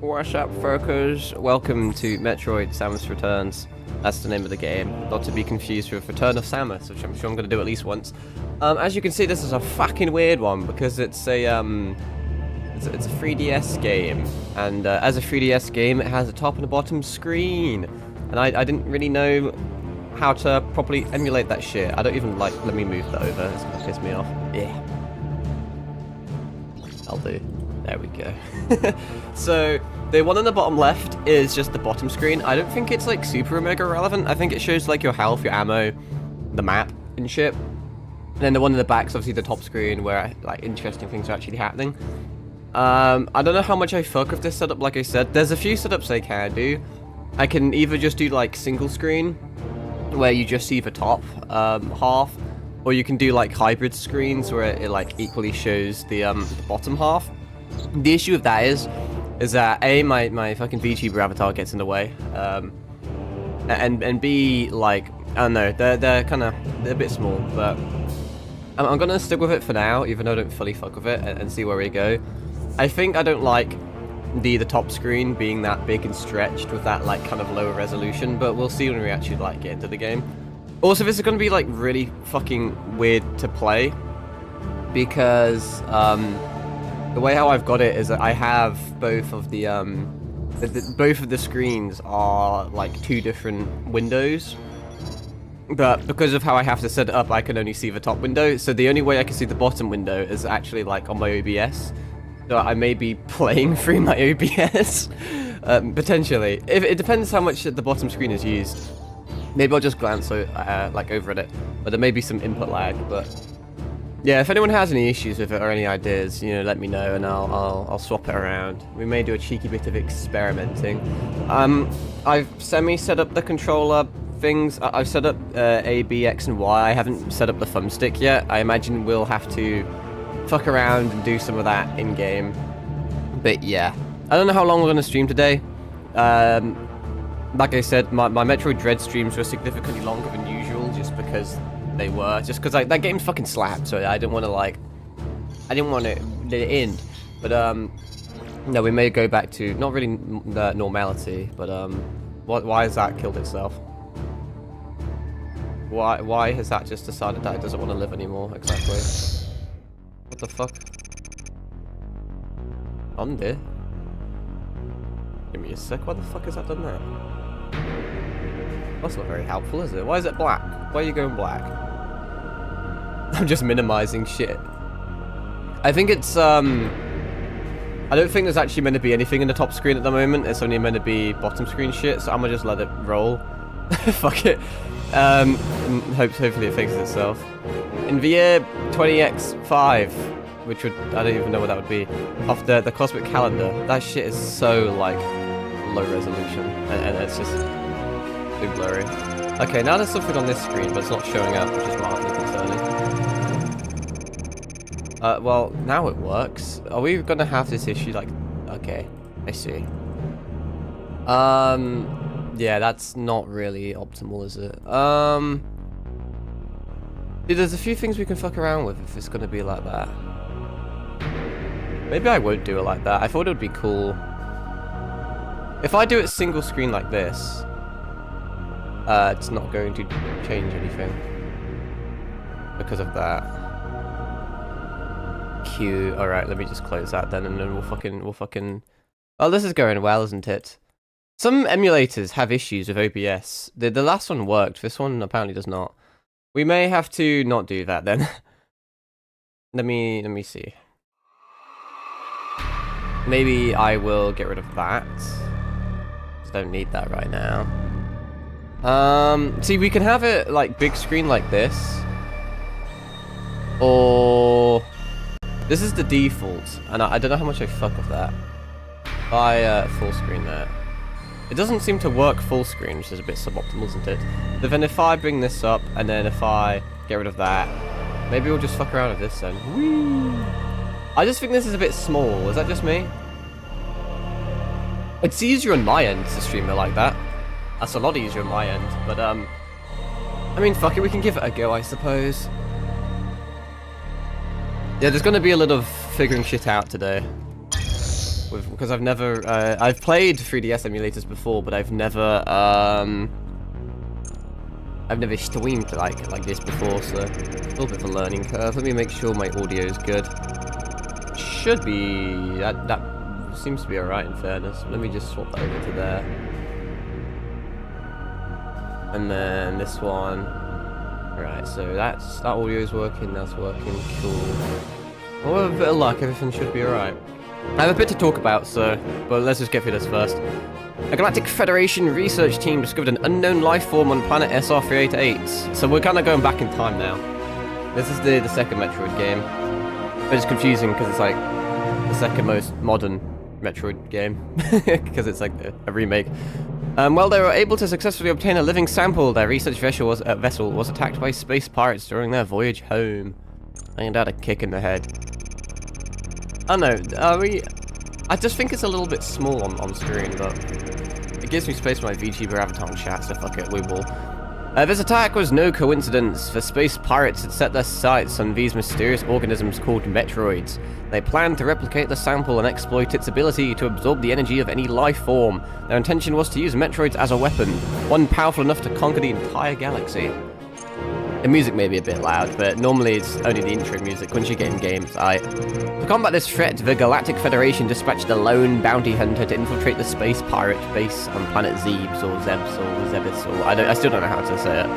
What's up, Focus? Welcome to Metroid Samus Returns. That's the name of the game. Not to be confused with Return of Samus, which I'm sure I'm going to do at least once. As you can see, this is a fucking weird one because it's a 3DS game, and as a 3DS game, it has a top and a bottom screen. And I didn't really know how to properly emulate that shit. I don't even let me move that over. It's gonna piss me off. Yeah. I'll do. There we go. So, the one on the bottom left is just the bottom screen. I don't think it's like super mega relevant. I think it shows like your health, your ammo, the map and shit. And then the one in the back is obviously the top screen where like interesting things are actually happening. I don't know how much I fuck with this setup. Like I said, there's a few setups I can do. I can either just do like single screen, where you just see the top half, or you can do like hybrid screens where it like equally shows the bottom half. The issue with that is that A, my fucking VTuber avatar gets in the way, and B, like, I don't know, they're a bit small, but I'm gonna stick with it for now, even though I don't fully fuck with it, and see where we go. I think I don't like the top screen being that big and stretched with that like kind of lower resolution, but we'll see when we actually like get into the game. Also, this is gonna be like really fucking weird to play because the way how I've got it is that I have both of the both of the screens are like two different windows, but because of how I have to set it up, I can only see the top window. So the only way I can see the bottom window is actually like on my OBS. So I may be playing through my OBS potentially. It depends how much the bottom screen is used. Maybe I'll just glance like over at it, but there may be some input lag. But yeah, if anyone has any issues with it or any ideas, you know, let me know and I'll swap it around. We may do a cheeky bit of experimenting. I've set up the controller things. I've set up A, B, X, and Y. I haven't set up the thumbstick yet. I imagine we'll have to fuck around and do some of that in game. But yeah, I don't know how long we're gonna stream today. Like I said, my Metroid Dread streams were significantly longer than usual, just because they were. Just because that game fucking slapped, so I didn't want to like, I didn't want to let it end. But no, we may go back to not really normality. But why has that killed itself? Why has that just decided that it doesn't want to live anymore? Exactly. What the fuck? On there? Give me a sec. Why the fuck has that done that? That's not very helpful, is it? Why is it black? Why are you going black? I'm just minimizing shit. I think it's, I don't think there's actually meant to be anything in the top screen at the moment. It's only meant to be bottom screen shit, so I'm gonna just let it roll. Fuck it. And hopefully it fixes itself. In the year 20x5, which would, I don't even know what that would be, off the cosmic calendar, that shit is so like low resolution, and it's just too blurry. Okay, now there's something on this screen, but it's not showing up, which is mildly concerning. Well, now it works. Are we gonna have this issue like, okay, I see. Yeah, that's not really optimal, is it? Dude, there's a few things we can fuck around with if it's gonna be like that. Maybe I won't do it like that. I thought it would be cool. If I do it single screen like this, it's not going to change anything because of that. Q. Alright, let me just close that then, and then we'll fucking... Oh, this is going well, isn't it? Some emulators have issues with OBS. The last one worked, this one apparently does not. We may have to not do that then. Let me see. Maybe I will get rid of that. Just don't need that right now. See, we can have it like big screen like this. Or this is the default, and I don't know how much I fuck with that. Buy full screen there. It doesn't seem to work full screen, which is a bit suboptimal, isn't it? But then if I bring this up, and then if I get rid of that, maybe we'll just fuck around with this then. Whee! I just think this is a bit small. Is that just me? It's easier on my end to stream it like that. That's a lot easier on my end, but I mean, fuck it, we can give it a go, I suppose. Yeah, there's gonna be a lot of figuring shit out today. because I've never I've played 3DS emulators before, but I've never streamed like this before, so a little bit of a learning curve. Let me make sure my audio is good. Should be that seems to be alright in fairness. Let me just swap that over to there. And then this one. Right, so that audio is working, that's working, cool. Well, with a bit of luck, everything should be alright. I have a bit to talk about, but let's just get through this first. A Galactic Federation research team discovered an unknown life form on planet SR388. So we're kind of going back in time now. This is the second Metroid game. But it's confusing because it's like the second most modern Metroid game. Because it's like a remake. Well, they were able to successfully obtain a living sample. Their research vessel was attacked by space pirates during their voyage home. And had a kick in the head. I don't know, I just think it's a little bit small on screen, but it gives me space for my VTuber avatar and chat, so fuck it, we will. This attack was no coincidence. The space pirates had set their sights on these mysterious organisms called Metroids. They planned to replicate the sample and exploit its ability to absorb the energy of any life form. Their intention was to use Metroids as a weapon, one powerful enough to conquer the entire galaxy. The music may be a bit loud, but normally it's only the intro music once you get in games. To combat this threat, the Galactic Federation dispatched a lone bounty hunter to infiltrate the space pirate base on planet Zebes, or Zebs, or Zebis, or I still don't know how to say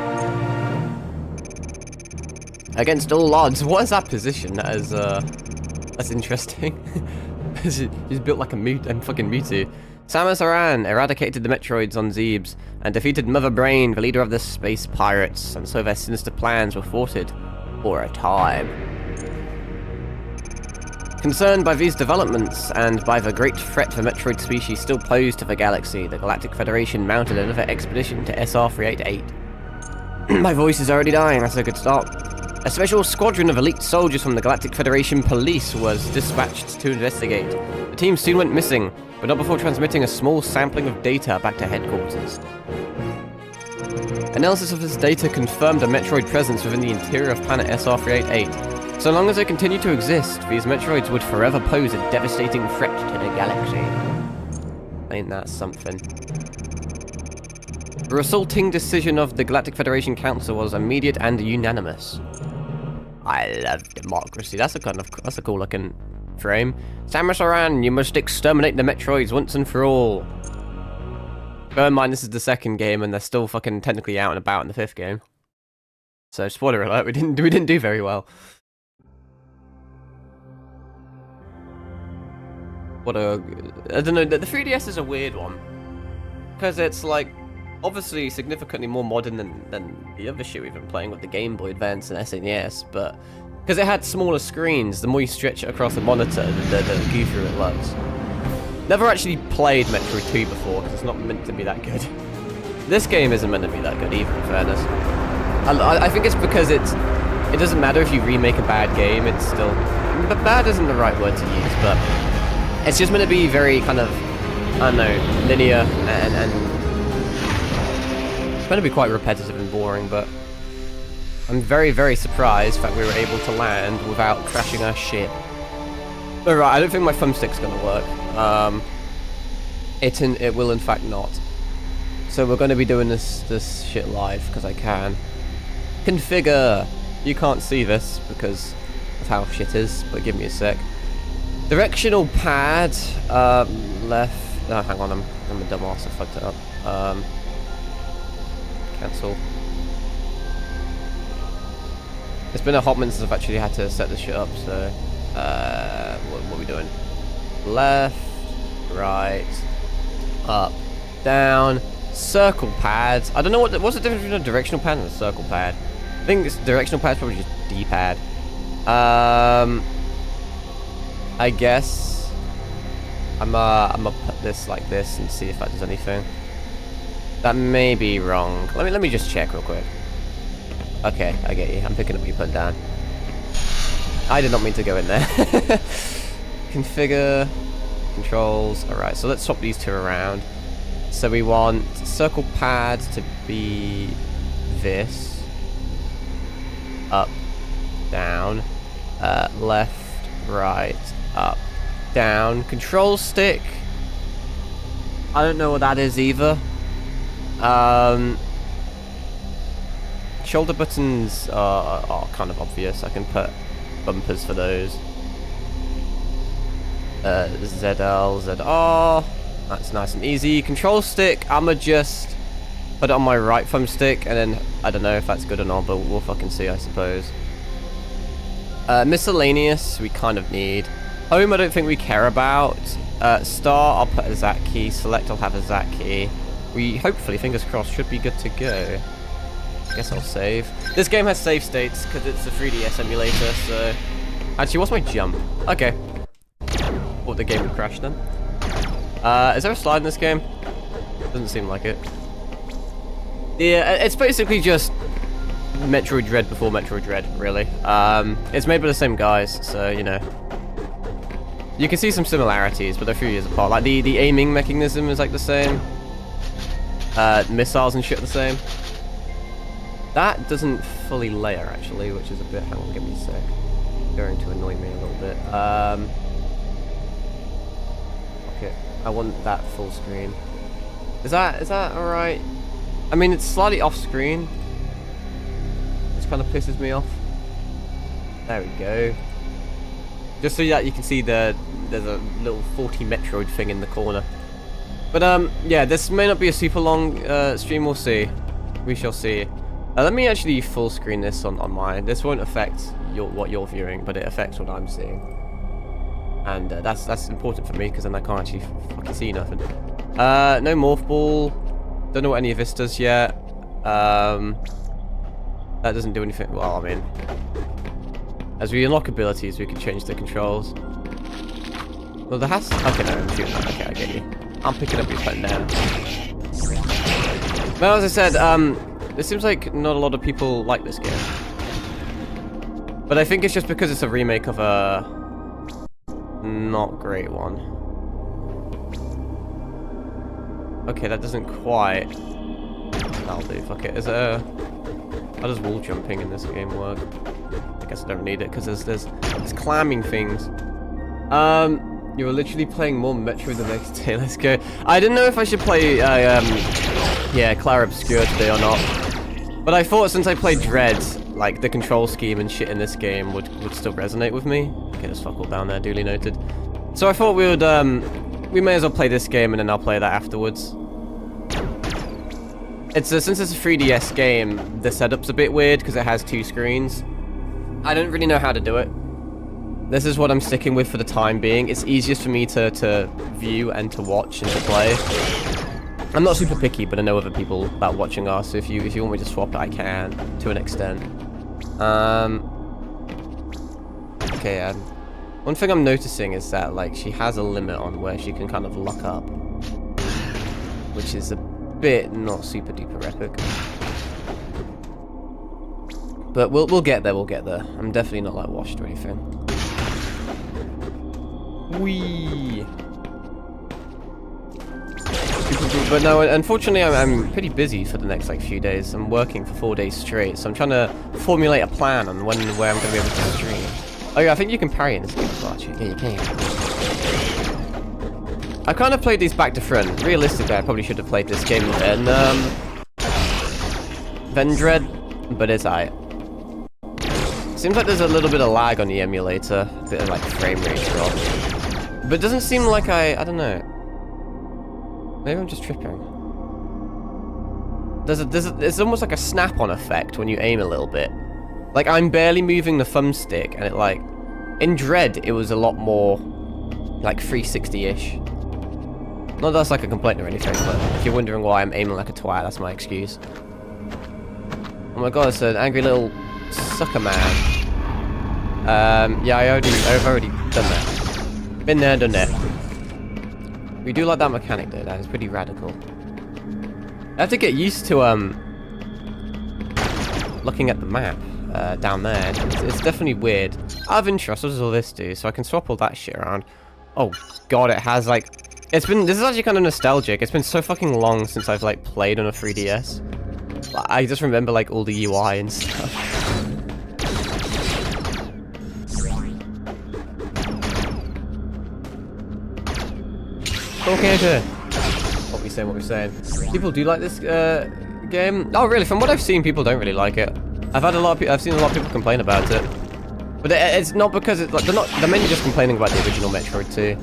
it. Against all odds, what is that position? That's interesting. He's built like a fucking Mewtwo. Samus Aran eradicated the Metroids on Zebes and defeated Mother Brain, the leader of the space pirates, and so their sinister plans were thwarted for a time. Concerned by these developments and by the great threat the Metroid species still pose to the galaxy, the Galactic Federation mounted another expedition to SR388. My voice is already dying, that's a good start. A special squadron of elite soldiers from the Galactic Federation Police was dispatched to investigate. The team soon went missing, but not before transmitting a small sampling of data back to headquarters. Analysis of this data confirmed a Metroid presence within the interior of planet SR388. So long as they continue to exist, these Metroids would forever pose a devastating threat to the galaxy. Ain't that something? The resulting decision of the Galactic Federation Council was immediate and unanimous. I love democracy. That's a cool looking frame. Samus Aran, you must exterminate the Metroids once and for all. Bear in mind, this is the second game, and they're still fucking technically out and about in the fifth game. So, spoiler alert, we didn't do very well. I don't know, the 3DS is a weird one. Because it's like, obviously significantly more modern than the other shit we've been playing with the Game Boy Advance and SNES, but because it had smaller screens, the more you stretch it across the monitor, the goofier it looks. Never actually played Metroid 2 before, because it's not meant to be that good. This game isn't meant to be that good either, in fairness. I think it's because it doesn't matter if you remake a bad game, it's still... But bad isn't the right word to use, but it's just meant to be very kind of, I don't know, linear and it's meant to be quite repetitive and boring, but I'm very, very surprised that we were able to land without crashing our ship. Alright, I don't think my thumbstick's gonna work. It will in fact not. So we're gonna be doing this shit live, because I can. Configure! You can't see this, because of how shit is, but give me a sec. Directional pad, left... Oh, hang on, I'm a dumbass, I fucked it up. Cancel. It's been a hot minute since I've actually had to set this shit up, so... what are we doing? Left, right, up, down, circle pads. I don't know what's the difference between a directional pad and a circle pad. I think this directional pad's probably just D-pad. I guess I'm gonna put this like this and see if that does anything. That may be wrong. Let me just check real quick. Okay, I get you. I'm picking up what you put down. I did not mean to go in there. Configure, controls. Alright, so let's swap these two around. So we want circle pad to be this. Up, down, left, right, up, down. Control stick. I don't know what that is either. Shoulder buttons are kind of obvious. I can put bumpers for those. ZL, ZR. That's nice and easy. Control stick, I'ma just put it on my right thumbstick, and then I don't know if that's good or not, but we'll fucking see, I suppose. Miscellaneous, we kind of need. Home, I don't think we care about. Star, I'll put a ZAT key. Select, I'll have a ZAT key. We hopefully, fingers crossed, should be good to go. I guess I'll save. This game has save states because it's a 3DS emulator, so... Actually, what's my jump? Okay. Thought the game would crash then. Is there a slide in this game? Doesn't seem like it. Yeah, it's basically just Metroid Dread before Metroid Dread, really. It's made by the same guys, so, you know. You can see some similarities, but they're a few years apart. Like, the aiming mechanism is, like, the same. Missiles and shit are the same. That doesn't fully layer, actually, which is a bit... Hang on, give me a sec. Going to annoy me a little bit. Okay, I want that full screen. Is that alright? I mean, it's slightly off screen. Which kind of pisses me off. There we go. Just so that you can see there's a little 40 Metroid thing in the corner. But yeah, this may not be a super long stream, we'll see. We shall see. Let me actually full screen this on mine. This won't affect what you're viewing, but it affects what I'm seeing. And that's important for me, because then I can't actually fucking see nothing. No Morph Ball. Don't know what any of this does yet. That doesn't do anything. Well, I mean... As we unlock abilities, we can change the controls. Well, there has... Okay, no, I'm shooting. Okay, I get you. I'm picking up your phone down. Well, as I said, it seems like not a lot of people like this game. But I think it's just because it's a remake of a... not great one. Okay, that doesn't quite... That'll do, fuck it. Is there... How does wall jumping in this game work? I guess I don't need it, because there's climbing things. You were literally playing more Metroid the next day. Let's go. I didn't know if I should play, yeah, Clara Obscura today or not. But I thought since I played Dread, like, the control scheme and shit in this game would still resonate with me. Okay, there's fuck all down there, duly noted. So I thought we would, we may as well play this game and then I'll play that afterwards. It's since it's a 3DS game, the setup's a bit weird because it has 2 screens. I don't really know how to do it. This is what I'm sticking with for the time being. It's easiest for me to view and to watch and to play. I'm not super picky, but I know other people about watching are, so if you want me to swap it, I can, to an extent. Okay, one thing I'm noticing is that, like, she has a limit on where she can kind of lock up. Which is a bit not super duper epic. But we'll get there, we'll get there. I'm definitely not, like, washed or anything. Whee! But no, unfortunately, I'm pretty busy for the next, like, few days. I'm working for 4 days straight, so I'm trying to formulate a plan on when and where I'm going to be able to stream. Oh yeah, I think you can parry in this game as well, actually. Yeah, you can. I kind of played these back to front. Realistically, I probably should have played this game then Dread, but it's alright. Seems like there's a little bit of lag on the emulator, a bit of, like, frame rate drop. But it doesn't seem like I don't know. Maybe I'm just tripping. There's almost like a snap-on effect when you aim a little bit. Like, I'm barely moving the thumbstick, and it, like... In Dread, it was a lot more, like, 360-ish. Not that that's, like, a complaint or anything, but if you're wondering why I'm aiming like a twat, that's my excuse. Oh my god, it's an angry little sucker man. Yeah, I've already done that. Been there, done that. We do like that mechanic though, that is pretty radical. I have to get used to looking at the map down there. It's definitely weird. Out of interest, what does all this do? So I can swap all that shit around. Oh god, it has like... this is actually kind of nostalgic. It's been so fucking long since I've like played on a 3DS. I just remember like all the UI and stuff. Okay. What we saying? People do like this game. Oh, really? From what I've seen, people don't really like it. I've seen a lot of people complain about it. But it's not because it's like they're mainly just complaining about the original Metroid 2.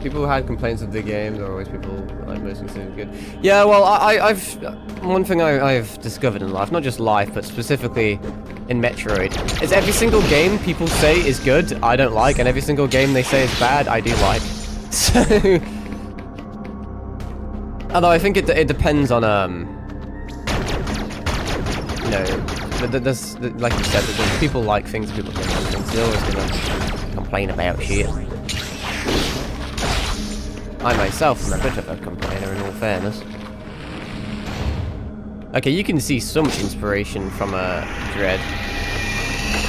People who had complaints of the game, there are always people like mostly saying good. Yeah, well, I've one thing I've discovered in life, not just life, but specifically in Metroid, is every single game people say is good, I don't like, and every single game they say is bad, I do like. So, although I think it depends on you know, there's like you said, there's people like things, people don't like things. They're always gonna complain about shit. I myself am a bit of a complainer in all fairness. Okay, you can see so much inspiration from Dread.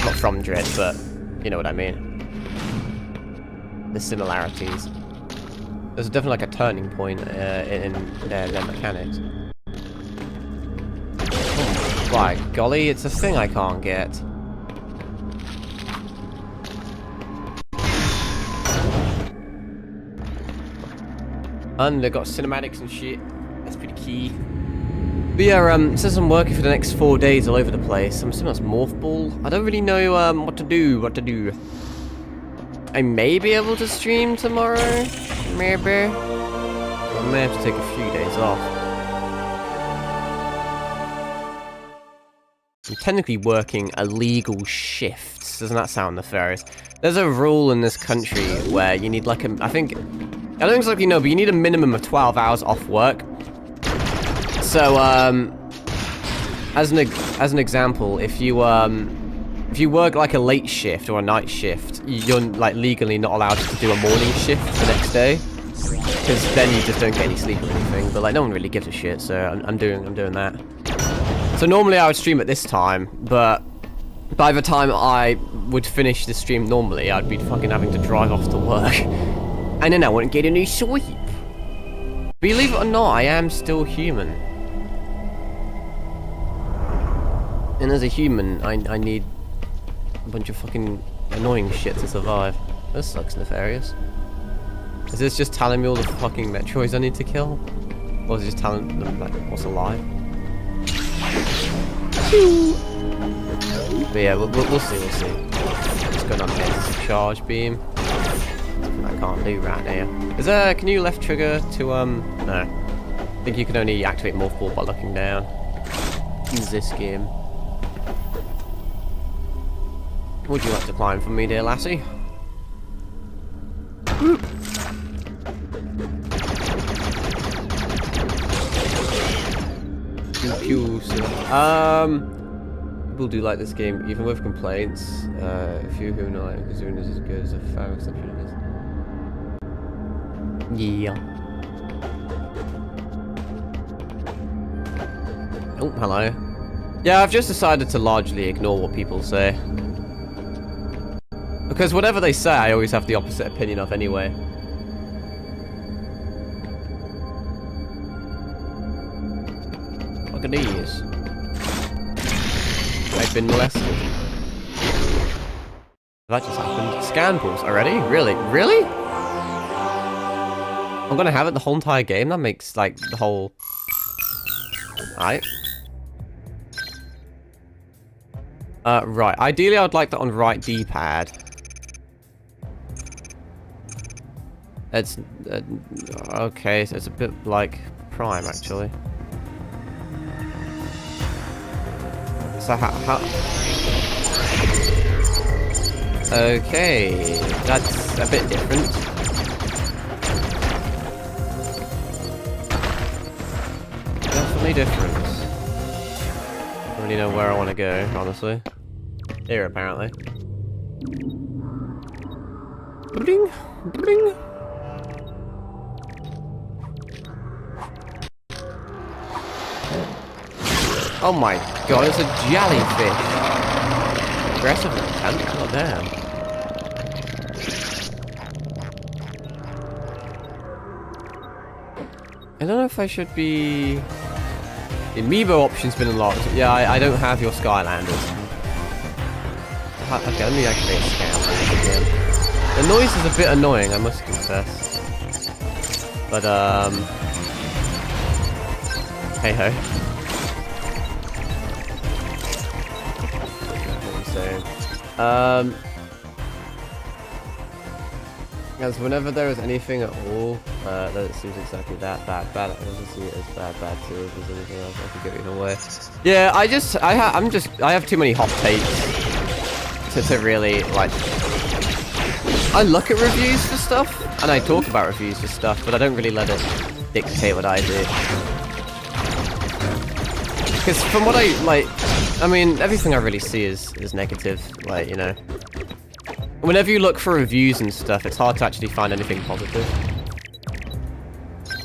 Not from Dread, but you know what I mean. The similarities. There's definitely like a turning point in their mechanics. Oh, by golly, it's a thing I can't get. And they've got cinematics and shit. That's pretty key. But yeah, it says I'm working for the next 4 days all over the place. I'm assuming that's Morph Ball. I don't really know what to do. I may be able to stream tomorrow. Maybe. I may have to take a few days off. I'm technically working illegal shifts. Doesn't that sound nefarious? There's a rule in this country where you need like I don't exactly know, but you need a minimum of 12 hours off work. So, as an example, if you work like a late shift or a night shift, you're like legally not allowed to do a morning shift the next day, because then you just don't get any sleep or anything. But like, no one really gives a shit, so I'm doing that. So normally I would stream at this time, but by the time I would finish the stream normally, I'd be fucking having to drive off to work. And then I wouldn't get any sleep. Believe it or not, I am still human. And as a human, I need a bunch of fucking annoying shit to survive. This sucks nefarious. Is this just telling me all the fucking Metroids I need to kill? Or is it just telling them like what's alive? But yeah, we'll see. What's going on here? Charge beam. I can't do right now. Is there? Can you left trigger to No. I think you can only activate Morph Ball by looking down. In this game. Would you like to climb for me, dear lassie? Whoop. Pew, people do like this game, even with complaints. A few who know it, because is as good as a fan exception it is. Yeah. Oh, hello. Yeah, I've just decided to largely ignore what people say. Because whatever they say, I always have the opposite opinion of anyway. Look at these. I've been molested. That just happened. Scan pulls already? Really? Really? I'm gonna have it the whole entire game? That makes, like, the whole... Alright. Right. Ideally, I would like that on right D-pad. It's... okay, so it's a bit like Prime, actually. So how... Okay, that's a bit different. Definitely different. I don't really know where I want to go, honestly. Here, apparently. Bling, bling. Oh my god, it's a jellyfish! Aggressive and intense, oh damn. I don't know if I should be... The amiibo option's been unlocked. Yeah, I don't have your Skylanders. Okay, let me activate Scan again. The noise is a bit annoying, I must confess. But, hey-ho. As whenever there is anything at all that seems exactly that bad, I also see it as bad too. If there's anything else, I could go either way. Yeah, I have too many hot takes to really like. I look at reviews for stuff and I talk about reviews for stuff, but I don't really let it dictate what I do. Because from what I like, I mean, everything I really see is negative. Like, you know. Whenever you look for reviews and stuff, it's hard to actually find anything positive.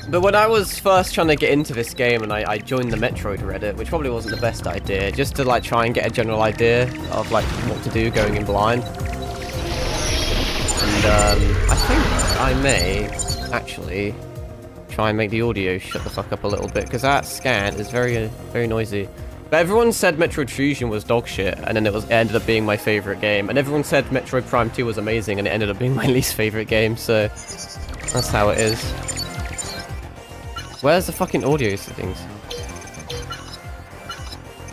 But when I was first trying to get into this game and I joined the Metroid Reddit, which probably wasn't the best idea, just to like try and get a general idea of like what to do going in blind. And I think I may actually try and make the audio shut the fuck up a little bit, because that scan is very, very noisy. But everyone said Metroid Fusion was dog shit, and then it ended up being my favorite game. And everyone said Metroid Prime 2 was amazing, and it ended up being my least favorite game, so that's how it is. Where's the fucking audio settings?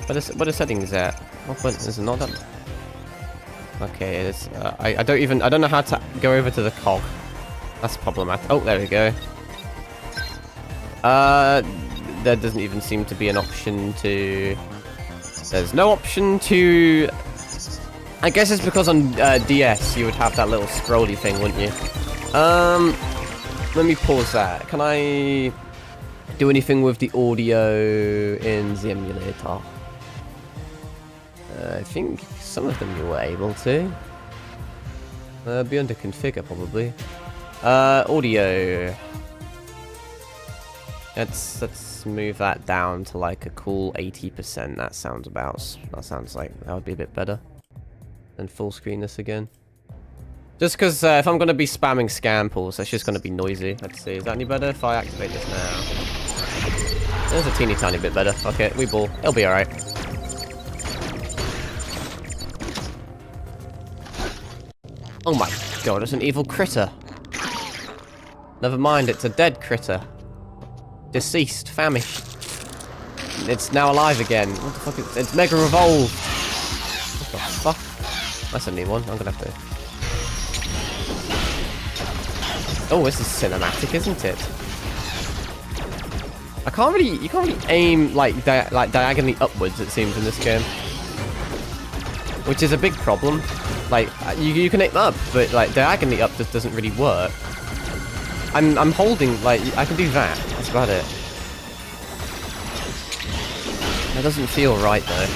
What are settings at? What button? Is it not that? Okay, it's I don't know how to go over to the cog. That's problematic. Oh, there we go. There doesn't even seem to be an option to... There's no option to... I guess it's because on DS you would have that little scrolly thing, wouldn't you? Let me pause that. Can I do anything with the audio in the emulator? I think some of them you were able to. Be under configure probably. Audio. Let's move that down to like a cool 80%. That sounds like that would be a bit better than full screen this again. Just because if I'm going to be spamming scan pulls, that's just going to be noisy. Let's see, is that any better if I activate this now? There's a teeny tiny bit better. Okay, we ball. It'll be alright. Oh my god, it's an evil critter. Never mind, it's a dead critter. Deceased, famished. It's now alive again. What the fuck is it's mega evolved. What the fuck? That's a new one. I'm gonna have to. Oh, this is cinematic, isn't it? You can't really aim like diagonally upwards, it seems, in this game. Which is a big problem. Like you can aim up, but like diagonally up just doesn't really work. I'm holding, like, I can do that. That's about it. That doesn't feel right, though.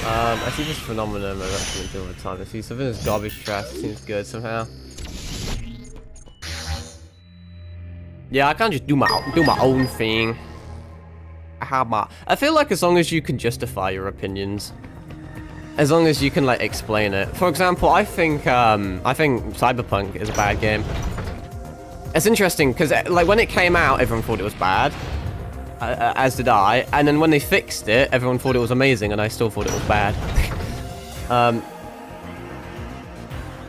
I see this phenomenon erupting over time. I see something that's garbage trash. It seems good somehow. Yeah, I can't just do my own thing. I feel like as long as you can justify your opinions. As long as you can, like, explain it. For example, I think Cyberpunk is a bad game. It's interesting, because, like, when it came out, everyone thought it was bad. As did I. And then when they fixed it, everyone thought it was amazing, and I still thought it was bad.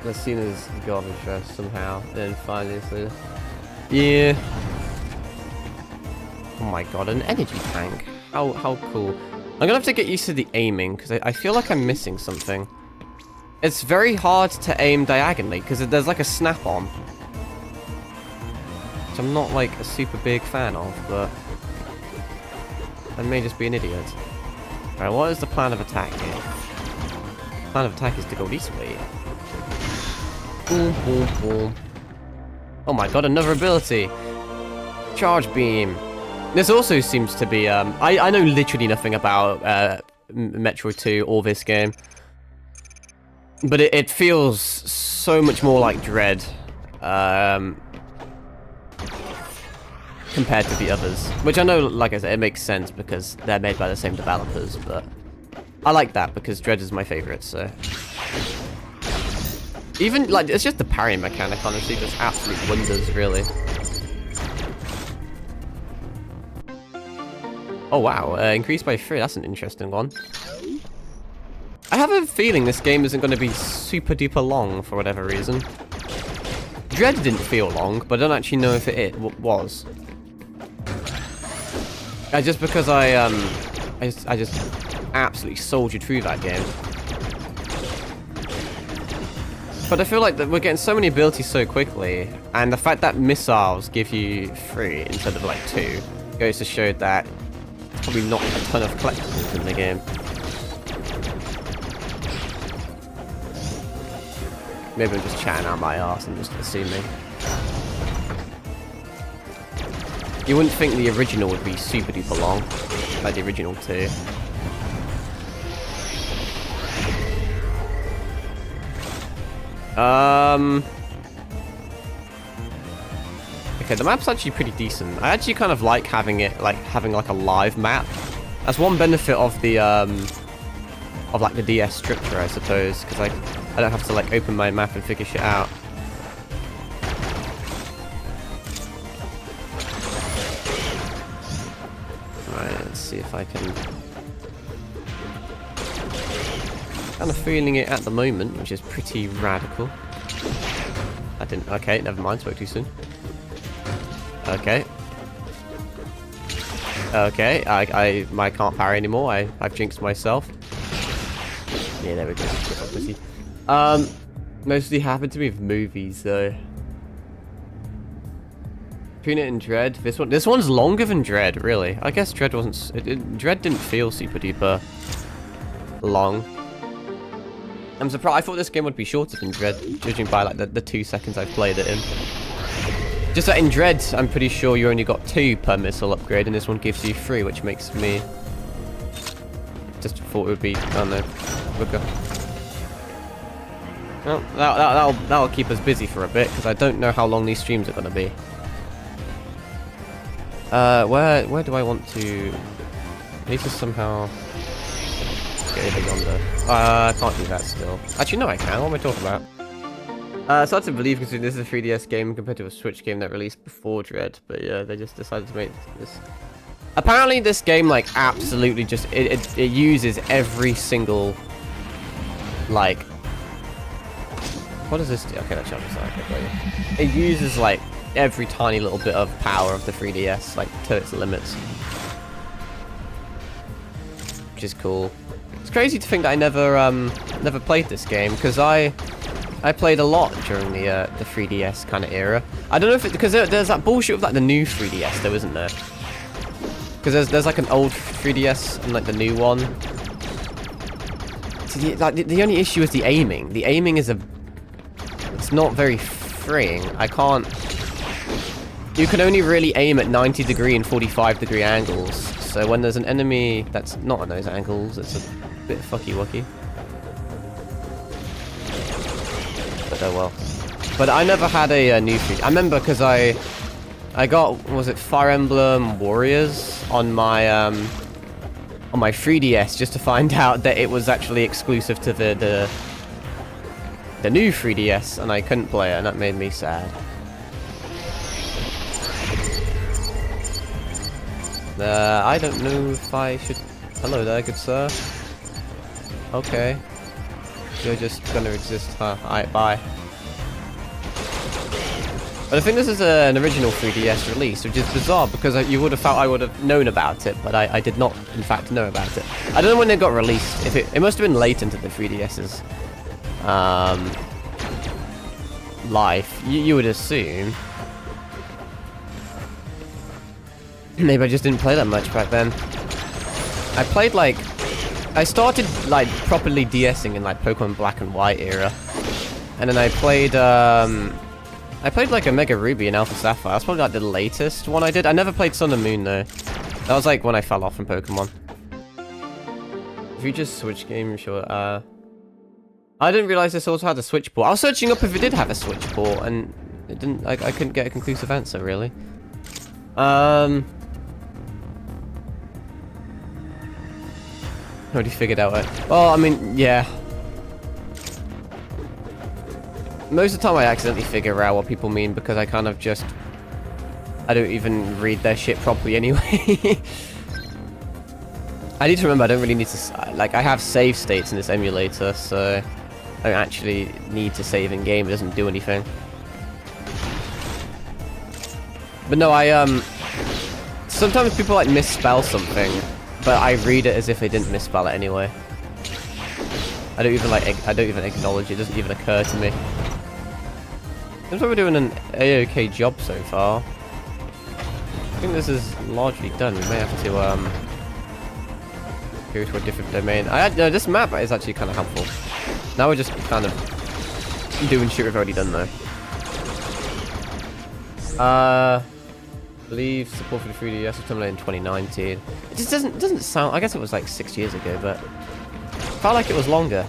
Let's see this garbage trash somehow. Then finally, so... Yeah. Oh my god, an energy tank. How cool. I'm gonna have to get used to the aiming, because I feel like I'm missing something. It's very hard to aim diagonally, because there's like a snap-on. Which I'm not like a super big fan of, but... I may just be an idiot. Alright, what is the plan of attack here? The plan of attack is to go this way. Boom, boom, boom. Oh my god, another ability! Charge beam! This also seems to be, I know literally nothing about Metroid 2 or this game. But it feels so much more like Dread. Compared to the others. Which I know, like I said, it makes sense because they're made by the same developers, but... I like that because Dread is my favorite, so... Even, like, it's just the parry mechanic, honestly, does absolute wonders, really. Oh wow, increased by 3, that's an interesting one. I have a feeling this game isn't going to be super duper long for whatever reason. Dread didn't feel long, but I don't actually know if it was. Just because I just absolutely soldiered through that game. But I feel like that we're getting so many abilities so quickly, and the fact that missiles give you 3 instead of like 2 goes to show that there's probably not a ton of collectibles in the game. Maybe I'm just chatting out my arse and just assuming. You wouldn't think the original would be super duper long, like the original 2. Okay, the map's actually pretty decent. I actually kind of like having it, like having like a live map. That's one benefit of the like the DS structure, I suppose, because I don't have to like open my map and figure shit out. Alright, let's see if I can. Kind of feeling it at the moment, which is pretty radical. I didn't. Okay, never mind. Spoke too soon. Okay. Okay, I can't parry anymore. I've jinxed myself. Yeah, there we go. Mostly happened to me with movies though. Peanut and Dread. This one's longer than Dread, really. I guess Dread wasn't. Dread didn't feel super duper long. I'm surprised. I thought this game would be shorter than Dread, judging by like the 2 seconds I've played it in. Just that in Dread, I'm pretty sure you only got 2 per missile upgrade, and this one gives you 3, which makes me just thought it would be, I don't know, quicker. Well, that'll keep us busy for a bit, because I don't know how long these streams are going to be. Where do I want to? I need to somehow get over yonder. I can't do that still. Actually, no, I can. What am I talking about? It's hard to believe considering this is a 3DS game compared to a Switch game that released before Dread. But yeah, they just decided to make this. Apparently, this game like absolutely just it uses every single like. What does this do? Okay, that's okay, it uses like every tiny little bit of power of the 3DS, like to its limits, which is cool. It's crazy to think that I never played this game, because I played a lot during the 3DS kind of era. I don't know if because there's that bullshit with like the new 3DS though, isn't there? Because there's like an old 3DS and like the new one. So the only issue is the aiming. The aiming is it's not very freeing. I can't. You can only really aim at 90 degree and 45 degree angles. So when there's an enemy that's not at those angles, it's a bit fucky-wucky. But oh well. But I never had a new 3D. I remember because I got, was it Fire Emblem Warriors on my 3DS, just to find out that it was actually exclusive to the new 3DS, and I couldn't play it, and that made me sad. I don't know if I should. Hello there, good sir. Okay. You're just gonna exist, huh? Alright, bye. But I think this is an original 3DS release, which is bizarre because you would have thought I would have known about it, but I did not, in fact, know about it. I don't know when it got released. If it must have been late into the 3DS's life. You would assume. Maybe I just didn't play that much back then. I played like. I started like properly DSing in like Pokemon Black and White era. And then I played like Omega Ruby and Alpha Sapphire. That's probably like the latest one I did. I never played Sun and Moon though. That was like when I fell off from Pokemon. If you just switch game, sure. I didn't realize this also had a Switch port. I was searching up if it did have a Switch port, and it didn't. I couldn't get a conclusive answer really. Already figured out it. Well, I mean, yeah. Most of the time I accidentally figure out what people mean because I kind of just... I don't even read their shit properly anyway. I need to remember I don't really need to, like, I have save states in this emulator, so I don't actually need to save in game. It doesn't do anything. But no, sometimes people like misspell something, but I read it as if they didn't misspell it anyway. I don't even acknowledge it. It doesn't even occur to me. Seems like we're doing an A-OK job so far. I think this is largely done. We may have to go to a different domain. No, this map is actually kind of helpful. Now we're just kind of doing shit we've already done though. I believe support for the 3DS was terminated in 2019. It just doesn't sound. I guess it was like 6 years ago, but felt like it was longer.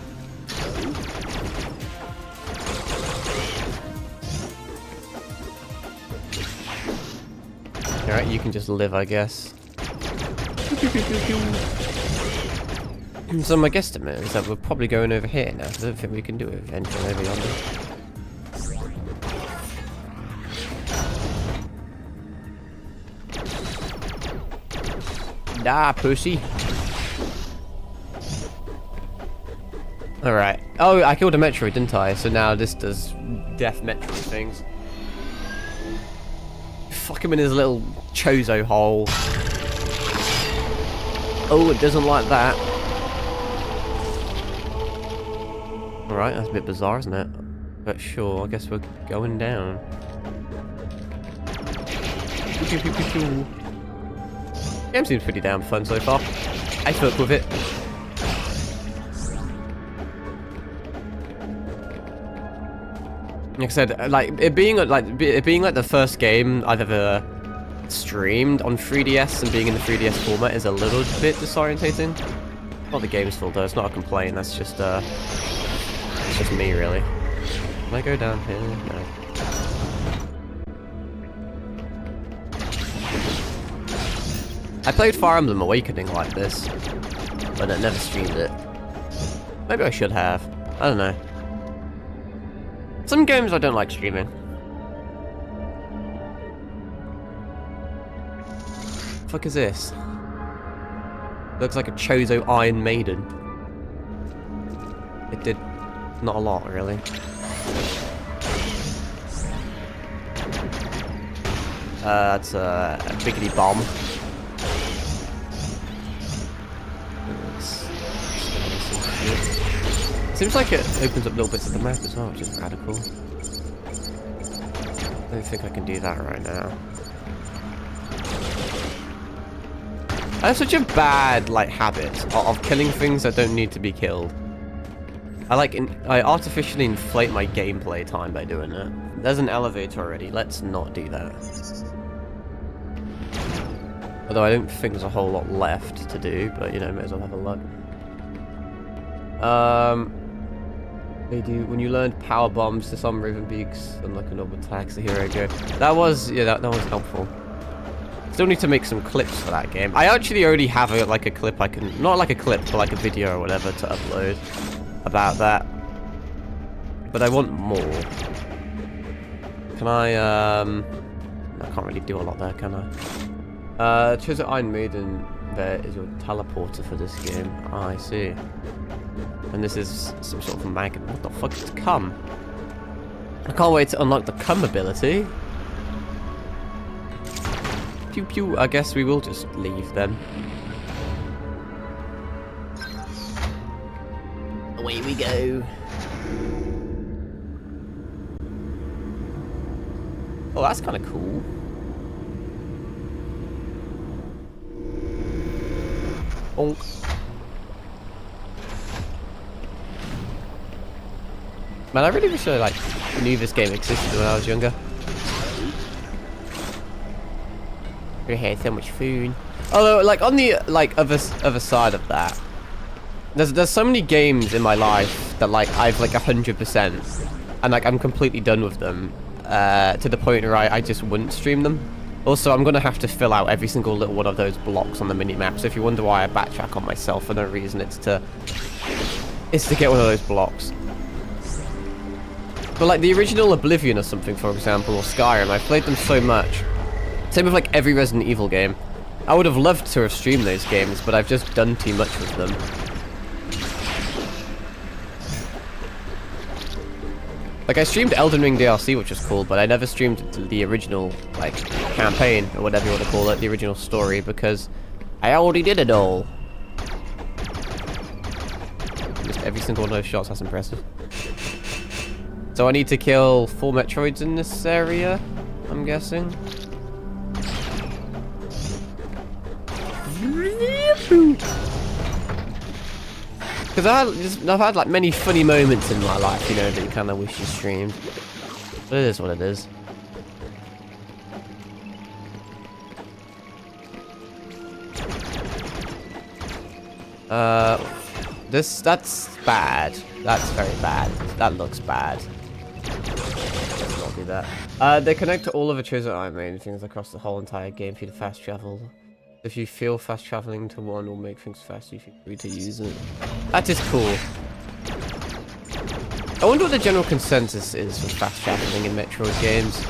Alright, you can just live, I guess. So my guesstimate is that we're probably going over here now. I don't think we can do it anything over yonder. Nah, pussy. Alright. Oh, I killed a Metroid, didn't I? So now this does death Metroid things. Fuck him in his little chozo hole. Oh, it doesn't like that. Alright, that's a bit bizarre, isn't it? But sure, I guess we're going down. Game seems pretty damn fun so far. I fuck with it. Like I said, like it being like the first game I've ever streamed on 3DS and being in the 3DS format is a little bit disorientating. Not the game's fault though, it's not a complaint, that's just it's just me really. Can I go down here? No. I played Fire Emblem Awakening like this, but I never streamed it. Maybe I should have. I don't know. Some games I don't like streaming. The fuck is this? Looks like a Chozo Iron Maiden. It did not a lot, really. That's a biggity bomb. Seems like it opens up little bits of the map as well, which is radical. I don't think I can do that right now. I have such a bad, like, habit of killing things that don't need to be killed. I artificially inflate my gameplay time by doing it. There's an elevator already, let's not do that. Although I don't think there's a whole lot left to do, but, you know, may as well have a look. They do, when you learned power bombs to some Raven Beaks, unlock a normal attacks, the hero go. That was, yeah, that was helpful. Still need to make some clips for that game. I actually already have a clip I can, not like a clip, but like a video or whatever to upload about that. But I want more. Can I can't really do a lot there, can I? Choose Iron Maiden there is your teleporter for this game. Ah, I see. And this is some sort of magnet. What the fuck is cum? I can't wait to unlock the cum ability. Pew pew. I guess we will just leave then. Away we go. Oh, that's kind of cool. Bonk. Man, I really wish I knew this game existed when I was younger. We had so much food. Although, like on the other side of that, there's so many games in my life that I've 100%, and I'm completely done with them to the point where I just wouldn't stream them. Also, I'm gonna have to fill out every single little one of those blocks on the mini map. So if you wonder why I backtrack on myself for no reason, it's to get one of those blocks. But the original Oblivion or something, for example, or Skyrim, I played them so much. Same with every Resident Evil game. I would have loved to have streamed those games, but I've just done too much with them. Like, I streamed Elden Ring DLC, which was cool, but I never streamed the original, like, campaign, or whatever you want to call it, the original story, because I already did it all. Just every single one of those shots, that's impressive. So I need to kill 4 Metroids in this area, I'm guessing. Because I've had like many funny moments in my life, you know, that you kind of wish you streamed. But it is what it is. That's bad. That's very bad. That looks bad. Let's not do that. They connect to all of the chosen iron things across the whole entire game for you to fast travel. If you feel fast traveling to one will make things faster, you should agree to use it. That is cool. I wonder what the general consensus is for fast traveling in Metroid games.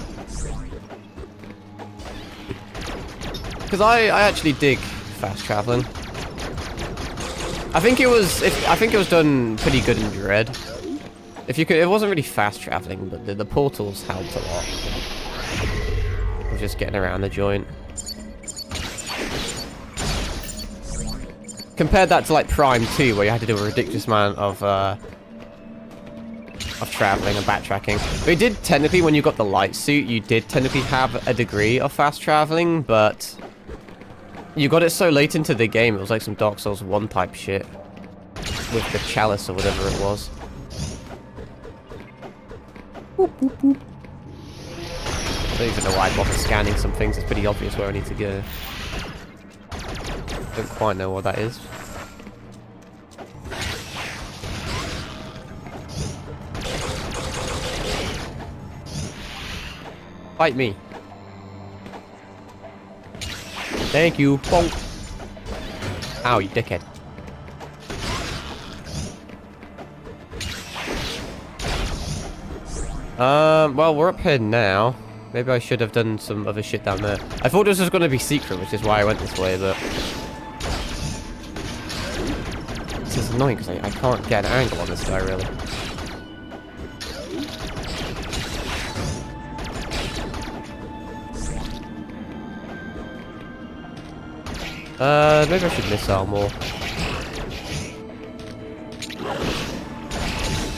Because I actually dig fast traveling. I think it was done pretty good in Dread. If you could, it wasn't really fast traveling, but the portals helped a lot. Of just getting around the joint. Compared that to like Prime 2, where you had to do a ridiculous amount of traveling and backtracking. But you did technically, when you got the light suit, you did technically have a degree of fast traveling, but you got it so late into the game, it was like some Dark Souls 1 type shit with the chalice or whatever it was. Boop, boop, boop. I don't even know why I bother scanning some things. It's pretty obvious where I need to go. Don't quite know what that is. Fight me. Thank you. Bonk. Ow, you dickhead. Well, we're up here now. Maybe I should have done some other shit down there. I thought this was going to be secret, which is why I went this way, but this is annoying because I can't get an angle on this guy, really. Maybe I should missile more.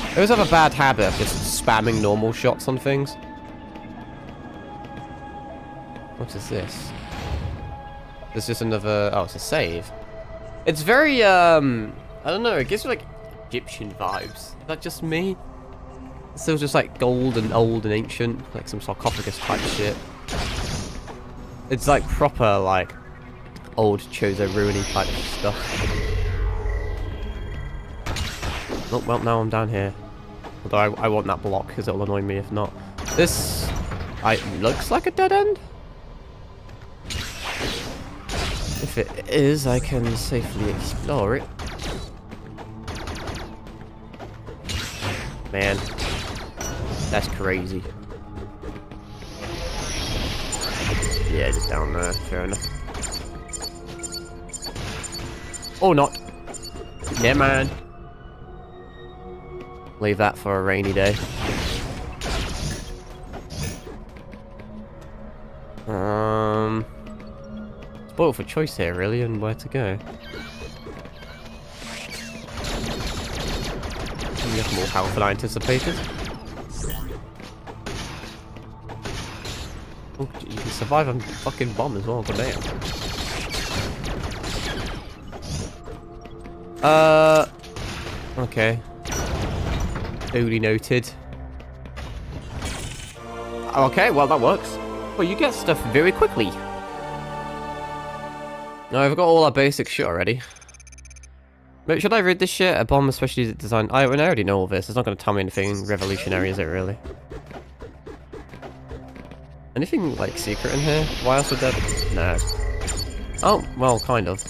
I always have a bad habit of just spamming normal shots on things. What is this? There's just another... Oh, it's a save. It's very, I don't know, it gives me, like, Egyptian vibes. Is that just me? It's still just, like, gold and old and ancient. Like, some sarcophagus type shit. It's, like, proper, like, old Chozo ruiny type stuff. Oh, well, now I'm down here. Although I want that block, because it'll annoy me if not. This... looks like a dead end? If it is, I can safely explore it. Man. That's crazy. Yeah, just down there. Fair enough. Or not. Yeah, man. Leave that for a rainy day. Spoiled for choice here, really, and where to go. We have more power than I anticipated. Oh, you can survive a fucking bomb as well, but damn. Okay. Duly noted. Okay, well that works. Well, you get stuff very quickly. No, I've got all our basic shit already. But should I read this shit? A bomb especially designed... I already know all this. It's not going to tell me anything revolutionary, is it really? Anything, like, secret in here? Why else would there... No. Oh, well, kind of.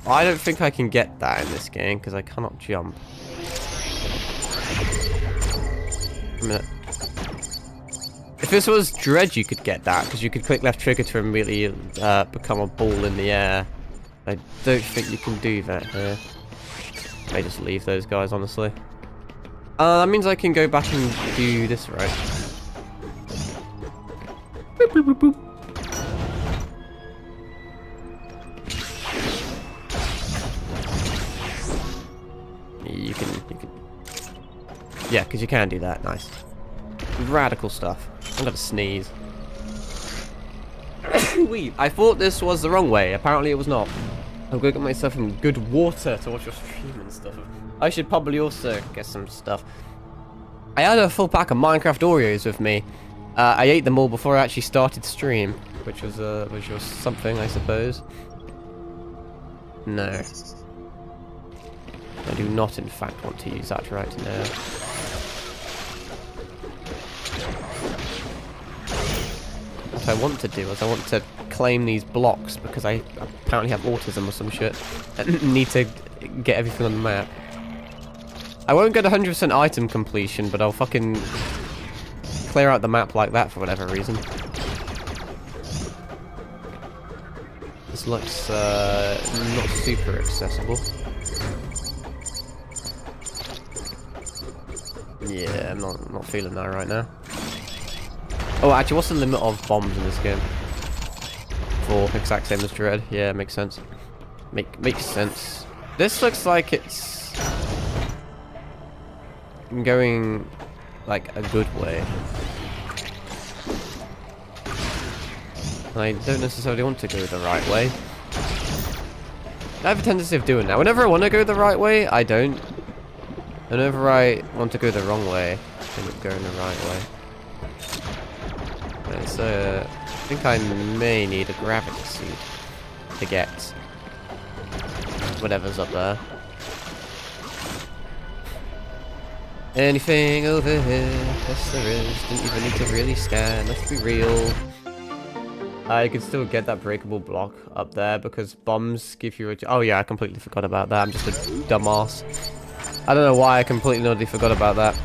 I don't think I can get that in this game, because I cannot jump. a minute. If this was Dread, you could get that, because you could click left trigger to immediately become a ball in the air. I don't think you can do that here. I just leave those guys, honestly. That means I can go back and do this, right? Boop, boop, boop, boop. You can... Yeah, because you can do that. Nice. Radical stuff. I'm gonna sneeze. Wait, I thought this was the wrong way. Apparently it was not. I'm gonna get myself some good water to watch your stream and stuff. I should probably also get some stuff. I had a full pack of Minecraft Oreos with me. I ate them all before I actually started stream, which was something, I suppose. No. I do not, in fact, want to use that right now. What I want to do is I want to claim these blocks because I apparently have autism or some shit and need to get everything on the map. I won't get 100% item completion, but I'll fucking clear out the map like that for whatever reason. This looks not super accessible. Yeah, I'm not feeling that right now. Oh, actually, what's the limit of bombs in this game? 4, exact same as Dread. Yeah, makes sense. Makes sense. This looks like it's going like a good way. I don't necessarily want to go the right way. I have a tendency of doing that. Whenever I want to go the right way, I don't. Whenever I want to go the wrong way, I end up going the right way. Right, so I think I may need a gravity suit to get whatever's up there. Anything over here? Yes, there is. Didn't even need to really scan. Let's be real. You can still get that breakable block up there because bombs give you a... Oh yeah, I completely forgot about that. I'm just a dumbass. I don't know why I completely forgot about that.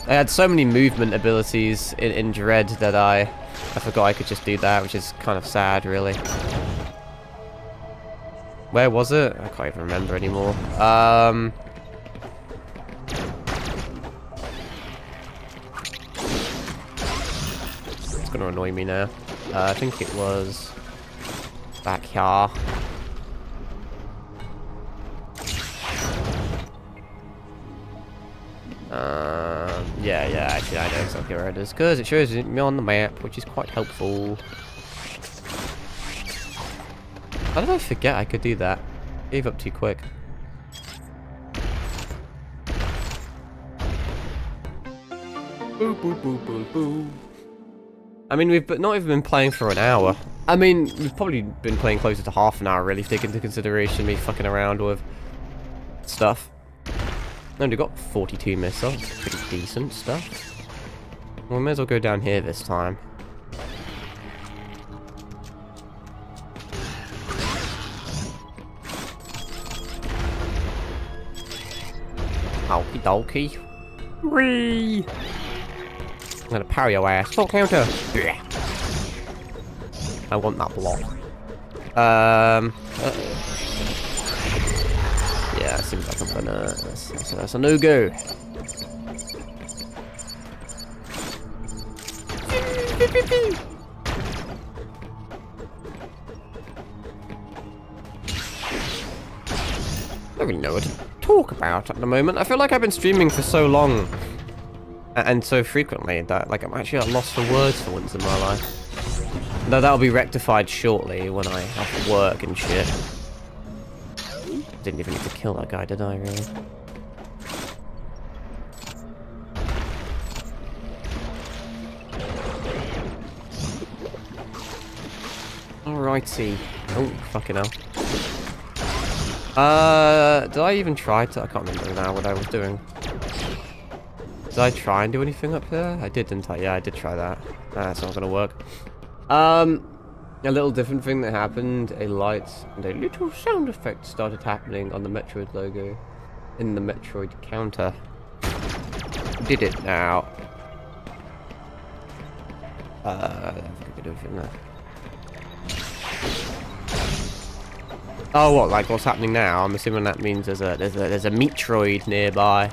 I had so many movement abilities in Dread that I forgot I could just do that, which is kind of sad, really. Where was it? I can't even remember anymore. It's gonna annoy me now. I think it was back here. Yeah, actually I know exactly where it is, because it shows me on the map, which is quite helpful. How did I forget I could do that? Gave up too quick. Boo, boo, boo, boo, boo. I mean, we've not even been playing for an hour. I mean, we've probably been playing closer to half an hour, really, if you take into consideration me fucking around with stuff. I only got 42 missiles. Pretty decent stuff. Well, we may as well go down here this time. Okie dokie. Whee! I'm gonna parry your ass. Full counter. I want that block. Yeah, it seems like I'm gonna... That's a no-go. I don't really know what to talk about at the moment. I feel like I've been streaming for so long and so frequently that like I'm actually at a loss for words for once in my life. Though that'll be rectified shortly when I have to work and shit. Didn't even need to kill that guy, did I, really? Alrighty. Oh, fucking hell. Did I even try to... I can't remember now what I was doing. Did I try and do anything up here? I did, didn't I? Yeah, I did try that. That's not gonna work. A little different thing that happened, a light and a little sound effect started happening on the Metroid logo in the Metroid counter. Did it now. Oh, what? Like, what's happening now? I'm assuming that means there's a Metroid nearby.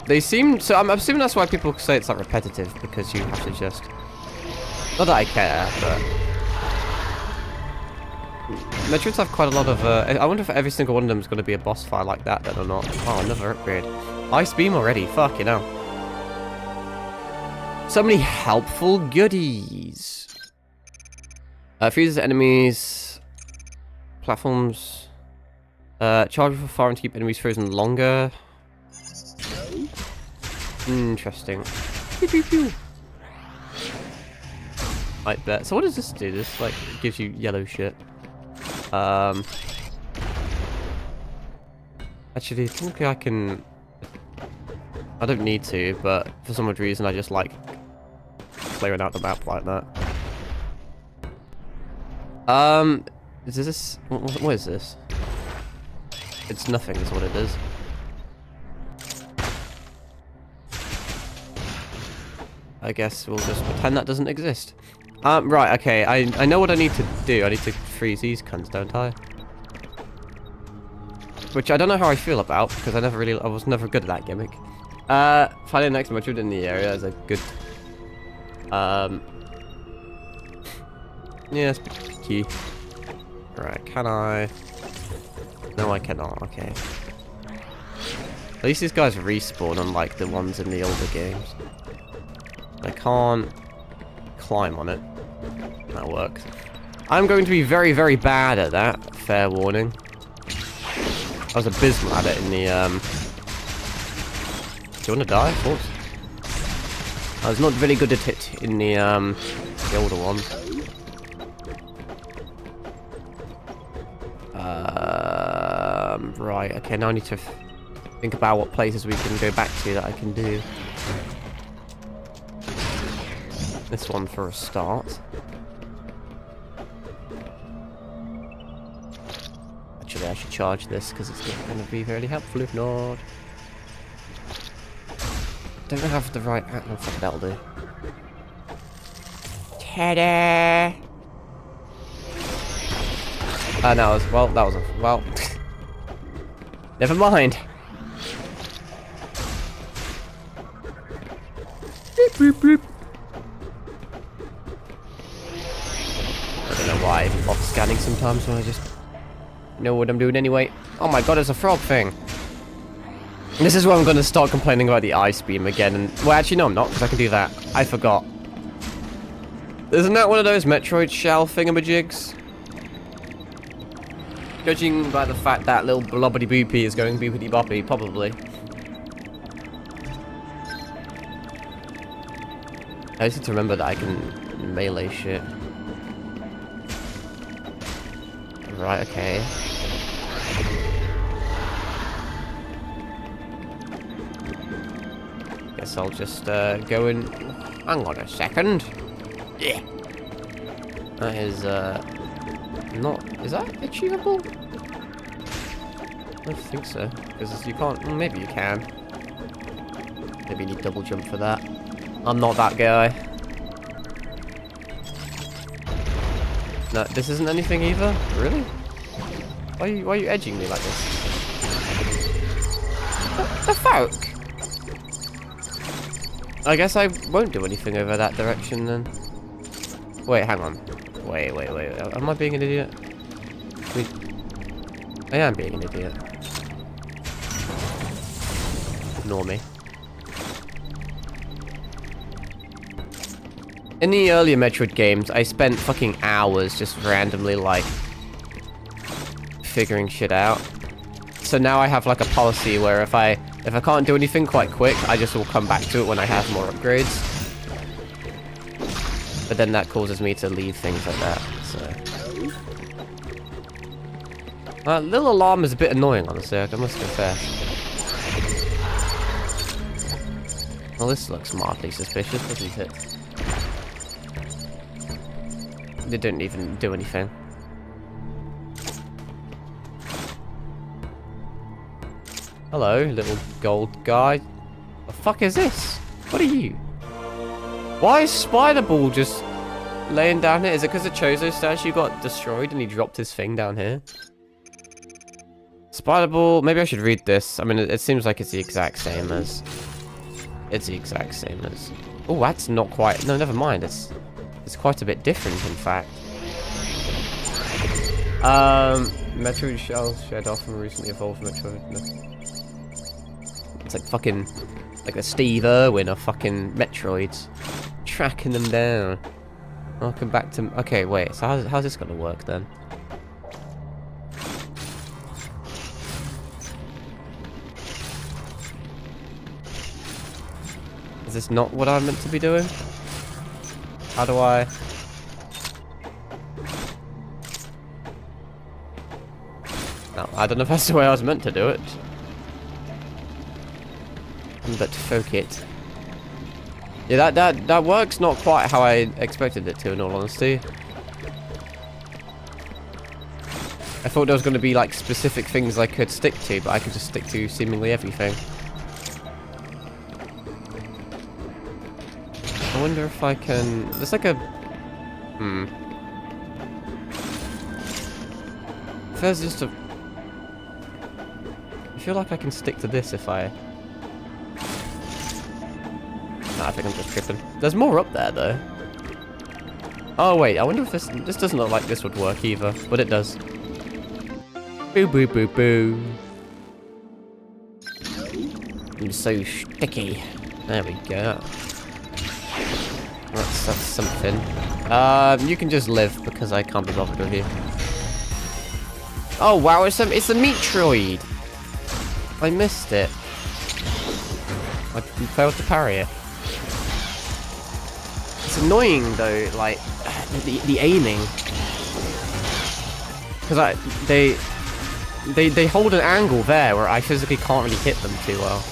They seem so. I'm assuming that's why people say it's like repetitive, because you have to just. Not that I care, but Metroids have quite a lot of. I wonder if every single one of them is going to be a boss fight like that, then or not. Oh, another upgrade. Ice beam already. Fuck, you know. So many helpful goodies. Freezes enemies. Platforms. Charge for fire and to keep enemies frozen longer. Interesting. Pew, pew, pew. I bet. So what does this do? This like gives you yellow shit. Actually, technically I can. I don't need to, but for some odd reason I just like clearing out the map like that. Is this? What is this? It's nothing. Is what it is. I guess we'll just pretend that doesn't exist. Right, okay, I know what I need to do. I need to freeze these cunts, don't I? Which I don't know how I feel about, because I was never good at that gimmick. Finding the next Metroid in the area is a good... yeah, it's key. Right, can I... No, I cannot, okay. At least these guys respawn, unlike the ones in the older games. I can't climb on it. That works. I'm going to be very, very bad at that. Fair warning. I was abysmal at it in the, Do you want to die? Of course. I was not very good at it in the older one. Right, okay, now I need to think about what places we can go back to that I can do. This one for a start. Actually, I should charge this because it's going to be very helpful if not. Don't have the right... Oh, fuck, that'll do. Ta-da! No, that was a... Well... Never mind. Beep, beep, beep. I don't know why I even bother scanning sometimes when I just know what I'm doing anyway. Oh my god, it's a frog thing. This is where I'm going to start complaining about the ice beam again. And well, actually, no, I'm not, because I can do that. I forgot. Isn't that one of those Metroid shell thingamajigs? Judging by the fact that little blobbity boopy is going boopity boppy, probably. I just need to remember that I can melee shit. Right, okay. Guess I'll just go in. Hang on a second. Yeah. That is not. Is that achievable? I don't think so. Because you can't. Well, maybe you can. Maybe you need double jump for that. I'm not that guy. No, this isn't anything either? Really? Why are you edging me like this? The fuck? I guess I won't do anything over that direction then. Wait, hang on. Wait. Am I being an idiot? I am being an idiot. Ignore me. In the earlier Metroid games, I spent fucking hours just randomly, like, figuring shit out. So now I have, like, a policy where if I can't do anything quite quick, I just will come back to it when I have more upgrades. But then that causes me to leave things like that, so... little alarm is a bit annoying, honestly, I must confess. Well, this looks mildly suspicious, doesn't it? They didn't even do anything. Hello, little gold guy. The fuck is this? What are you? Why is Spider Ball just laying down here? Is it because the Chozo statue got destroyed and he dropped his thing down here? Spider Ball, maybe I should read this. I mean, it seems like it's the exact same as... It's the exact same as... Oh, that's not quite... No, never mind. It's quite a bit different, in fact. Metroid shells shed off from recently evolved Metroid. No. It's like fucking... Like the Steve Irwin of fucking Metroids. Tracking them down. I'll come back to... Okay, wait. So how's this gonna work, then? Is this not what I'm meant to be doing? How do I... No, I don't know if that's the way I was meant to do it. But fuck it. Yeah, that works not quite how I expected it to, in all honesty. I thought there was going to be like specific things I could stick to, but I could just stick to seemingly everything. I wonder if I can... There's like a... If there's just a... I feel like I can stick to this if I... Nah, I think I'm just tripping. There's more up there, though. Oh, wait. I wonder if this... This doesn't look like this would work, either. But it does. Boo, boo, boo, boo. I'm so sticky. There we go. That's something. You can just live, because I can't be bothered with you. Oh, wow. It's a Metroid. I missed it. I failed to parry it. It's annoying though, like the aiming, because they hold an angle there where I physically can't really hit them too well.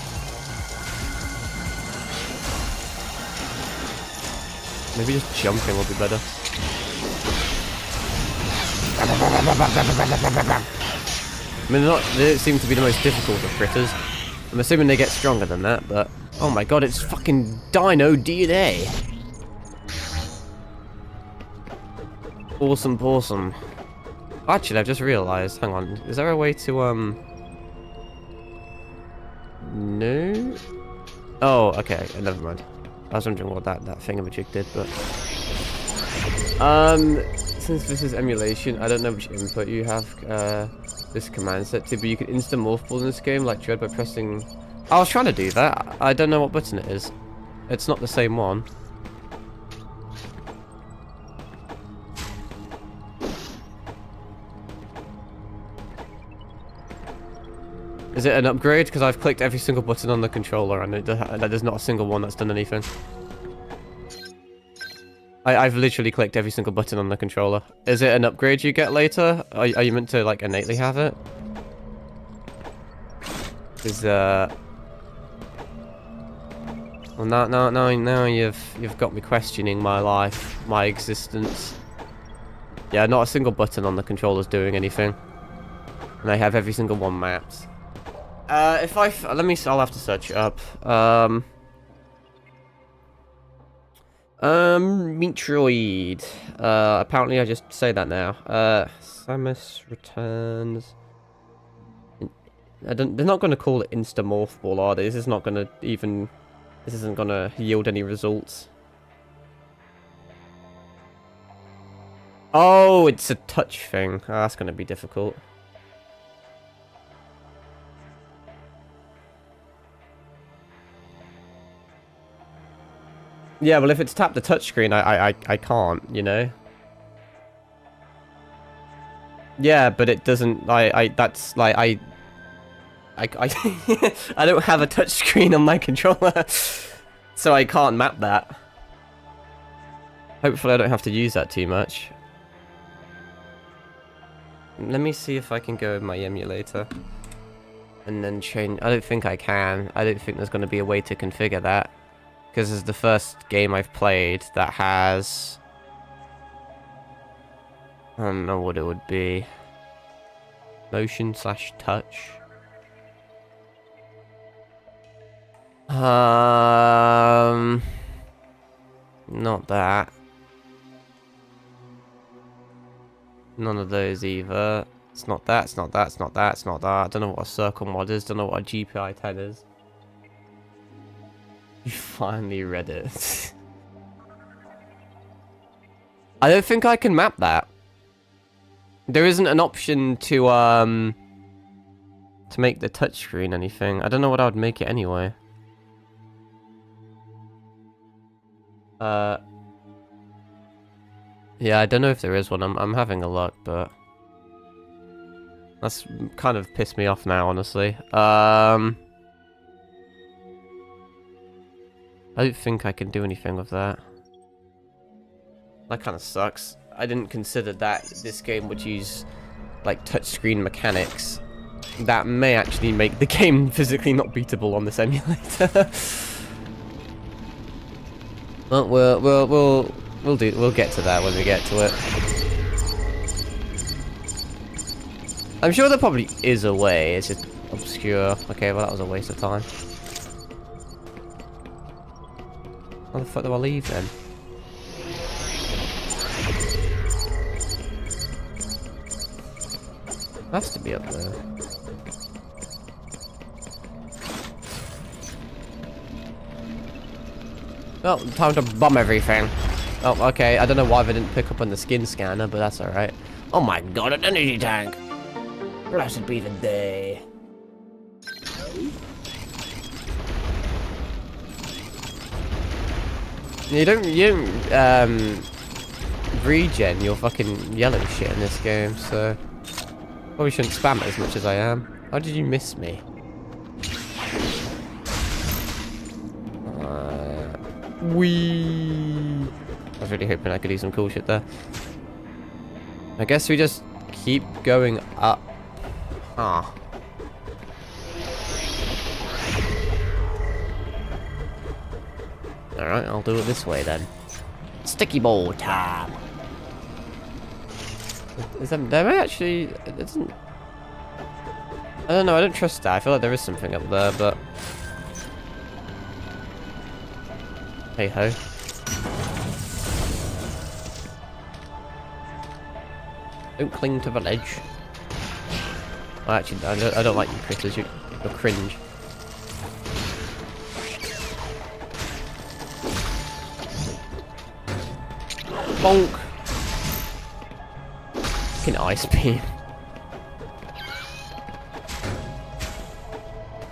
Maybe just jumping will be better. I mean, they don't seem to be the most difficult of critters. I'm assuming they get stronger than that, but... Oh my god, it's fucking Dino DNA! Awesome, awesome. Actually, I've just realised, hang on, is there a way to, No? Oh, okay, never mind. I was wondering what that thingamajig did, but... Since this is emulation, I don't know which input you have, this command set to, but you can instant morph ball in this game, like Dread, by pressing... I was trying to do that. I don't know what button it is. It's not the same one. Is it an upgrade? Because I've clicked every single button on the controller and there's not a single one that's done anything. I've literally clicked every single button on the controller. Is it an upgrade you get later? Are you meant to like innately have it? Is well, now you've got me questioning my life, my existence. Yeah, not a single button on the controller's doing anything, and I have every single one mapped. I'll have to search it up. Metroid. Apparently I just say that now. Samus returns. They're not going to call it Instamorph Ball, are they? This isn't going to yield any results. Oh, it's a touch thing. Oh, that's going to be difficult. Yeah, well, if it's tapped the touchscreen, I can't, you know? Yeah, but it doesn't, I don't have a touchscreen on my controller, so I can't map that. Hopefully I don't have to use that too much. Let me see if I can go in my emulator. And then change, I don't think I can. I don't think there's going to be a way to configure that. Because this is the first game I've played that has... I don't know what it would be. Motion/touch. Not that. None of those either. It's not that, it's not that, it's not that, it's not that. I don't know what a circle mod is, don't know what a GPI 10 is. You finally read it. I don't think I can map that. There isn't an option to make the touchscreen anything. I don't know what I would make it anyway. Yeah, I don't know if there is one. I'm having a look, but that's kind of pissed me off now, honestly. I don't think I can do anything with that. That kind of sucks. I didn't consider that this game would use like touchscreen mechanics that may actually make the game physically not beatable on this emulator. Well, we'll get to that when we get to it. I'm sure there probably is a way. It's just obscure. Okay, well that was a waste of time. How the fuck do I leave then? Has to be up there. Oh, time to bomb everything. Oh, okay. I don't know why they didn't pick up on the skin scanner, but that's alright. Oh my god, an energy tank! Blessed be the day. You don't regen your fucking yellow shit in this game, so probably shouldn't spam it as much as I am. How did you miss me? Wee. I was really hoping I could do some cool shit there. I guess we just keep going up. Ah. Alright, I'll do it this way then. Sticky ball time. Is there may actually... It doesn't... I don't know, I don't trust that. I feel like there is something up there, but... Hey ho. Don't cling to the ledge. Oh, actually, I don't like you critters. You're cringe. Bonk. Fucking ice beam.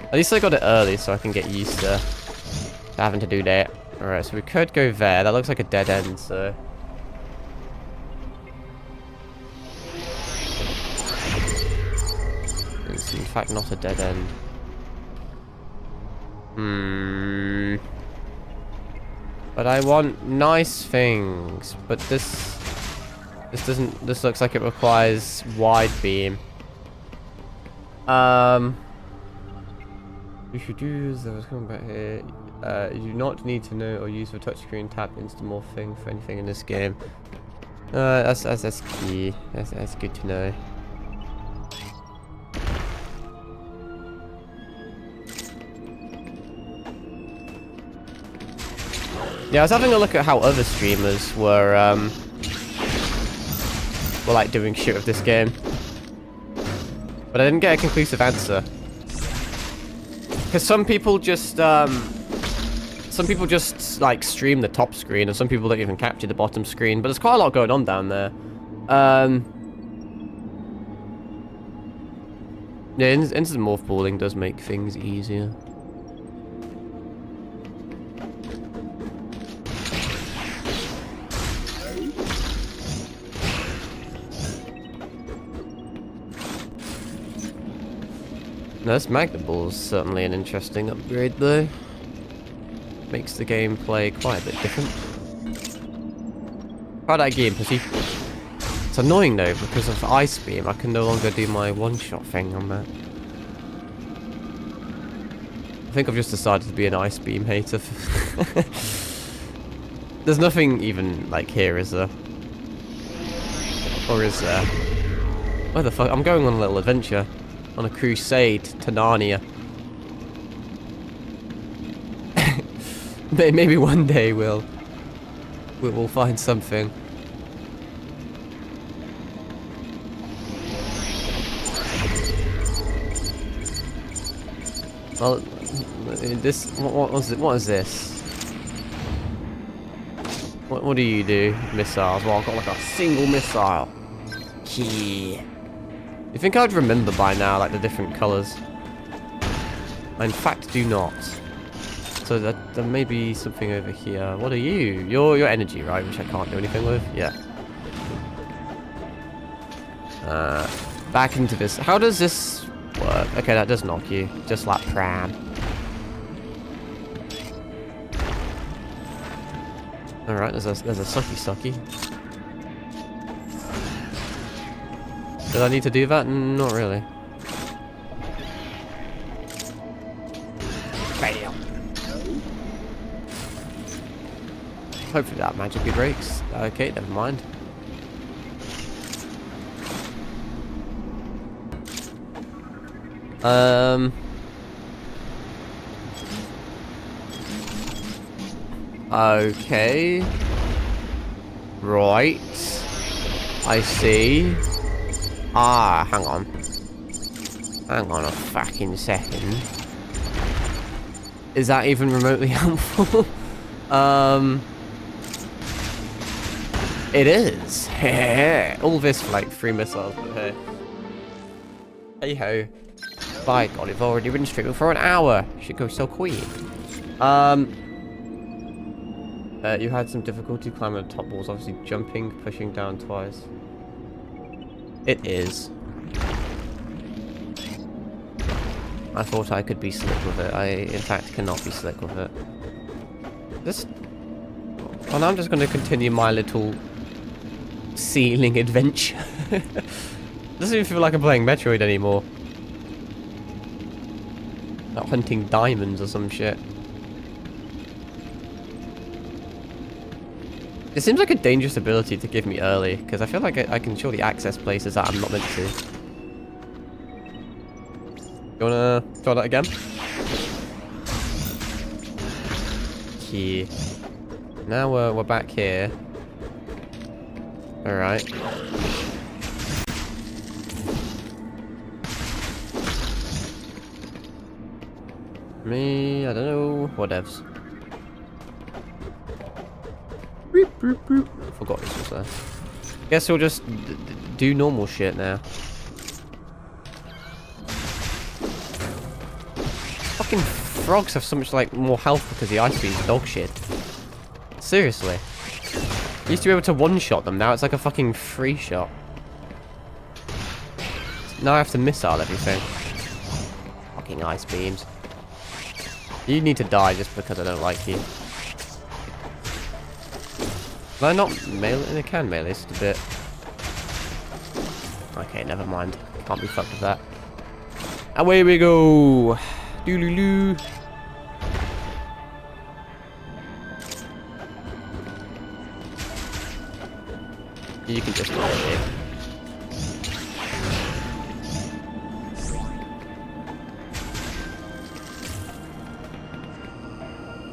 At least I got it early, so I can get used to having to do that. Alright, so we could go there. That looks like a dead end, so... It's in fact not a dead end. But I want nice things. But this doesn't... This looks like it requires wide beam. You should use... I was coming back here. You do not need to know or use the touchscreen tab instamorphing for anything in this game. That's key. That's good to know. Yeah, I was having a look at how other streamers were like doing shit with this game, but I didn't get a conclusive answer. Because some people just like stream the top screen, and some people don't even capture the bottom screen. But there's quite a lot going on down there. Yeah, instant morph pooling does make things easier. No, this Magna Ball is certainly an interesting upgrade, though. Makes the gameplay quite a bit different. Try that again, pussy. It's annoying, though, because of Ice Beam, I can no longer do my one-shot thing on that. I think I've just decided to be an Ice Beam hater. There's nothing even, like, here, is there? Or is there? Where the fuck? I'm going on a little adventure. On a crusade to Narnia. Maybe one day we'll find something. Well, this what was it? What is this? What do you do? Missiles. Well, I've got like a single missile. Yeah. You think I'd remember by now, like the different colours? I in fact do not. So there may be something over here. What are you? You're energy, right? Which I can't do anything with. Yeah. Back into this. How does this work? Okay, that does knock you. Just like Pram. Alright, there's a sucky. Did I need to do that? Not really. Bam. Hopefully that magically breaks. Okay, never mind. Okay. Right. I see. Ah, hang on. Hang on a fucking second. Is that even remotely helpful? It is. All this for like 3 missiles, but hey. Hey ho. By God, we've already been streaming for an hour. Should go so quick. You had some difficulty climbing the top walls, obviously jumping, pushing down twice. It is. I thought I could be slick with it. I, in fact, cannot be slick with it. This... Well, now I'm just going to continue my little ceiling adventure. Doesn't even feel like I'm playing Metroid anymore. Not hunting diamonds or some shit. It seems like a dangerous ability to give me early, because I feel like I can surely access places that I'm not meant to. You wanna try that again? Here. Now we're back here. Alright. Me, I don't know. Whatevs. I forgot this was there. Guess we'll just do normal shit now. Fucking frogs have so much like more health because the ice beam's dog shit. Seriously. You used to be able to one-shot them, now it's like a fucking free shot. Now I have to missile everything. Fucking ice beams. You need to die just because I don't like you. Can I not melee? I can melee just a bit. Okay, never mind. Can't be fucked with that. Away we go! Dooloo. You can just hold it.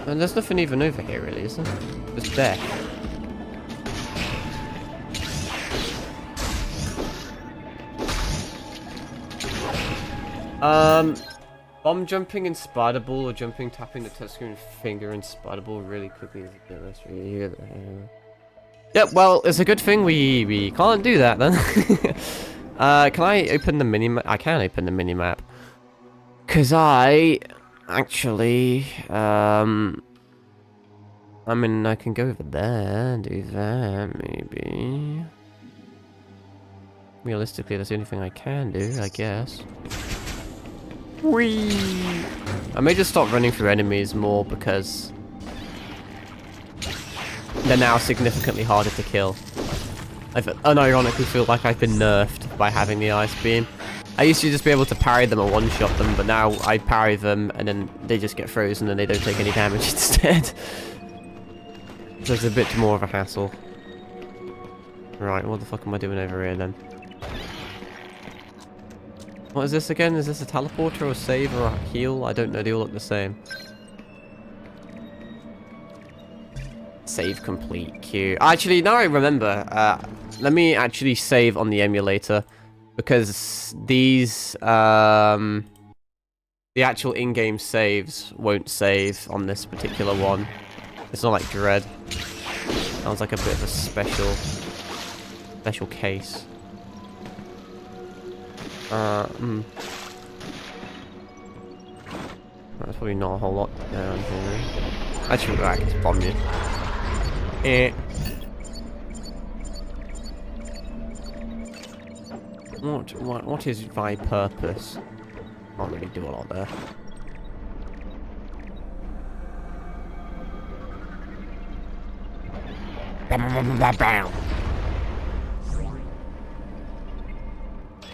And there's nothing even over here, really, is there? Just death. Bomb jumping in Spider Ball or jumping tapping the touchscreen finger in Spider Ball really quickly is a bit less. Yep, well, it's a good thing we can't do that then. Can I open the minimap? I can open the minimap. Cause I actually I mean I can go over there and do that maybe. Realistically that's the only thing I can do, I guess. Whee! I may just stop running through enemies more because they're now significantly harder to kill. I unironically feel like I've been nerfed by having the ice beam. I used to just be able to parry them or one-shot them, but now I parry them and then they just get frozen and they don't take any damage instead. So it's a bit more of a hassle. Right, what the fuck am I doing over here then? What is this again? Is this a teleporter or a save or a heal? I don't know, they all look the same. Save complete queue. Actually, now I remember. Let me actually save on the emulator because these the actual in-game saves won't save on this particular one. It's not like Dread. Sounds like a bit of a special case. That's probably not a whole lot down here. Actually, I can just bomb you. What is my purpose? Can't really do a lot there.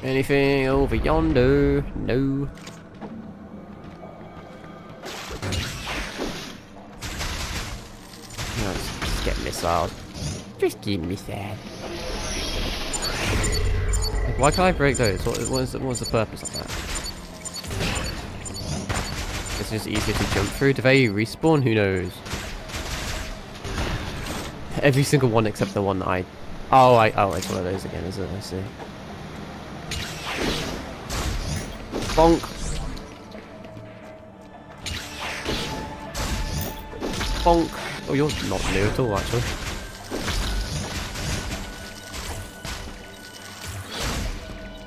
Anything over yonder? No. Just get missile. Just give me that. Why can't I break those? What was the purpose of that? It's just easier to jump through. Do they respawn? Who knows? Every single one except the one that I... Oh, it's one of those again, is it? I see. Bonk. Bonk. Oh, you're not new at all, actually.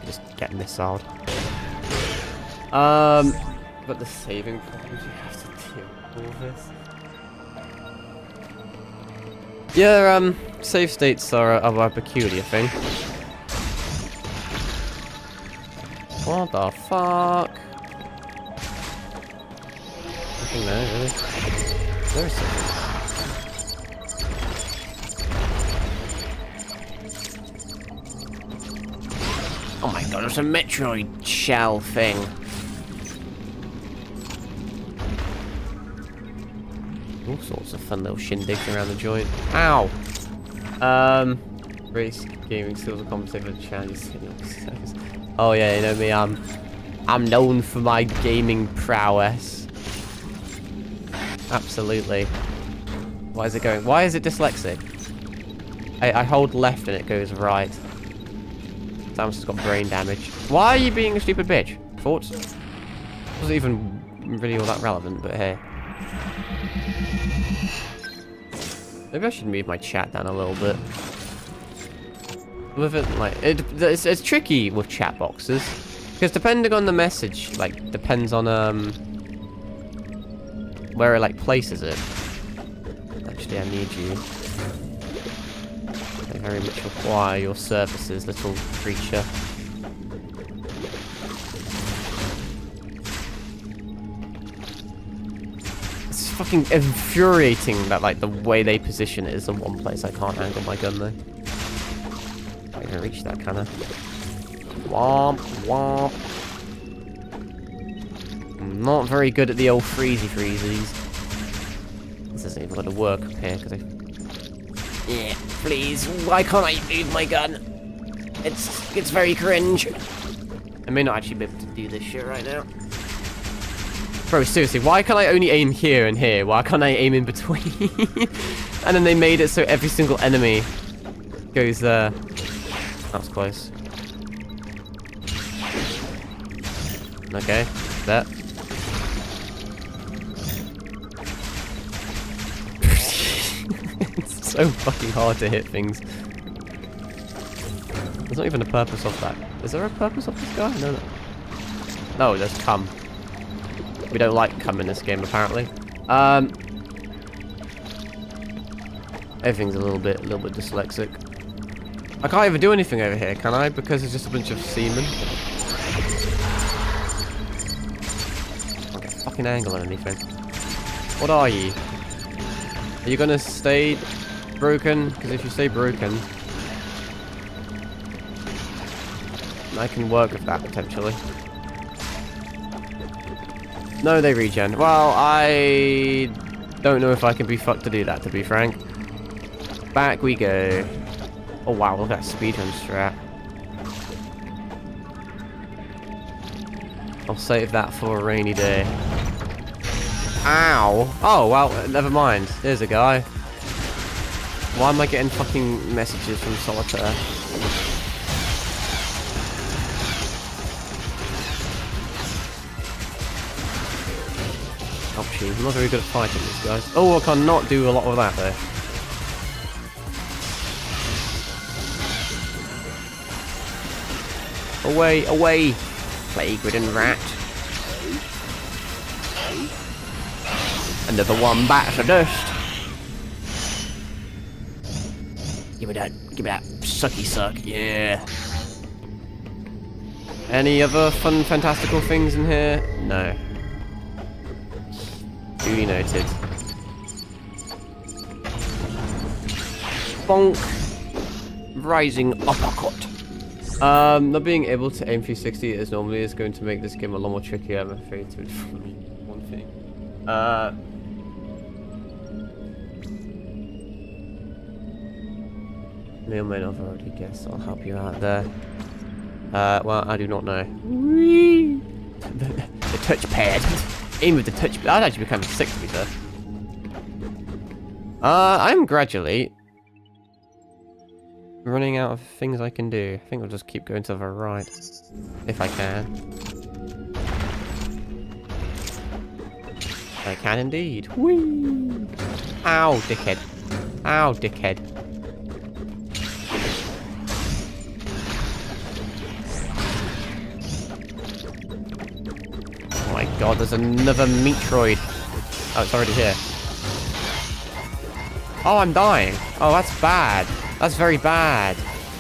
Just get missiled. But the saving problems you have to deal with all this. Yeah, save states are a peculiar thing. What the fuck? Nothing there, really. There's something. Oh my god, it's a Metroid shell thing. All sorts of fun little shindigs around the joint. Ow! Race gaming skills are compensated for the challenges. Oh yeah, you know me, I'm known for my gaming prowess. Absolutely. Why is it going? Why is it dyslexic? I hold left and it goes right. Samus has got brain damage. Why are you being a stupid bitch? Thoughts? Wasn't even really all that relevant, but hey. Maybe I should move my chat down a little bit. With it, like, it's tricky with chat boxes because depending on the message, like, depends on where it like places it. Actually, I need you. I very much require your services, little creature. It's fucking infuriating that like the way they position it is the one place I can't angle my gun though. Can't even reach that, can I? Womp womp. I'm not very good at the old freezies. This isn't even going to work up here because I. Yeah, please. Why can't I move my gun? It's very cringe. I may not actually be able to do this shit right now. Bro, seriously, why can't I only aim here and here? Why can't I aim in between? And then they made it so every single enemy goes there. That was close. Okay, that. It's so fucking hard to hit things. There's not even a purpose of that. Is there a purpose of this guy? No. No, there's cum. We don't like cum in this game, apparently. Everything's a little bit dyslexic. I can't even do anything over here, can I? Because it's just a bunch of semen. I can't get a fucking angle on anything. What are you? Are you gonna stay broken? Because if you stay broken, I can work with that potentially. No, they regen. Well, I don't know if I can be fucked to do that, to be frank. Back we go. Oh wow, look at that speedrun strat. I'll save that for a rainy day. Ow! Oh, well, never mind. There's a guy. Why am I getting fucking messages from Solitaire? Oh shoot, I'm not very good at fighting these guys. Oh, I cannot do a lot of that though. Away, away! Plague-ridden rat. Another one back of dust. Give me that sucky suck, yeah. Any other fun, fantastical things in here? No. Duly noted. Bonk. Rising uppercut. Not being able to aim 360 as normally is going to make this game a lot more tricky, I'm afraid, to one thing. May or may not have already guessed, I'll help you out there. Well, I do not know. The touchpad. Aim with the touchpad. That'd actually be kind of sick to be fair. I'm gradually running out of things I can do. I think I'll just keep going to the right. If I can. I can indeed. Whee! Ow, dickhead. Ow, dickhead. Oh my god, there's another Metroid. Oh, it's already here. Oh, I'm dying. Oh, that's bad. That's very bad.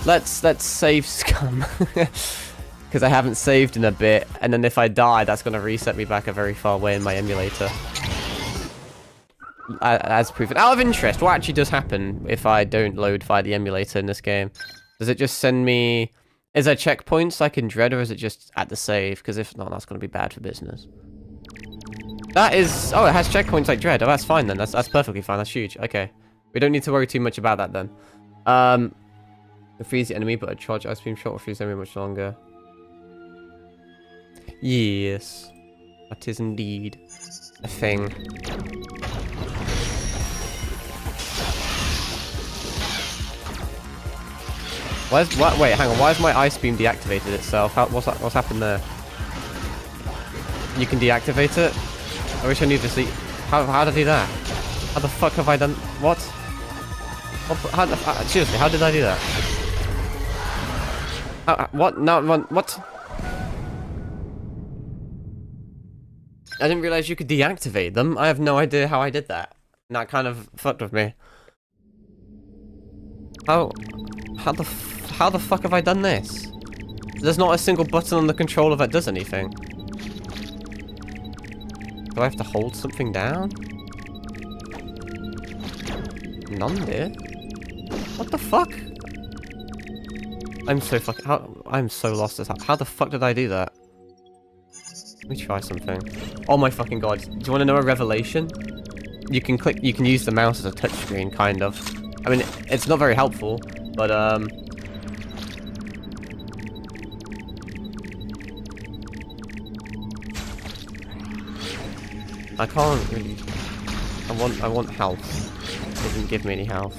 Let's save scum. Because I haven't saved in a bit, and then if I die, that's going to reset me back a very far way in my emulator. As proven. Out of interest, what actually does happen if I don't load via the emulator in this game? Does it just send me... Is there checkpoints like in Dread, or is it just at the save? Because if not, that's going to be bad for business. That is... Oh, it has checkpoints like Dread. Oh, that's fine then. That's perfectly fine. That's huge. Okay. We don't need to worry too much about that then. Freeze the enemy, but a charge ice beam shot will freeze the enemy much longer. Yes. That is indeed a thing. Wait, hang on. Why is my ice beam deactivated itself? What's happened there? You can deactivate it? I wish I knew to see. How did I do that? How the fuck have I done? What? Seriously, how did I do that? What? No, what? I didn't realize you could deactivate them. I have no idea how I did that. And that kind of fucked with me. How the fuck have I done this? There's not a single button on the controller that does anything. Do I have to hold something down? None did. What the fuck? I'm so fucking... I'm so lost as how the fuck did I do that? Let me try something. Oh my fucking god. Do you want to know a revelation? You can use the mouse as a touchscreen, kind of. I mean, it's not very helpful, but I can't really... I want health. It didn't give me any health.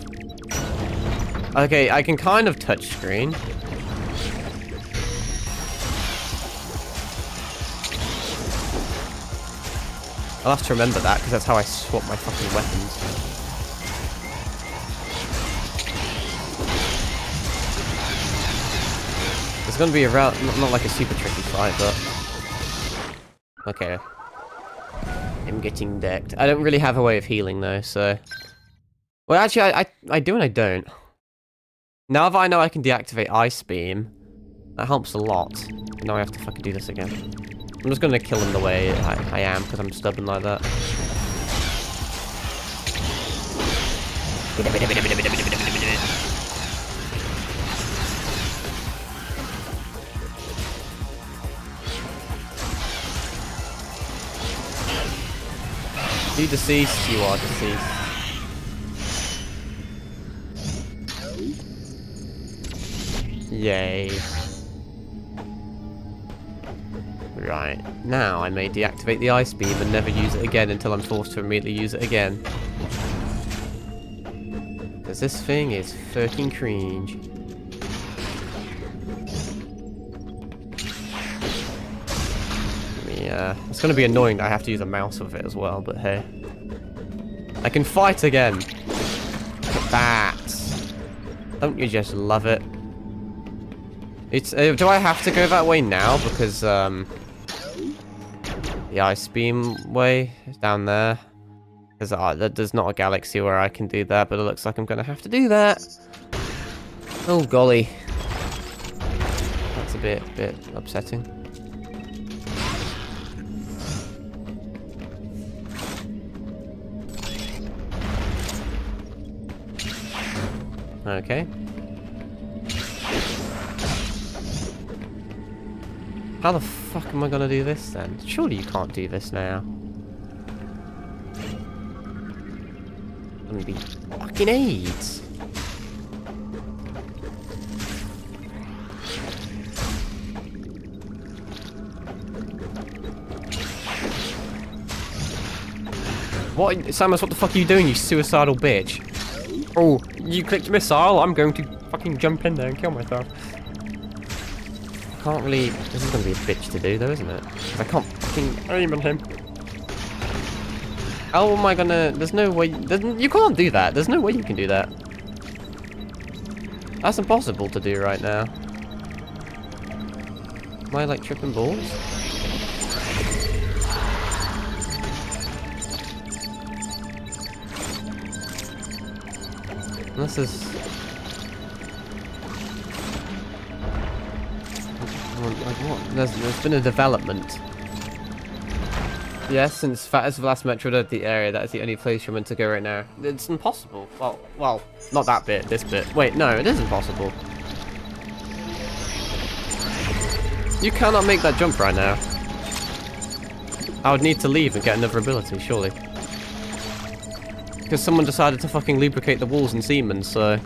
Okay, I can kind of touch screen. I'll have to remember that, because that's how I swap my fucking weapons. It's gonna be a route, not like a super tricky fight, but... Okay. I'm getting decked. I don't really have a way of healing, though, so... Well, actually, I do and I don't. Now that I know I can deactivate Ice Beam, that helps a lot. Now I have to fucking do this again. I'm just gonna kill him the way I am, because I'm stubborn like that. You deceased, you are deceased. Yay. Right, now I may deactivate the ice beam and never use it again until I'm forced to immediately use it again. Because this thing is fucking cringe. Yeah, it's going to be annoying that I have to use a mouse with it as well, but hey. I can fight again. Look at that. Don't you just love it? It's do I have to go that way now? Because, the ice beam way is down there. Because there's not a galaxy where I can do that, but it looks like I'm going to have to do that. Oh, golly. That's a bit upsetting. Okay. How the fuck am I gonna do this then? Surely you can't do this now. I'm gonna be fucking AIDS. What? Samus, what the fuck are you doing, you suicidal bitch? Oh, you clicked missile, I'm going to fucking jump in there and kill myself. I can't really... This is going to be a bitch to do though, isn't it? Because I can't fucking aim at him. How am I gonna... There's no way... You can't do that. There's no way you can do that. That's impossible to do right now. Am I like tripping balls? This is... Like what? There's been a development. Yes, since that is the last Metroid of the area, that is the only place you're meant to go right now. It's impossible. Well, not that bit, this bit. Wait, no, it is impossible. You cannot make that jump right now. I would need to leave and get another ability, surely. Because someone decided to fucking lubricate the walls in semen, so...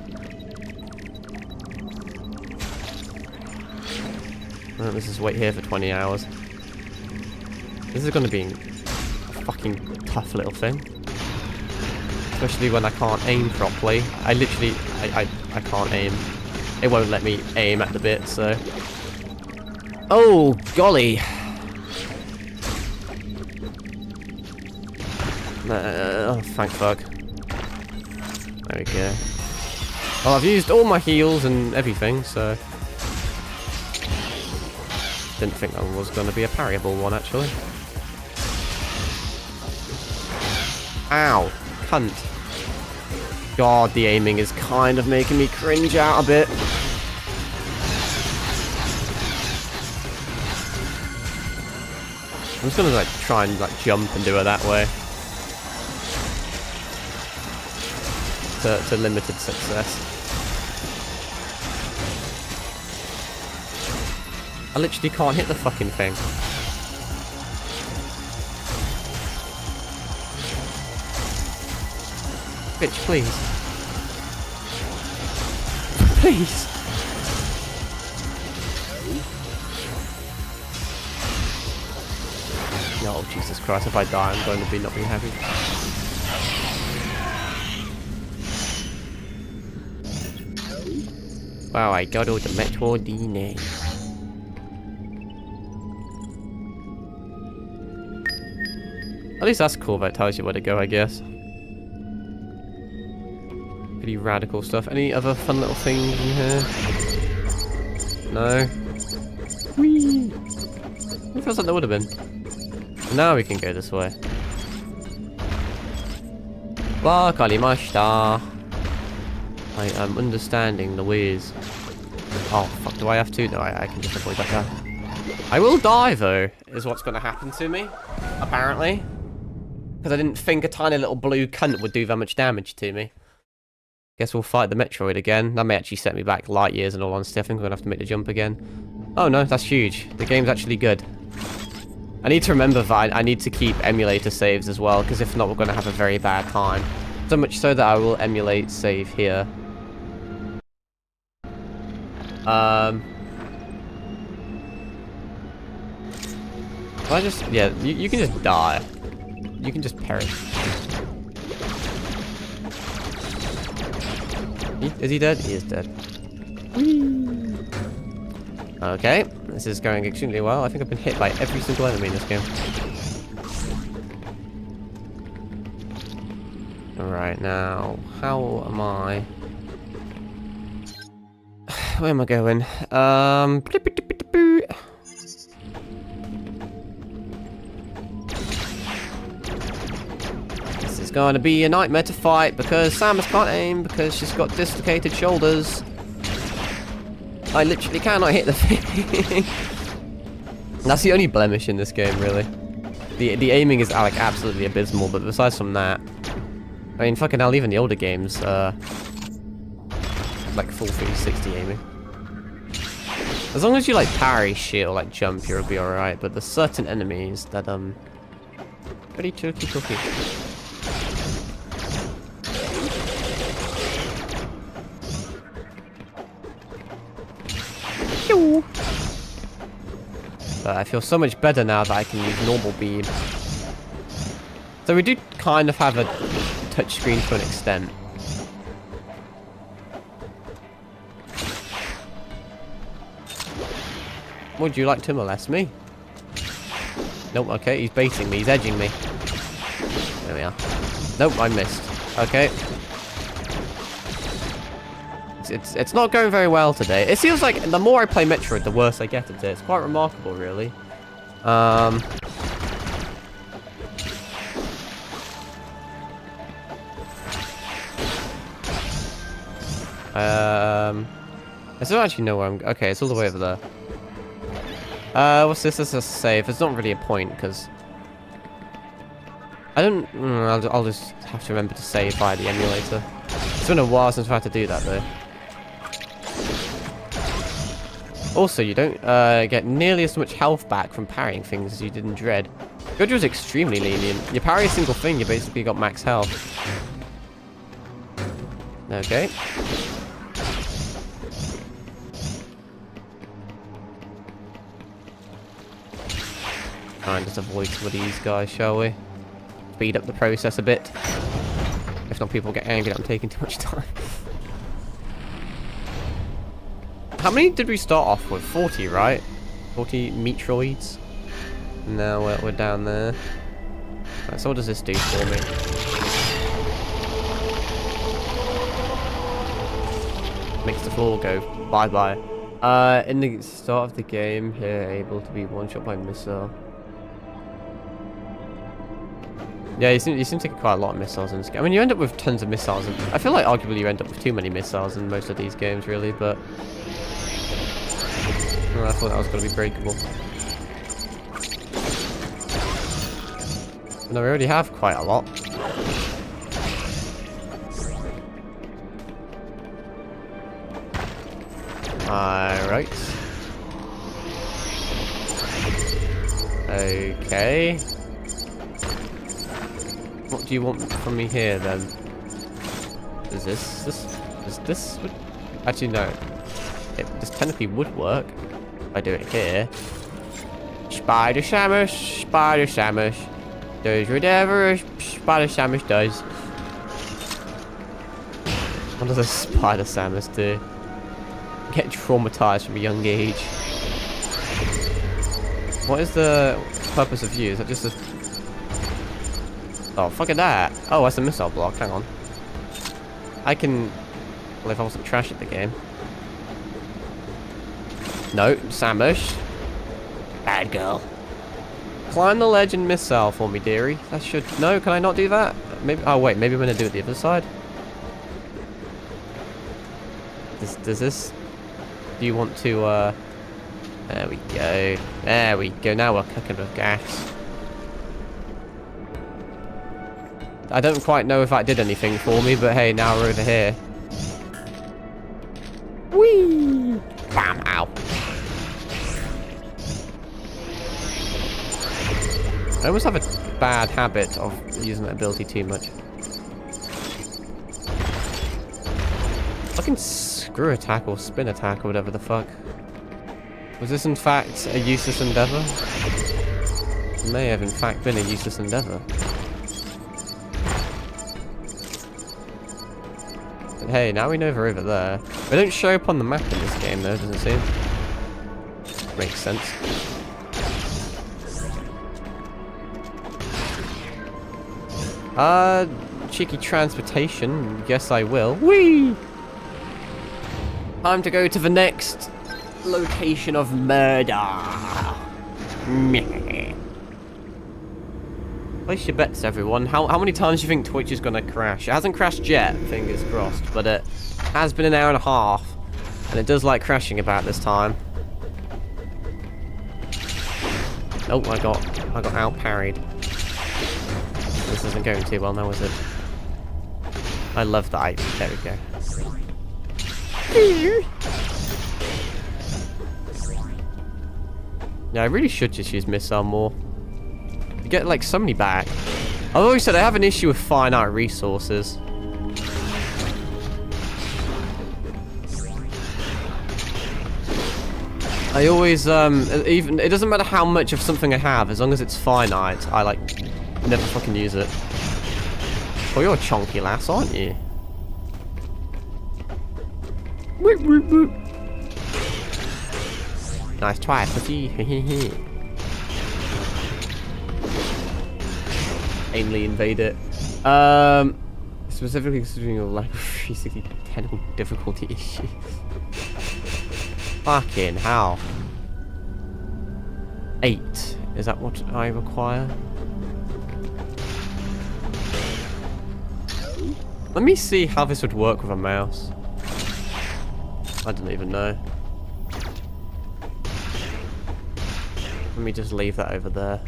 Well, let's just wait here for 20 hours. This is going to be a fucking tough little thing. Especially when I can't aim properly. I literally... I can't aim. It won't let me aim at the bit, so... Oh, golly! Oh, thank fuck. There we go. Well, I've used all my heals and everything, so... Didn't think that one was going to be a parryable one, actually. Ow! Cunt. God, the aiming is kind of making me cringe out a bit. I'm just gonna like try and like jump and do it that way. To limited success. I literally can't hit the fucking thing. Bitch, please. Please. Oh, Jesus Christ, if I die, I'm going to be not be happy. Wow, I got all the Metroid DNA. At least that's cool, that tells you where to go, I guess. Pretty radical stuff. Any other fun little things in here? No? Whee! It feels like there would have been. Now we can go this way. Wakarimashita. I am understanding the ways. Oh, fuck, do I have to? No, I can just avoid that guy. I will die, though, is what's going to happen to me, apparently. Because I didn't think a tiny little blue cunt would do that much damage to me. Guess we'll fight the Metroid again. That may actually set me back light years in all honesty. I think I'm going to have to make the jump again. Oh, no, that's huge. The game's actually good. I need to remember that I need to keep emulator saves as well, because if not, we're going to have a very bad time. So much so that I will emulate save here. Can I just... Yeah, you can just die. You can just perish. Is he dead? He is dead. Whee! Okay, this is going extremely well. I think I've been hit by every single enemy in this game. Alright, now, how am I? Where am I going? This is going to be a nightmare to fight because Samus can't aim because she's got dislocated shoulders. I literally cannot hit the thing. That's the only blemish in this game, really. The aiming is like absolutely abysmal, but besides from that, I mean, fucking hell, even the older games, like full 360 aiming. As long as you like parry shit or like jump, you'll be alright. But there's certain enemies that pretty tricky. But I feel so much better now that I can use normal beam. So we do kind of have a touchscreen to an extent. Would you like to molest me? Nope, okay, he's baiting me, he's edging me. There we are. Nope, I missed. Okay. It's not going very well today. It feels like the more I play Metroid, the worse I get at it. It's quite remarkable, really. I still actually know where I'm... Okay, it's all the way over there. What's this? This is a save. It's not really a point, because... I don't... I'll just have to remember to save via the emulator. It's been a while since I've had to do that, though. Also, you don't get nearly as much health back from parrying things as you did in Dread. Gojo was extremely lenient. You parry a single thing, you basically got max health. Okay. Alright, let's avoid some of these guys, shall we? Speed up the process a bit. If not, people get angry that I'm taking too much time. How many did we start off with? 40, right? 40 Metroids. Now we're down there. Right, so what does this do for me? Makes the floor go bye-bye. In the start of the game, you're able to be one-shot by missile. Yeah, you seem to get quite a lot of missiles in this game. I mean, you end up with tons of missiles, and I feel like arguably you end up with too many missiles in most of these games, really, but... Oh, I thought that was going to be breakable. No, we already have quite a lot. Alright. Okay. What do you want from me here, then? Is this would... Actually, no. This technically would work. If I do it here. Spider Samus, Spider Samus. Does whatever a Spider Samus does. What does a Spider Samus do? Get traumatized from a young age. What is the purpose of you? Is that just a... Oh, fuck at that. Oh, that's a missile block. Hang on. I can... Well, if I wasn't trash at the game. No, Samus. Bad girl. Climb the ledge and missile for me, dearie. That should... No, can I not do that? Maybe... Oh, wait. Maybe I'm going to do it the other side. Does this... Do you want to, There we go. There we go. Now we're cooking with gas. I don't quite know if that did anything for me, but hey, now we're over here. Whee! Bam! Ow. I always have a bad habit of using that ability too much. Fucking screw attack or spin attack or whatever the fuck. Was this in fact a useless endeavor? It may have in fact been a useless endeavor. Hey, now we know they're over there. They don't show up on the map in this game, though, doesn't it seem? Makes sense. Cheeky transportation. Guess I will. Whee! Time to go to the next location of murder. Meh. Place your bets, everyone. How many times do you think Twitch is gonna crash? It hasn't crashed yet, fingers crossed, but it has been an hour and a half, and it does like crashing about this time. Oh, I got out parried. This isn't going too well now, is it? I love that. There we go. Yeah, I really should just use missile more. You get like so many back. I've always said I have an issue with finite resources. I always even it doesn't matter how much of something I have, as long as it's finite, I like never fucking use it. Oh, you're a chonky lass, aren't you? Whoop, whoop, whoop. Nice try, pussy. Anally invade it. Specifically considering your lack of 360 technical difficulty issues. Fucking hell. 8. Is that what I require? Let me see how this would work with a mouse. I don't even know. Let me just leave that over there.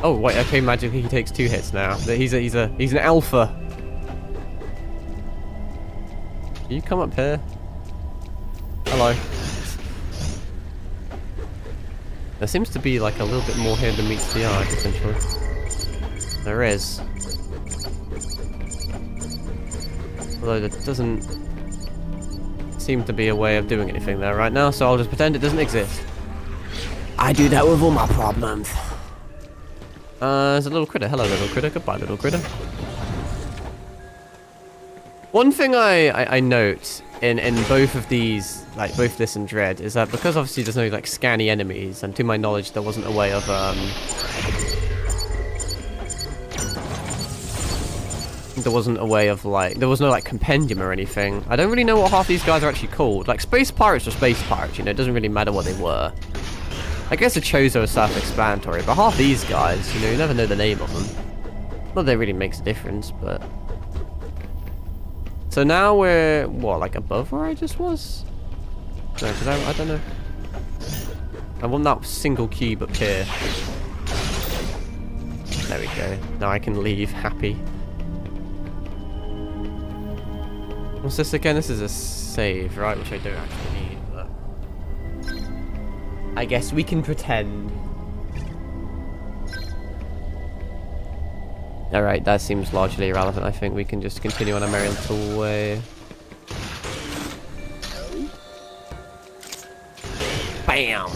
Oh wait, okay, magically he takes 2 hits now. He's an alpha. Can you come up here? Hello. There seems to be like a little bit more here than meets the eye, potentially. There is. Although there doesn't seem to be a way of doing anything there right now, so I'll just pretend it doesn't exist. I do that with all my problems. There's a little critter. Hello, little critter. Goodbye, little critter. One thing I note in both of these, like both this and Dread, is that because obviously there's no like scanny enemies, and to my knowledge there wasn't a way of like, there was no like compendium or anything. I don't really know what half these guys are actually called. Like space pirates or space pirates, you know, it doesn't really matter what they were. I guess the Chozo is self-explanatory, but half these guys, you know, you never know the name of them. Not that it really makes a difference, but... So now we're, what, like above where I just was? No, because I don't know. I want that single cube up here. There we go. Now I can leave happy. What's this again? This is a save, right? Which I don't actually need, but... I guess we can pretend. Alright, that seems largely irrelevant. I think we can just continue on a merry little way. Bam!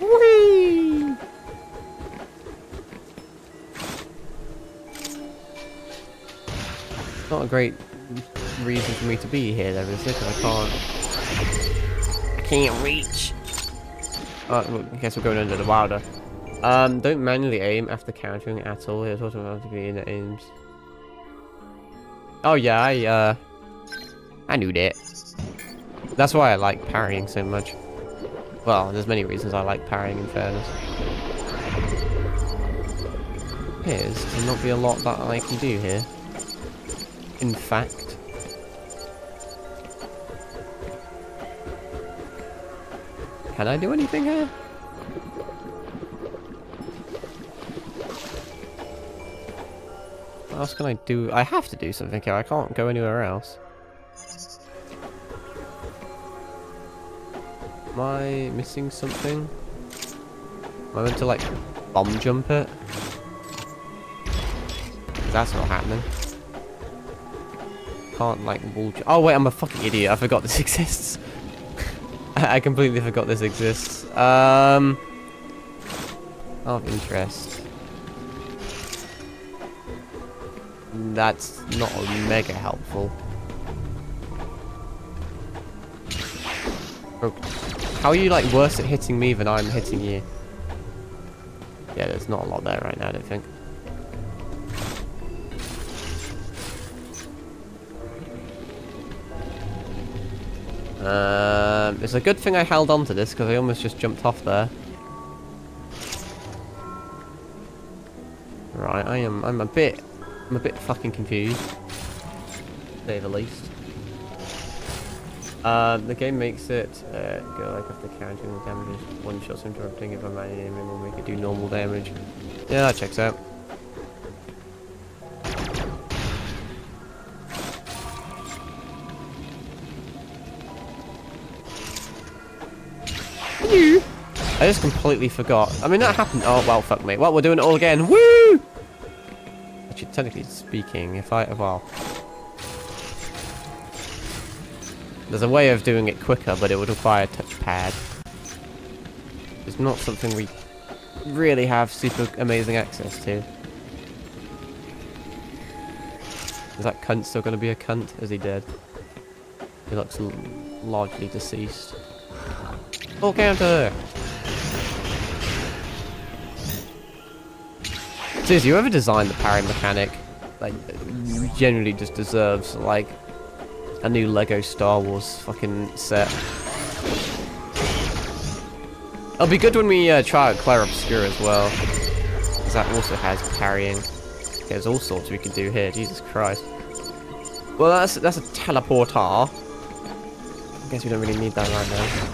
Whee! Not a great reason for me to be here, though, is it? Because I can't reach. Oh, well, I guess we're going under the wilder. Don't manually aim after countering at all. It's automatically in the aims. Oh yeah, I knew that. That's why I like parrying so much. Well, there's many reasons I like parrying, in fairness. Appears to not be a lot that I can do here. In fact. Can I do anything here? What else can I do? I have to do something here. I can't go anywhere else. Am I missing something? Am I meant to like bomb jump it? That's not happening. Can't like wall jump. Oh wait, I'm a fucking idiot. I forgot this exists. I completely forgot this exists. Of interest. That's not mega helpful. Oh, how are you like worse at hitting me than I'm hitting you? Yeah, there's not a lot there right now, I don't think. It's a good thing I held on to this because I almost just jumped off there. Right, I'm a bit fucking confused, to say the least. The game makes it go like after counting the damage. One shot's interrupting if I'm aiming will make it do normal damage. Yeah, that checks out. I just completely forgot. I mean, that happened. Oh, well, fuck me. Well, we're doing it all again. Woo! Actually, technically speaking, if I... Well... There's a way of doing it quicker, but it would require a touchpad. It's not something we really have super amazing access to. Is that cunt still going to be a cunt? Is he dead? He looks largely deceased. Full counter! Dude, whoever designed the parry mechanic, like, genuinely just deserves, like, a new Lego Star Wars fucking set. It'll be good when we try out Claire Obscura as well, because that also has parrying. There's all sorts we can do here, Jesus Christ. Well, that's a teleporter. I guess we don't really need that right now.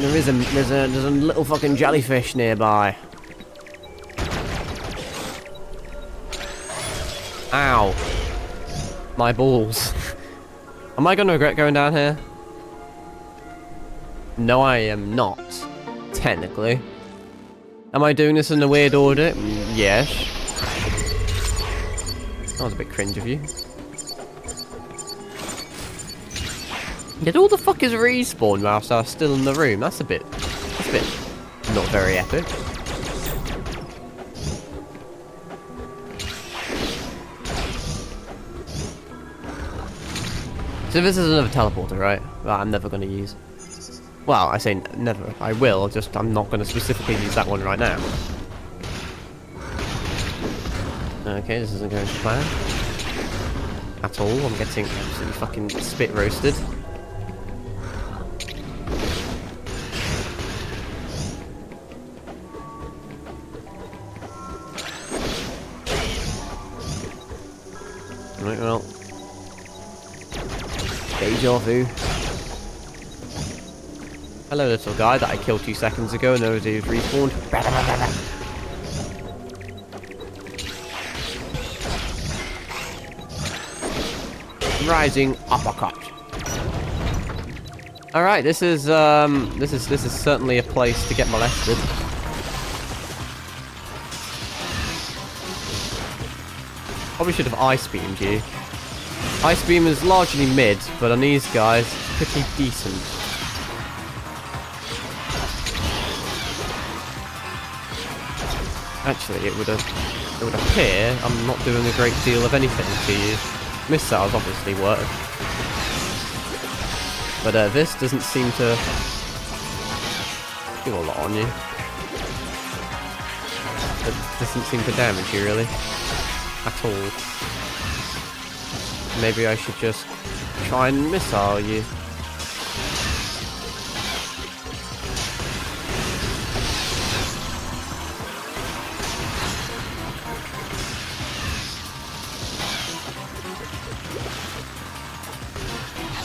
There's a little fucking jellyfish nearby. Ow. My balls. Am I gonna regret going down here? No, I am not. Technically. Am I doing this in a weird order? Yes. That was a bit cringe of you. Did all the fuckers respawn whilst I was still in the room? That's a bit not very epic. So this is another teleporter, right? That I'm never going to use. Well, I say never. I will, just I'm not going to specifically use that one right now. Okay, this isn't going to plan. At all. I'm getting absolutely fucking spit roasted. Right, well. Deja vu. Hello, little guy that I killed 2 seconds ago and knows he's respawned. Rising uppercut. All right, this is certainly a place to get molested. Probably should have ice beamed you. Ice beam is largely mid, but on these guys, pretty decent. Actually, it would appear I'm not doing a great deal of anything to you. Missiles obviously work, but this doesn't seem to do a lot on you. It doesn't seem to damage you really at all. Maybe I should just try and missile you.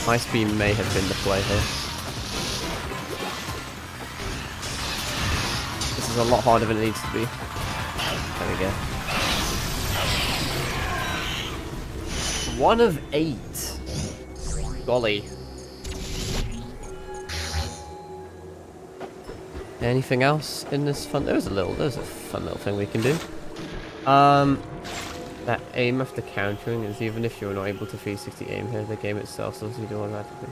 Ice beam may have been the play here. This is a lot harder than it needs to be. There we go. 1 of 8. Golly. Anything else in this fun? There's a fun little thing we can do. That aim after countering is even if you're not able to 360 aim here, the game itself does you do automatically.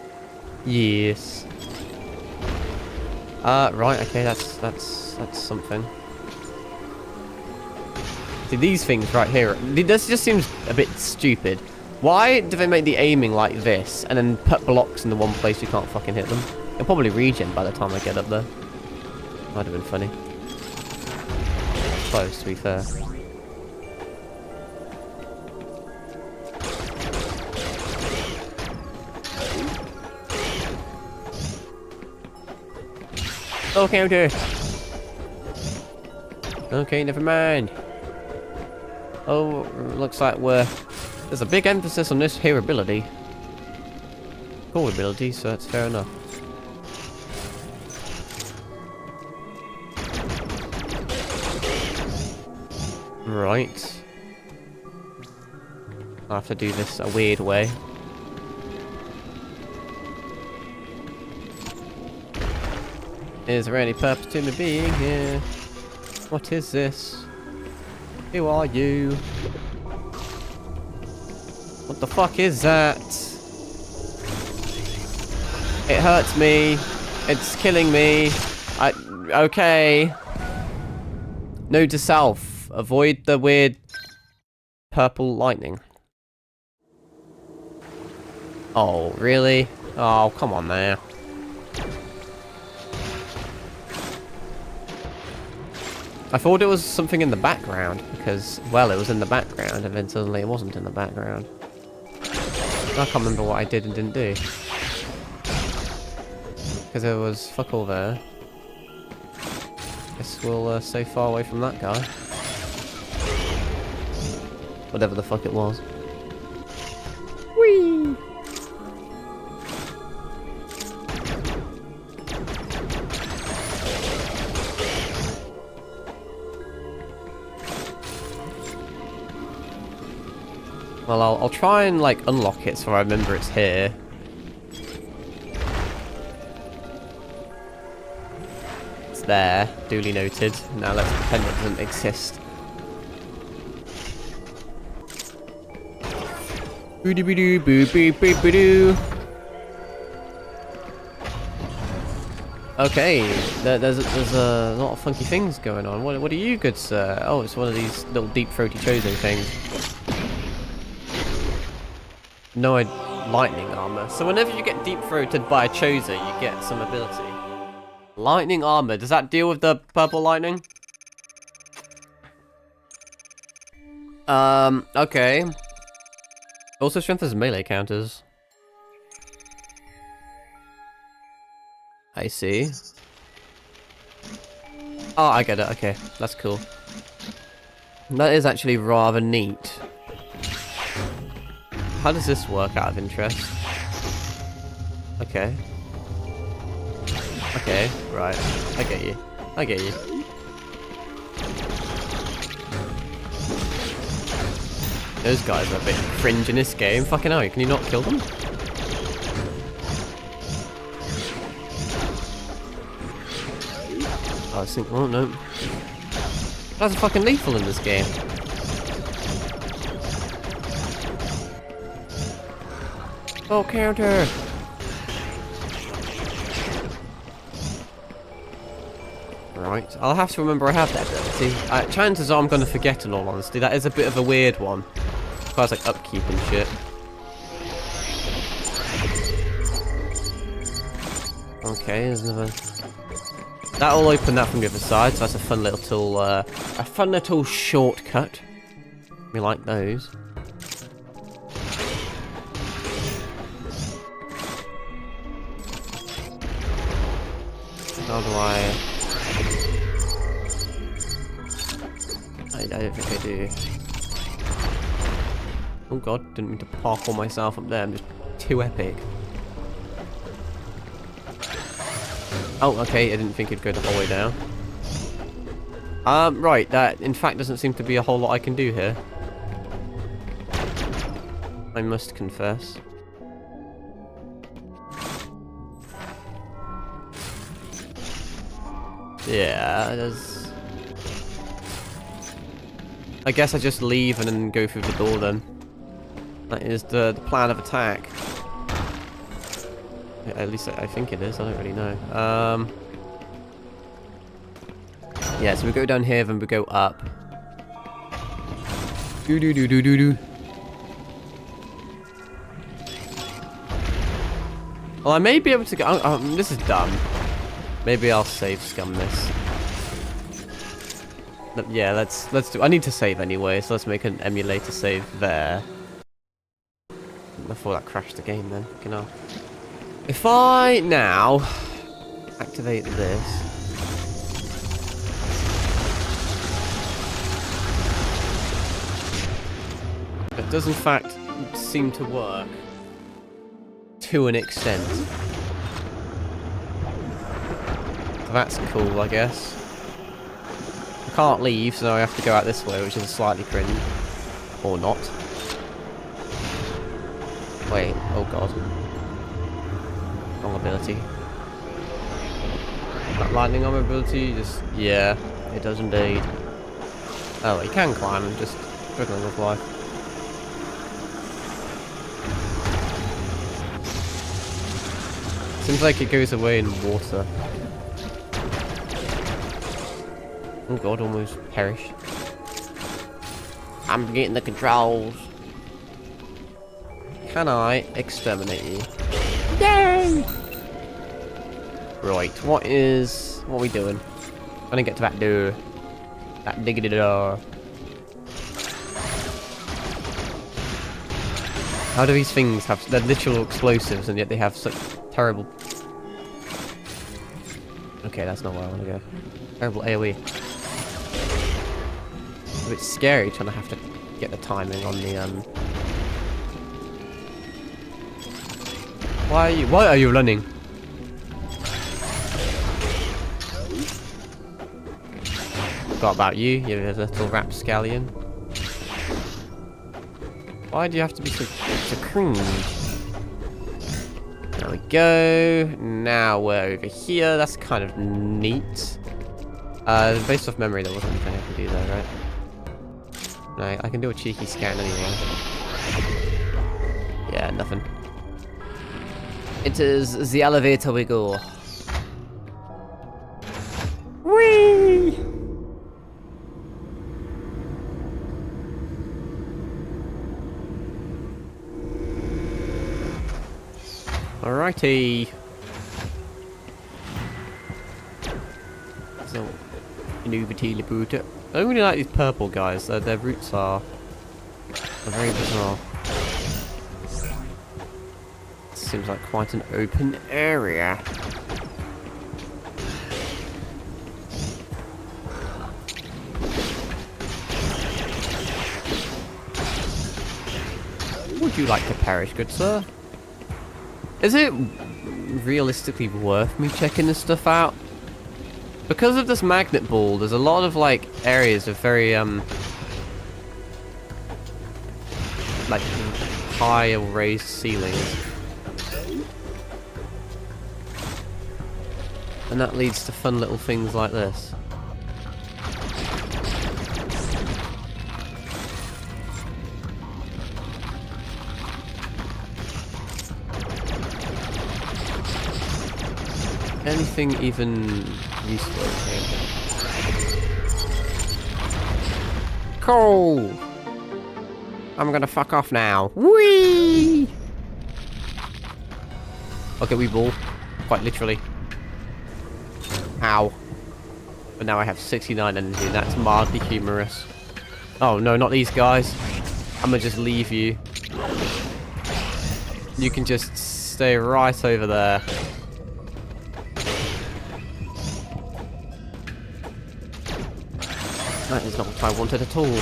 Yes. Right, okay, that's something. See, these things right here, this just seems a bit stupid. Why do they make the aiming like this, and then put blocks in the one place you can't fucking hit them? It'll probably regen by the time I get up there. Might have been funny. Close, to be fair. Oh, counter! Okay, never mind. Oh, looks like there's a big emphasis on this here ability. Core ability, so that's fair enough. Right. I'll have to do this a weird way. Is there any purpose to me being here? What is this? Who are you? What the fuck is that? It hurts me. It's killing me. Okay. Note to self. Avoid the weird purple lightning. Oh, really? Oh, come on now. I thought it was something in the background, because, well, it was in the background, and then suddenly it wasn't in the background. I can't remember what I did and didn't do. Because there was fuck all there. Guess we'll stay far away from that guy. Whatever the fuck it was. Whee! Well, I'll try and, like, unlock it so I remember it's here. It's there. Duly noted. Now let's pretend it doesn't exist. Boo-doo-boo-doo, boo-boo-boo-boo-doo. Okay, there's a lot of funky things going on. What are you good, sir? Oh, it's one of these little deep-throaty Chozo things. No lightning armor. So whenever you get deep-throated by a Chozo, you get some ability. Lightning armor. Does that deal with the purple lightning? Okay. Also strengthens melee counters. I see. Oh, I get it. Okay, that's cool. That is actually rather neat. How does this work out of interest? Okay. Okay, right. I get you. I get you. Those guys are a bit cringe in this game. Fucking hell, can you not kill them? I was thinking, oh no. That's fucking lethal in this game. Oh, counter! Right, I'll have to remember I have that ability. Chances are I'm going to forget, in all honesty. That is a bit of a weird one. Requires like upkeep and shit. Okay, there's another. That'll open that from the other side, so that's a fun little shortcut. We like those. How do I don't think I do. Oh god, didn't mean to parkour myself up there, I'm just too epic. Oh, okay, I didn't think it'd go the whole way down. Right, that in fact doesn't seem to be a whole lot I can do here. I must confess. Yeah, there's... I guess I just leave and then go through the door then. That is the plan of attack. At least I think it is, I don't really know. Yeah, so we go down here, then we go up. Do do do do do do. Well, I may be able to go. This is dumb. Maybe I'll save scum this. Yeah, let's do. I need to save anyway, so let's make an emulator save there. Before that crashed the game, then. You know. If I now activate this. It does in fact seem to work to an extent. So that's cool, I guess. I can't leave, so now I have to go out this way, which is slightly cringe. Or not. Wait, oh god. Wrong ability. That lightning arm ability, just, yeah, it does indeed. Oh, you can climb, just struggling with life. Seems like it goes away in water. Oh god, almost perished. I'm getting the controls. Can I exterminate you? Yay! Right, what are we doing? I'm gonna get to that door. That diggity door. How do these things have... They're literal explosives and yet they have such terrible... Okay, that's not where I want to go. Terrible AoE. A bit scary trying to have to get the timing on the Why are you running? Forgot about you, you little rapscallion. Why do you have to be so cringe? There we go. Now we're over here. That's kind of neat. Based off memory, there wasn't anything I could do there, right? No, I can do a cheeky scan anyway. Yeah, nothing. It is the elevator we go. Whee! Alrighty. So, Inuvitiliput. I don't really like these purple guys. Their roots are very bizarre. Seems like quite an open area. Would you like to perish, good sir? Is it realistically worth me checking this stuff out? Because of this magnet ball, there's a lot of like areas of very like high or raised ceilings. And that leads to fun little things like this. Anything even useful here? Cool! I'm gonna fuck off now. Whee! Okay, we ball. Quite literally. Ow. But now I have 69 energy, and that's mildly humorous. Oh no, not these guys. I'm gonna just leave you. You can just stay right over there. That is not what I wanted at all.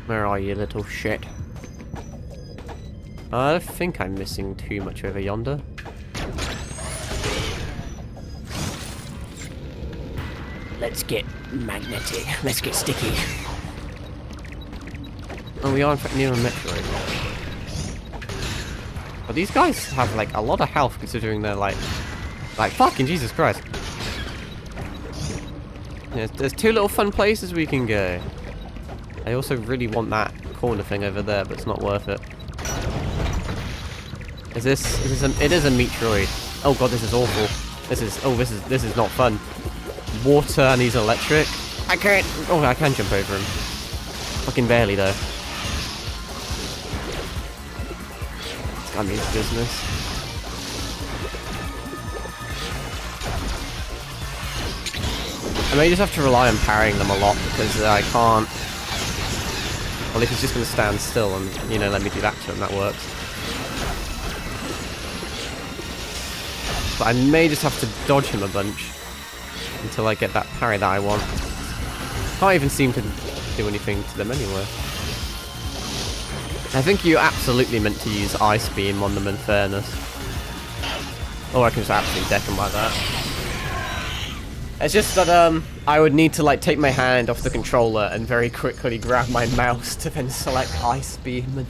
Where are you, little shit? I don't think I'm missing too much over yonder. Let's get magnetic. Let's get sticky. Oh, we are in fact near a Metroid. But these guys have like a lot of health considering they're like fucking Jesus Christ. Yeah, there's two little fun places we can go. I also really want that corner thing over there, but it's not worth it. It is a Metroid. Oh god, this is awful. This is not fun. water and he's electric. I can't. Oh, I can jump over him. Fucking barely though. This guy means business. I may just have to rely on parrying them a lot because I can't. Well, if he's just going to stand still and, you know, let me do that to him, that works. But I may just have to dodge him a bunch until I get that parry that I want. Can't even seem to do anything to them anyway. I think you absolutely meant to use Ice Beam on them in fairness. Or I can just absolutely deck them like that. It's just that I would need to like take my hand off the controller and very quickly grab my mouse to then select Ice Beam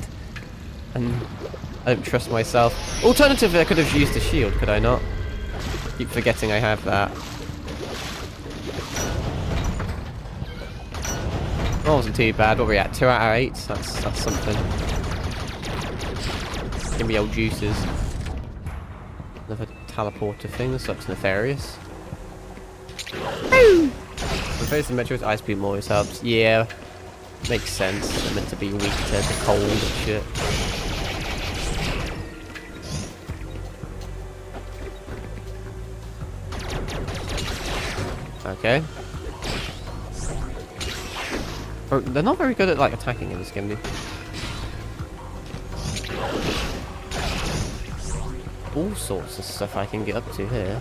and I don't trust myself. Alternatively, I could have used a shield, could I not? Keep forgetting I have that. That wasn't too bad. What were we at? 2 out of 8? That's something. Give me old juices. Another teleporter thing. This looks nefarious. When facing Metroid, Ice Beam always helps. Yeah, makes sense. They're meant to be weak to the cold and shit. Okay. Oh, they're not very good at like attacking in this game, dude. All sorts of stuff I can get up to here.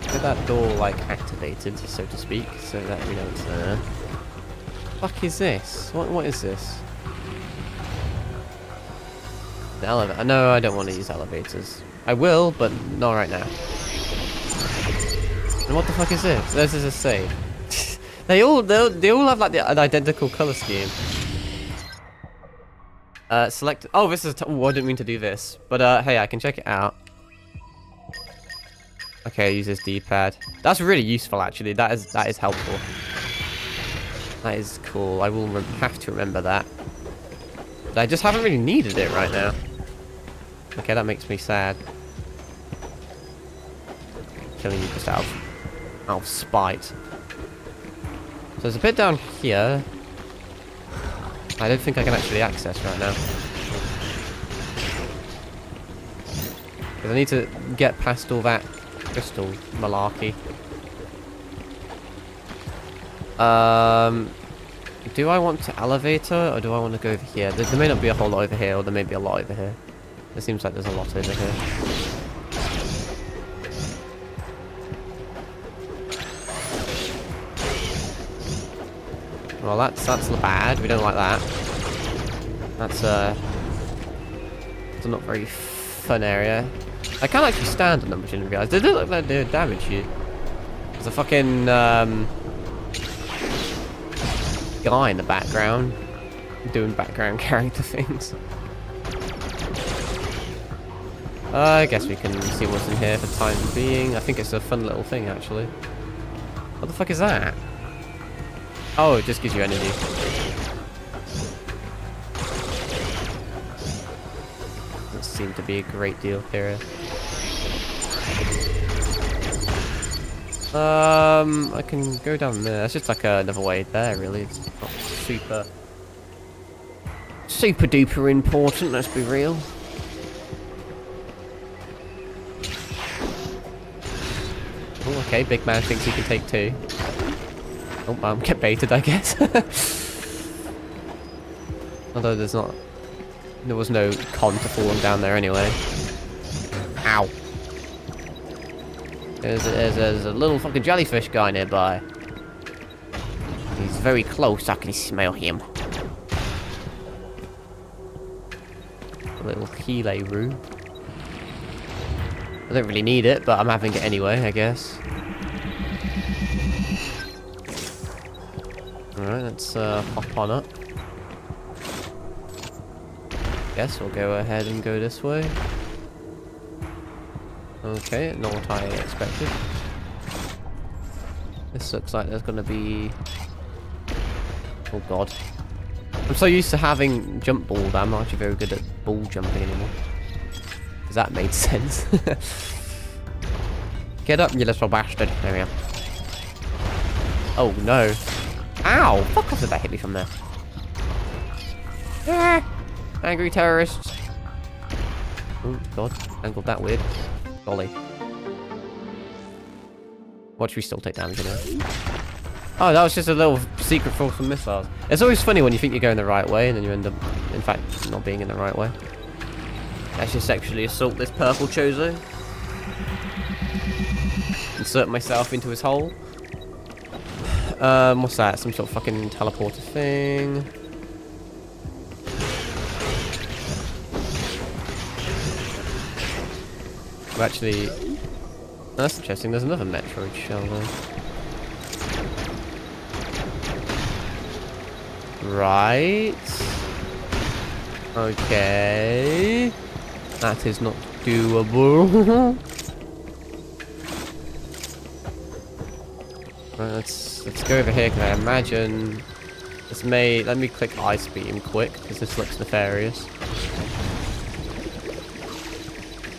Get that door like activated, so to speak, so that we know it's there. Fuck is this? What is this? The elevator. No, I don't want to use elevators. I will, but not right now. And what the fuck is this? This is a save. they all have like an identical color scheme. Select. Oh, this is. Oh, I didn't mean to do this, but hey, I can check it out. Okay, use this D-pad. That's really useful, actually. That is helpful. That is cool. I will have to remember that. But I just haven't really needed it right now. Okay, that makes me sad. Killing you just out of spite. So there's a bit down here. I don't think I can actually access right now. Because I need to get past all that crystal malarkey. Do I want to elevator or do I want to go over here? There may not be a whole lot over here, or there may be a lot over here. It seems like there's a lot over here. Well, that's bad. We don't like that. That's it's a not very fun area. I can't actually stand on them, which I didn't realise. They do look like they damage you. There's a fucking guy in the background doing background character things. I guess we can see what's in here for the time being. I think it's a fun little thing, actually. What the fuck is that? Oh, it just gives you energy. Doesn't seem to be a great deal here. I can go down there. That's just like another way there, really. It's not super duper important, let's be real. Oh, okay, big man thinks he can take 2. Oh, get baited, I guess. Although there was no con to falling down there anyway. Ow. There's a little fucking jellyfish guy nearby. He's very close, I can smell him. A little Keeley-roo. I don't really need it, but I'm having it anyway, I guess. Alright, let's hop on up. Guess we'll go ahead and go this way. Okay, not what I expected. This looks like there's gonna be... Oh god. I'm so used to having jump ball that I'm not actually very good at ball jumping anymore. Because that made sense. Get up, you little bastard. There we are. Oh, no. Ow! Fuck off, did that hit me from there? Ah, angry terrorists. Oh, God. Angled that weird. Golly. Watch me still take damage, you know. Oh, that was just a little secret fall from missiles. It's always funny when you think you're going the right way, and then you end up, in fact, not being in the right way. Let's just sexually assault this purple chozo. Insert myself into his hole. What's that? Some sort of fucking teleporter thing. Well, actually, that's interesting. There's another Metroid shell there. Right. Okay. That is not doable. Right, let's go over here, because I imagine this may... Let me click Ice Beam quick, because this looks nefarious.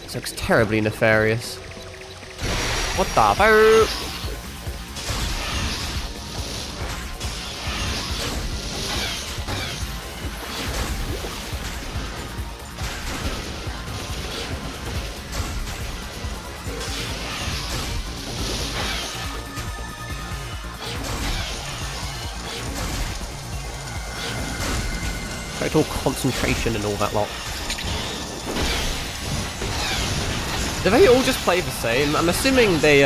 This looks terribly nefarious. What the fuck? Total concentration and all that lot. Do they all just play the same? I'm assuming they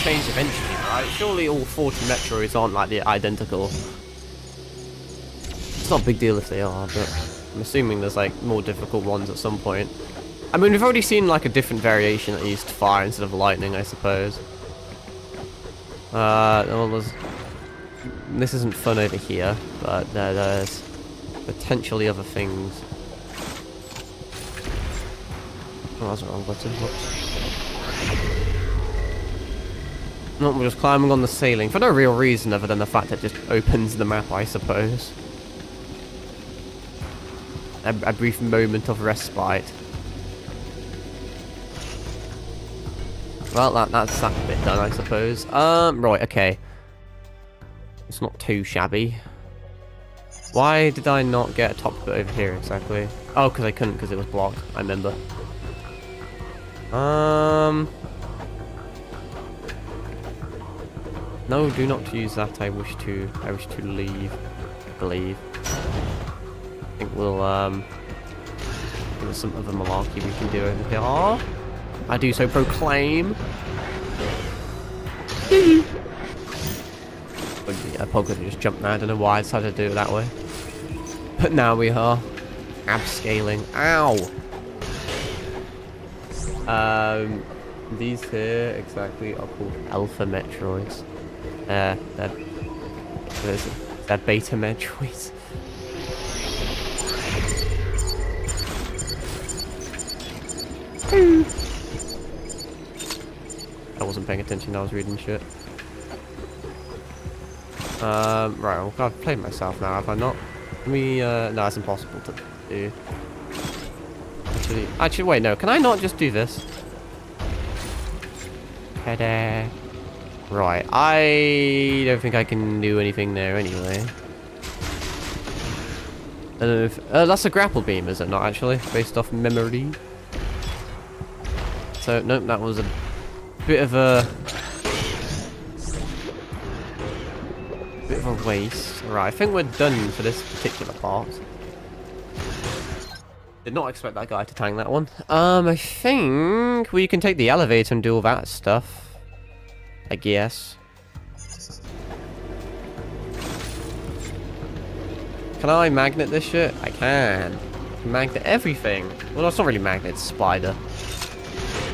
change eventually, right? Surely all 40 Metroids aren't like the identical. It's not a big deal if they are, but I'm assuming there's like more difficult ones at some point. I mean, we've already seen like a different variation that used fire instead of lightning, I suppose. Well, this isn't fun over here, but there's potentially other things. Oh, that's the wrong button. Whoops. No, we're just climbing on the ceiling for no real reason other than the fact that it just opens the map, I suppose. A brief moment of respite. Well, that's that bit done, I suppose. Right, okay. It's not too shabby. Why did I not get a top bit over here exactly? Oh, because I couldn't, because it was blocked. I remember. No, do not use that. I wish to leave. Leave. I think we'll there's some other malarkey we can do over here. I do so proclaim. I probably could have just jumped there. I don't know why I decided to do it that way. But now we are abscaling. Ow! These here exactly are called Alpha Metroids. They're Beta Metroids. I wasn't paying attention, I was reading shit. Right, well, I've played myself now, have I not? Let me, no, it's impossible to do. Actually, wait, no, can I not just do this? Ta-da. Right, I don't think I can do anything there anyway. I don't know if, that's a grapple beam, is it not, actually? Based off memory. So, nope, that was a bit of a waste. Right, I think we're done for this particular part. Did not expect that guy to tank that one. I think we can take the elevator and do all that stuff. I guess. Can I magnet this shit? I can. Magnet everything. Well, it's not really magnet, it's spider.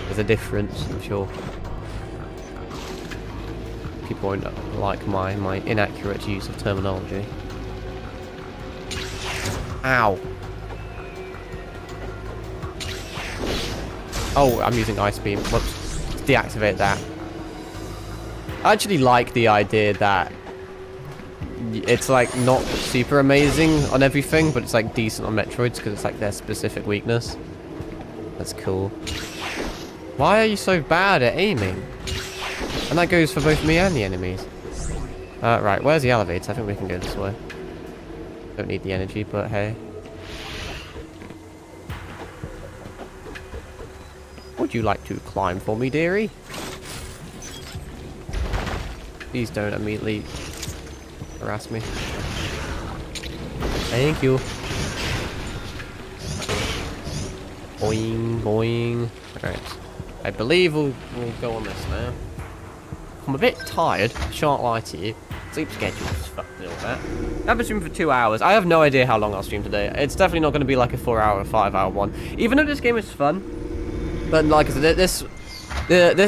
There's a difference, I'm sure. People won't like my inaccurate use of terminology. Ow. Oh, I'm using Ice Beam. Whoops. Let's deactivate that. I actually like the idea that it's like not super amazing on everything, but it's like decent on Metroids because it's like their specific weakness. That's cool. Why are you so bad at aiming? And that goes for both me and the enemies. Right, where's the elevator? I think we can go this way. Don't need the energy, but hey. Would you like to climb for me, dearie? Please don't immediately harass me. Thank you. Boing, boing. Alright. I believe we'll go on this now. I'm a bit tired, shan't lie to you. Sleep schedule is fucked all that. I've been streaming for 2 hours. I have no idea how long I'll stream today. It's definitely not going to be like a 4-hour or 5-hour one. Even though this game is fun. But like I said, this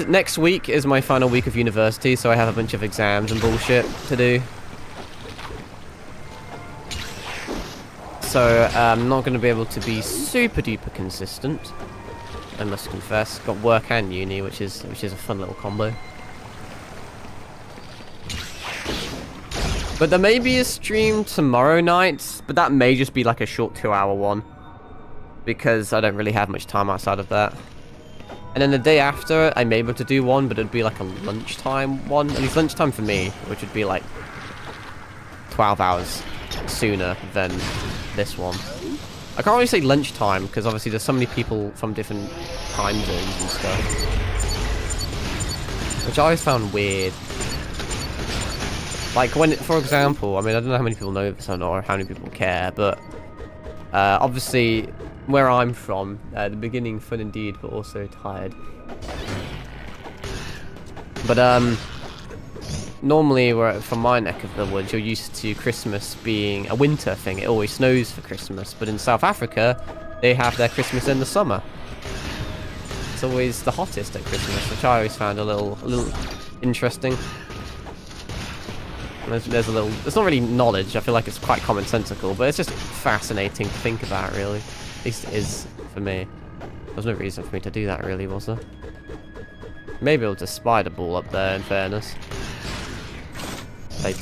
next week is my final week of university, so I have a bunch of exams and bullshit to do. So I'm not going to be able to be super duper consistent, I must confess. Got work and uni, which is a fun little combo. But there may be a stream tomorrow night, but that may just be like a short 2-hour one, because I don't really have much time outside of that. And then the day after, I may be able to do one, but it'd be like a lunchtime one. At least lunchtime for me, which would be like 12 hours sooner than this one. I can't really say lunchtime, because obviously there's so many people from different time zones and stuff. Which I always found weird. Like when, for example, I mean, I don't know how many people know this or not, or how many people care, but obviously where I'm from, the beginning fun indeed, but also tired. But normally from my neck of the woods, you're used to Christmas being a winter thing. It always snows for Christmas. But in South Africa, they have their Christmas in the summer. It's always the hottest at Christmas, which I always found a little interesting. There's a little, it's not really knowledge, I feel like it's quite commonsensical, but it's just fascinating to think about, really. At least it is for me. There's no reason for me to do that, really, was there? Maybe I'll just spider ball up there, in fairness. Like,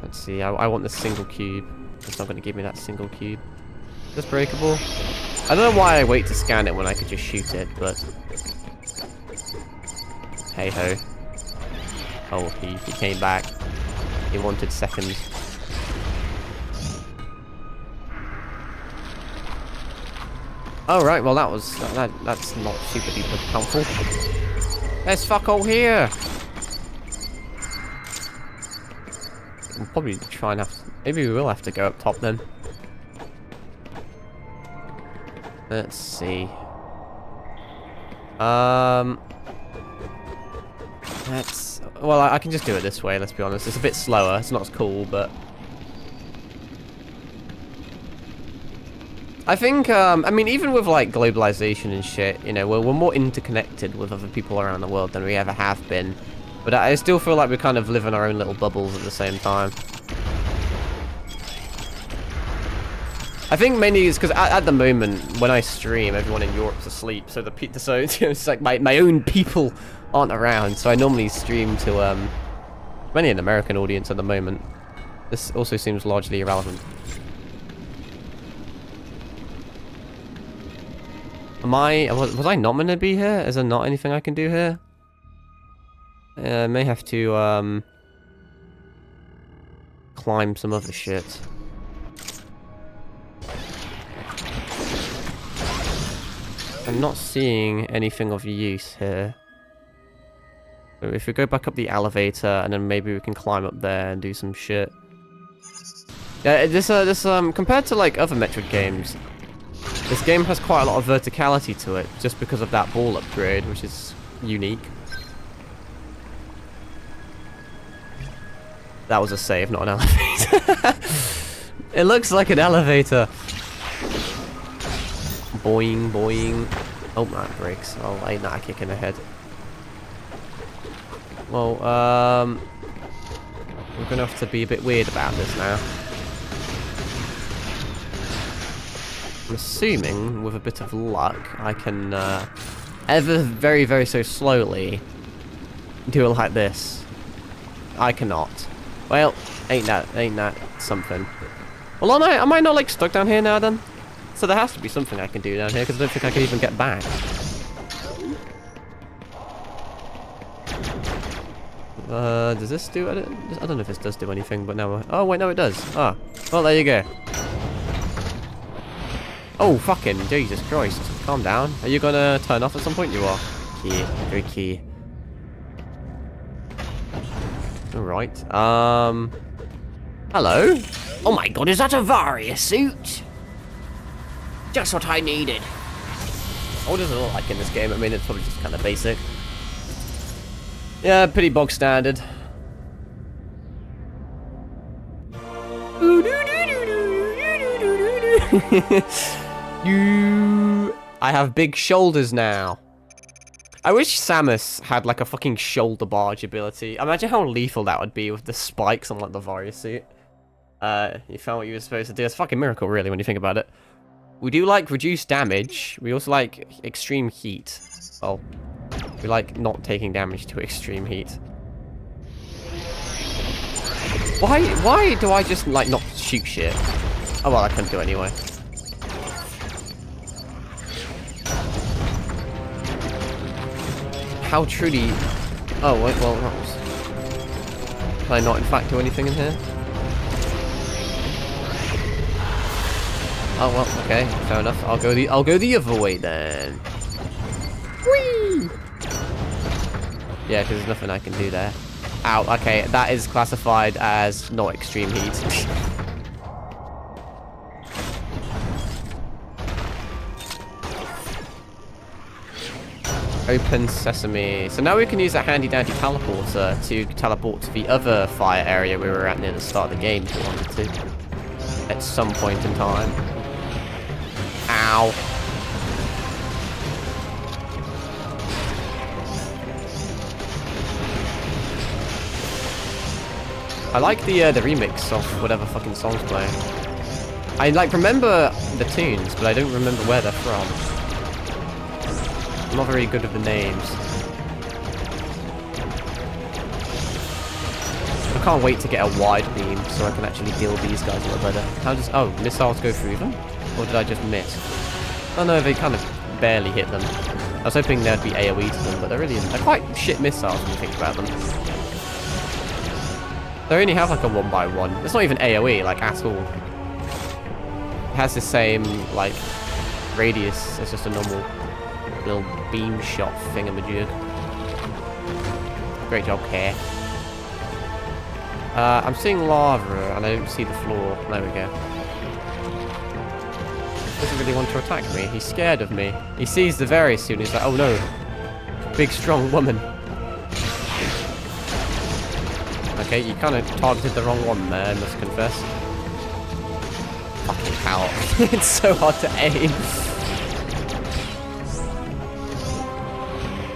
let's see, I want this single cube. It's not going to give me that single cube. Is this breakable? I don't know why I wait to scan it when I could just shoot it, but... hey ho. Oh, he came back. He wanted seconds. Oh right, well that's not super duper helpful. There's fuck all here. We'll probably try and maybe we will have to go up top then. Let's see. Well, I can just do it this way, let's be honest. It's a bit slower, it's not as cool, but... I think, I mean, even with, like, globalization and shit, you know, we're more interconnected with other people around the world than we ever have been. But I still feel like we kind of live in our own little bubbles at the same time. I think mainly it's because at the moment, when I stream, everyone in Europe's asleep, so it's like my own people aren't around, so I normally stream to mainly an American audience at the moment. This also seems largely irrelevant. Was I not meant to be here? Is there not anything I can do here? I may have to climb some other shit. I'm not seeing anything of use here. So if we go back up the elevator, and then maybe we can climb up there and do some shit. Yeah, this compared to like other Metroid games, this game has quite a lot of verticality to it, just because of that ball upgrade, which is unique. That was a save, not an elevator. It looks like an elevator. Boing, boing. Oh, that breaks. Oh, ain't that a kick in the head. Well, we're gonna have to be a bit weird about this now. I'm assuming, with a bit of luck, I can, ever very, very so slowly do it like this. I cannot. Well, ain't that something? Well, am I not, like, stuck down here now, then? So there has to be something I can do down here, because I don't think I can even get back. Does this do it? I don't know if this does do anything, but no. Oh, wait, no, it does. Ah, well, there you go. Oh, fucking Jesus Christ. Calm down. Are you gonna turn off at some point? You are. Key. Very key. Alright. Hello? Oh my god, is that a Varia suit? Just what I needed. What does it look like in this game? I mean, it's probably just kind of basic. Yeah, pretty bog standard. I have big shoulders now. I wish Samus had like a fucking shoulder barge ability. Imagine how lethal that would be with the spikes on like the Varia suit. You found what you were supposed to do. It's a fucking miracle, really, when you think about it. We do like reduced damage. We also like extreme heat. Well, we like not taking damage to extreme heat. Why do I just like not shoot shit? Oh well, I couldn't do it anyway. How truly... Oh, wait, well, that was... Can I not, in fact, do anything in here? Oh, well, okay, fair enough. I'll go the other way, then. Whee! Yeah, because there's nothing I can do there. Ow, okay, that is classified as not extreme heat. Open sesame. So now we can use that handy dandy teleporter to teleport to the other fire area we were at near the start of the game if we wanted to. At some point in time. Ow. I like the remix of whatever fucking song's playing. I like remember the tunes, but I don't remember where they're from. I'm not very good with the names. I can't wait to get a wide beam so I can actually deal with these guys a little better. How does... Oh, missiles go through them? Or did I just miss? Oh no, they kind of barely hit them. I was hoping there'd be AoE to them, but there really isn't. They're quite shit missiles when you think about them. They only have like a 1x1. It's not even AoE, like, at all. It has the same, like, radius. It's just a normal little beam shot thingamajig. Great job, Care. I'm seeing lava and I don't see the floor. There we go. Doesn't really want to attack me. He's scared of me. He sees the very soon. He's like, oh no. Big strong woman. Okay, you kind of targeted the wrong one there, I must confess. Fucking hell. It's so hard to aim.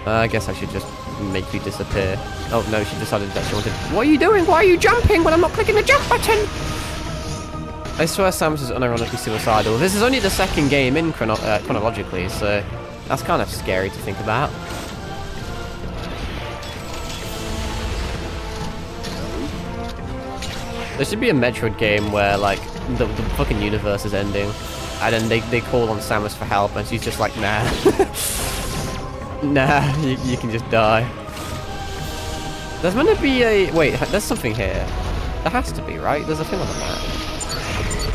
I guess I should just make you disappear. Oh no, she decided that she wanted... What are you doing? Why are you jumping when I'm not clicking the jump button? I swear Samus is unironically suicidal. This is only the second game in chronologically, so that's kind of scary to think about. There should be a Metroid game where, like, the fucking universe is ending, and then they call on Samus for help, and she's just like, nah. Nah, you can just die. There's meant to be a... Wait, there's something here. There has to be, right? There's a thing on the map.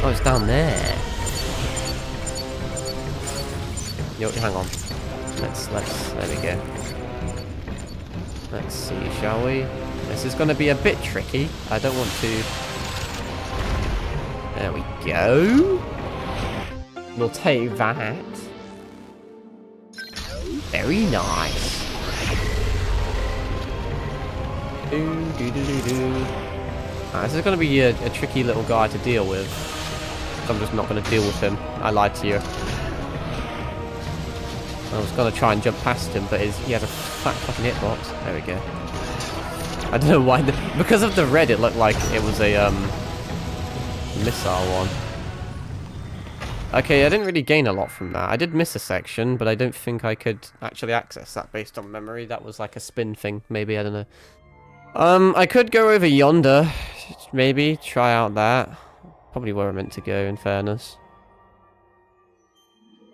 Oh, it's down there. Yo, hang on. Let's, there we go. Let's see, shall we? This is going to be a bit tricky. I don't want to... There we go. We'll take that. Very nice. This is going to be a tricky little guy to deal with. I'm just not going to deal with him. I lied to you. I was going to try and jump past him, but he has a fat fucking hitbox. There we go. I don't know why. Because of the red, it looked like it was a missile one. Okay, I didn't really gain a lot from that. I did miss a section, but I don't think I could actually access that based on memory. That was like a spin thing, maybe, I don't know. I could go over yonder, maybe, try out that. Probably where I meant to go, in fairness.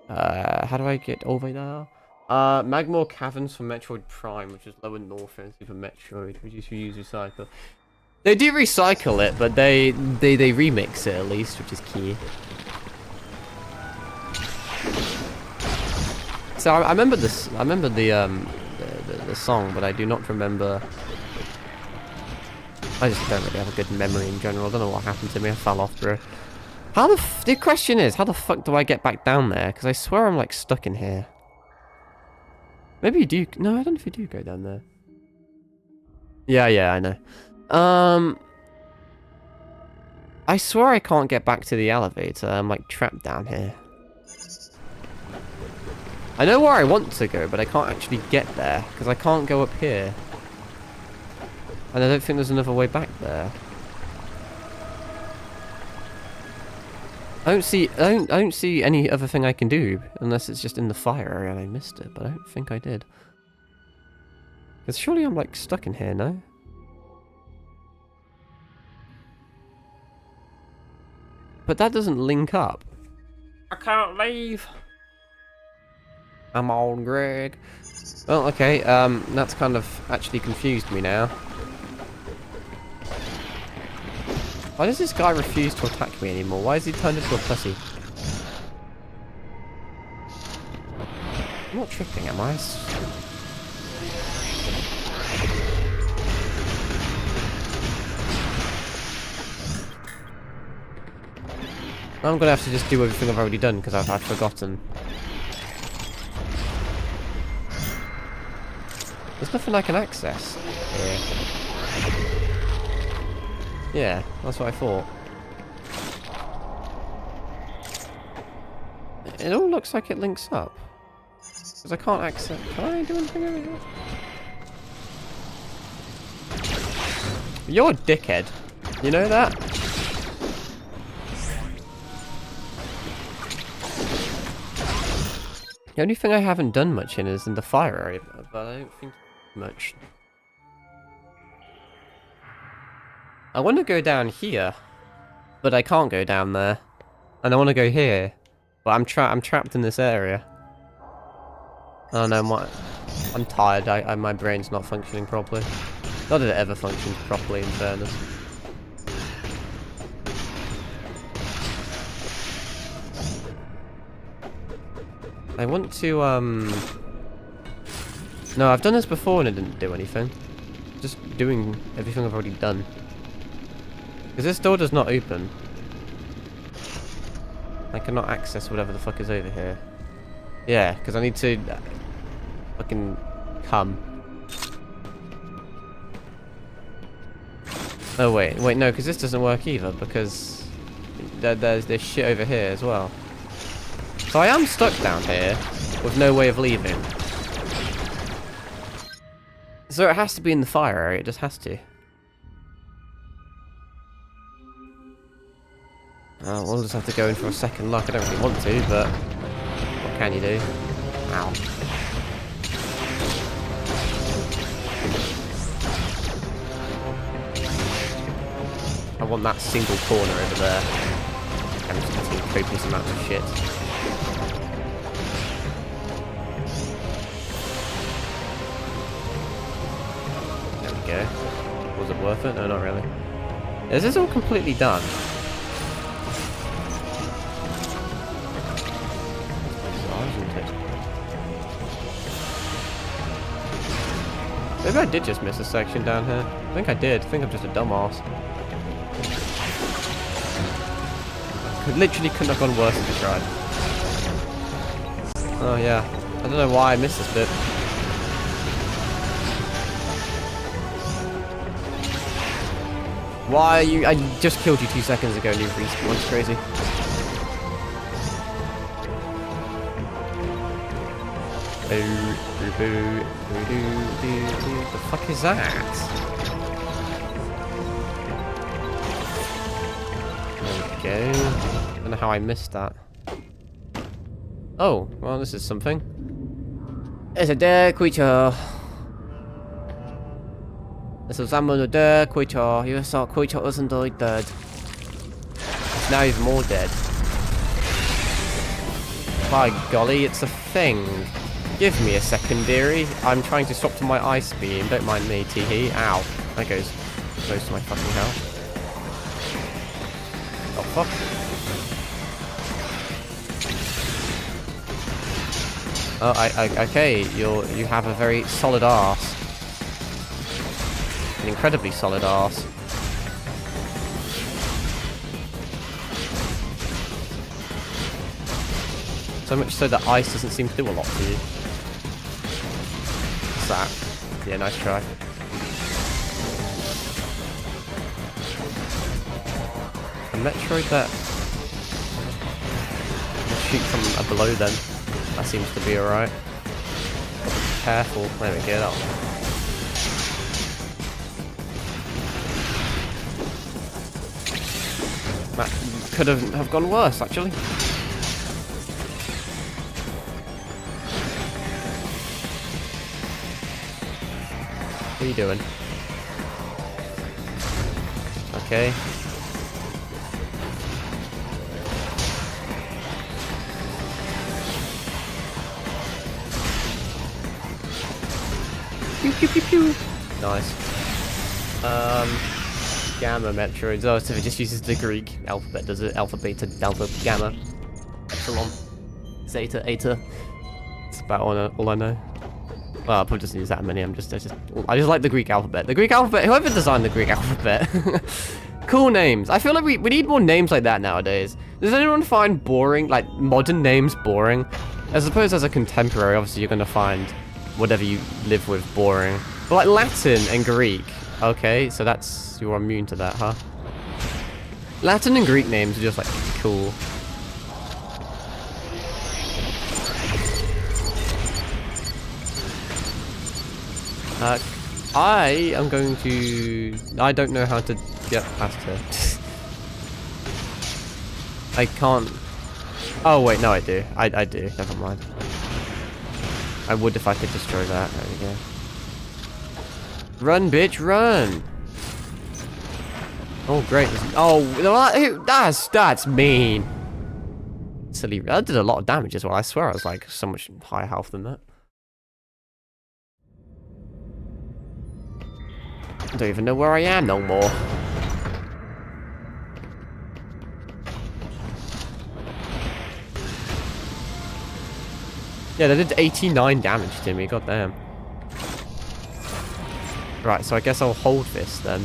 How do I get over there? Magmore Caverns for Metroid Prime, which is lower north in Super Metroid, which you should use recycle. They do recycle it, but they remix it at least, which is key. So I remember this. I remember the song, but I do not remember. I just don't really have a good memory in general. I don't know what happened to me. I fell off, bro. How the question is, how the fuck do I get back down there? Because I swear I'm like stuck in here. Maybe you do. No, I don't know if you do go down there. Yeah, I know. I swear I can't get back to the elevator. I'm like trapped down here. I know where I want to go, but I can't actually get there because I can't go up here. And I don't think there's another way back there. I don't see any other thing I can do unless it's just in the fire area and I missed it, but I don't think I did. Because surely I'm like stuck in here, no? But that doesn't link up. I can't leave. I'm on, Greg. Well, okay, that's kind of actually confused me now. Why does this guy refuse to attack me anymore? Why is he turned into a pussy? I'm not tripping, am I? I'm gonna have to just do everything I've already done because I've forgotten. There's nothing I can access here. Yeah, that's what I thought. It all looks like it links up. Because I can't access... Can I do anything over here? You're a dickhead. You know that? The only thing I haven't done much in is in the fire area, but I don't think much. I want to go down here, but I can't go down there. And I want to go here, but I'm trapped in this area. I don't know, I'm tired. My brain's not functioning properly. Not that it ever functions properly, in fairness. I want to, No, I've done this before and it didn't do anything. Just doing everything I've already done. Because this door does not open. I cannot access whatever the fuck is over here. Yeah, because I need to fucking come. Oh wait, no, because this doesn't work either, because there's this shit over here as well. So I am stuck down here, with no way of leaving. So it has to be in the fire area, it just has to. Oh, we'll just have to go in for a second look. I don't really want to, but what can you do? Ow. I want that single corner over there. I'm just getting copious amounts of shit. There we go. Was it worth it? No, not really. Is this all completely done? Maybe I did just miss a section down here. I think I did. I think I'm just a dumbass. Literally couldn't have gone worse if I tried. Oh yeah. I don't know why I missed this bit. Why are you... I just killed you 2 seconds ago and you respawned. It's crazy. The fuck is that? There we go. I don't know how I missed that. Oh, well, this is something. It's a dead creature. It's a summon a dead creature. You saw creature isn't dead. It's now even more dead. By golly, it's a thing. Give me a secondary. I'm trying to swap to my ice beam. Don't mind me, teehee. Ow. That goes close to my fucking health. Oh, fuck. Oh, okay. You have a very solid arse. An incredibly solid arse. So much so that ice doesn't seem to do a lot to you. What's that? Yeah, nice try. A Metroid that will shoot from below then. That seems to be alright. Careful. There we go. That could have gone worse, actually. What are you doing? Okay. Pew pew pew pew. Nice. Gamma Metroids. Oh, so it just uses the Greek alphabet, does it? Alpha, beta, delta, gamma, epsilon, zeta, eta. That's about all I know. Well, I'll probably just use that many. I just like the Greek alphabet. The Greek alphabet. Whoever designed the Greek alphabet. Cool names. I feel like we need more names like that nowadays. Does anyone find boring, like modern names boring? I suppose as a contemporary, obviously you're gonna find whatever you live with boring. But like Latin and Greek. Okay, so you're immune to that, huh? Latin and Greek names are just like cool. I am going to... I don't know how to get past her. I can't... Oh, wait, no, I do. I do. Never mind. I would if I could destroy that. There we go. Run, bitch, run! Oh, great. Oh, that's mean. Silly. That did a lot of damage as well. I swear I was like so much higher health than that. I don't even know where I am no more. Yeah, they did 89 damage to me, goddamn. Right, so I guess I'll hold this then,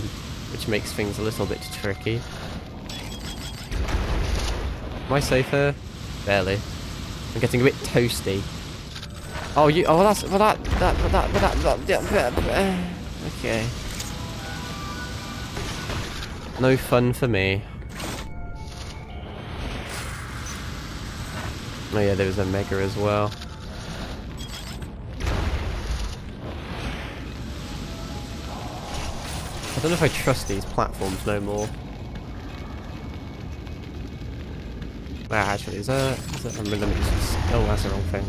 which makes things a little bit tricky. Am I safe here? Barely. I'm getting a bit toasty. Oh, okay. No fun for me. Oh yeah, there was a mega as well. I don't know if I trust these platforms no more. Well, actually, is that let me just... Oh, that's the wrong thing.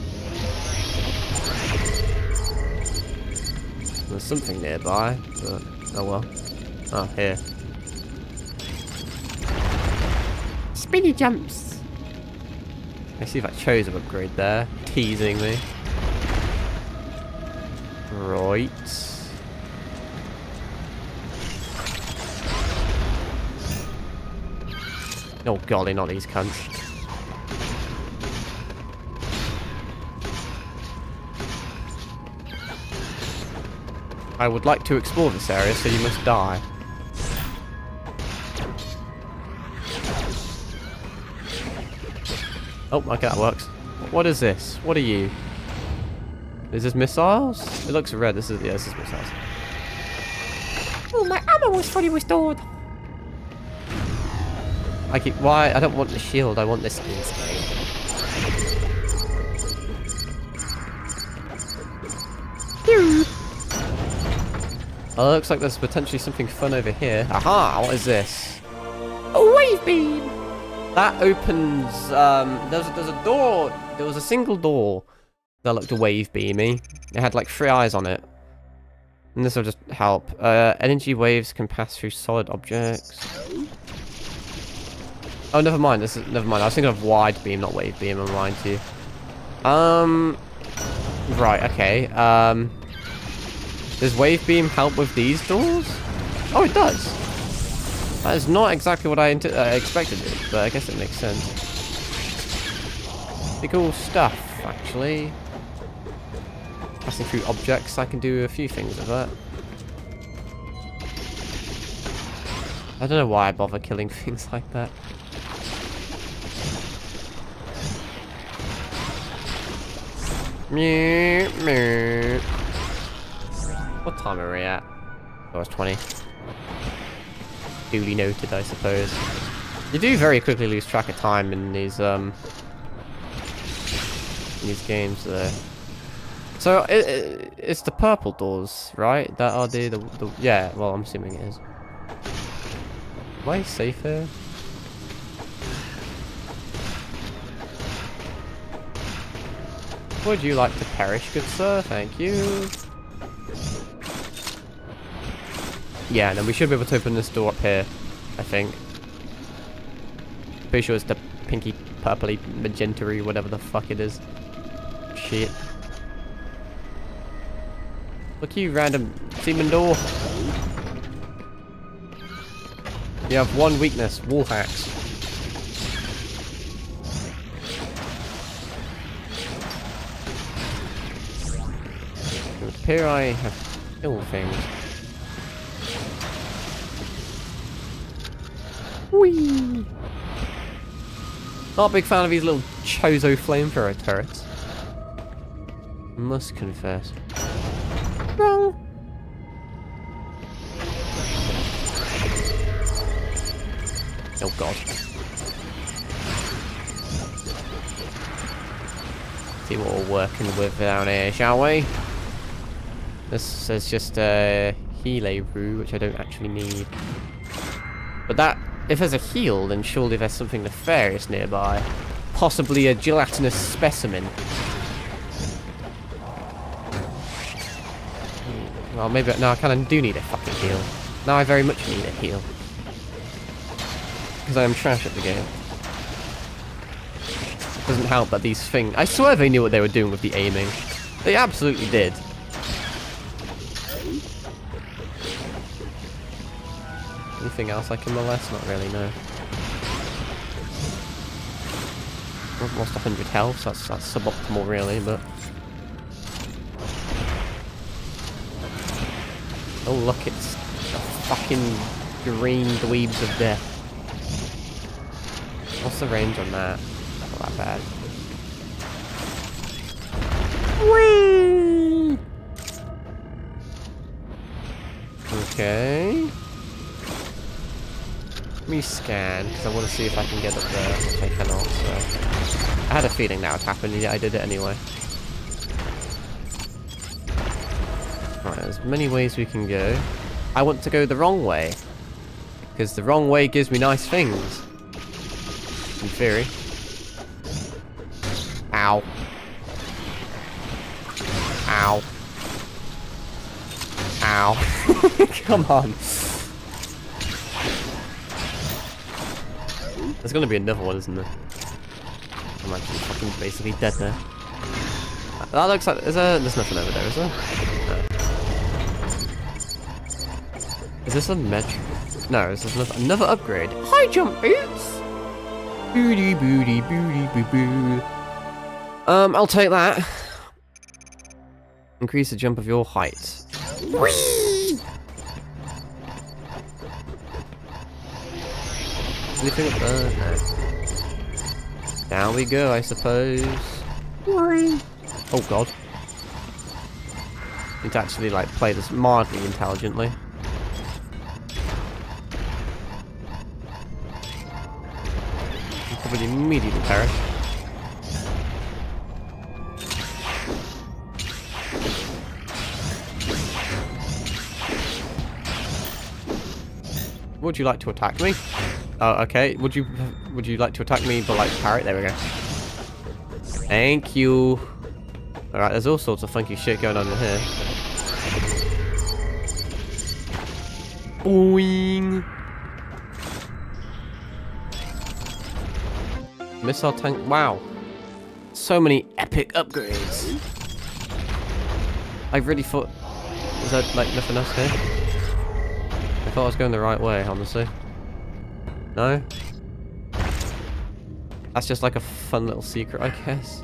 There's something nearby, but... Oh well. Oh, here. Speedy jumps! I see that chose an upgrade there. Teasing me. Right. Oh golly, not these cunts. I would like to explore this area, so you must die. Oh, okay, that works. What is this? What are you? Is this missiles? It looks red. This is missiles. Oh, my ammo was fully restored. Why? I don't want the shield. I want this skin. Oh, looks like there's potentially something fun over here. Aha! What is this? A wave beam. That opens. There's a door. There was a single door that looked wave beamy. It had like 3 eyes on it. And this will just help. Energy waves can pass through solid objects. Oh, never mind. Never mind. I was thinking of wide beam, not wave beam. I'm lying to you. Right, okay. Does Wave Beam help with these doors? Oh, it does. That is not exactly what I expected it, but I guess it makes sense. Pretty cool stuff, actually. Passing through objects, I can do a few things with that. I don't know why I bother killing things like that. What time are we at? Oh, it's 20. Duly noted, I suppose. You do very quickly lose track of time in these games, though. So it's the purple doors, right? That are the yeah. Well, I'm assuming it is. Am I safe here? Would you like to perish, good sir? Thank you. Yeah, and then we should be able to open this door up here, I think. Pretty sure it's the pinky, purpley, magenta-y, whatever the fuck it is. Shit. Look, you random seaman door. You have one weakness, wall hacks. It would appear I have killed things. Whee! Not a big fan of these little Chozo flamethrower turrets. Must confess. Wrong. Oh god. See what we're working with down here, shall we? This is just a Hele Rue, which I don't actually need. But that, if there's a heal, then surely there's something nefarious nearby. Possibly a gelatinous specimen. Well, maybe, no, I kind of do need a fucking heal. Now I very much need a heal. Because I am trash at the game. Doesn't help that these things... I swear they knew what they were doing with the aiming. They absolutely did. Anything else I can molest? Not really, no. I've lost 100 health, so that's suboptimal really, but... Oh look, it's the fucking green dweebs of death. What's the range on that? Not that bad. Whee! Okay. Let me scan, because I want to see if I can get up there, which I cannot, so... I had a feeling that would happen, and yet I did it anyway. Right, there's many ways we can go. I want to go the wrong way. Because the wrong way gives me nice things. In theory. Ow. Ow. Ow. Come on. There's gonna be another one, isn't there? I'm actually fucking basically dead there. That looks like... there's nothing over there, is there? No. Is this a Metroid? No, is this another upgrade? High jump boots! Booty booty booty boo boo. I'll take that. Increase the jump of your height. Whee! Anything up there? No. Down we go, I suppose. Whee! Oh god. Need to actually like play this mildly intelligently. Probably immediately perish. Would you like to attack me? Oh, okay. Would you like to attack me but like parry? There we go. Thank you. Alright, there's all sorts of funky shit going on in here. Boing. Missile tank. Wow. So many epic upgrades. I really thought... Is there, like, nothing else here? I thought I was going the right way, honestly. No? That's just like a fun little secret, I guess.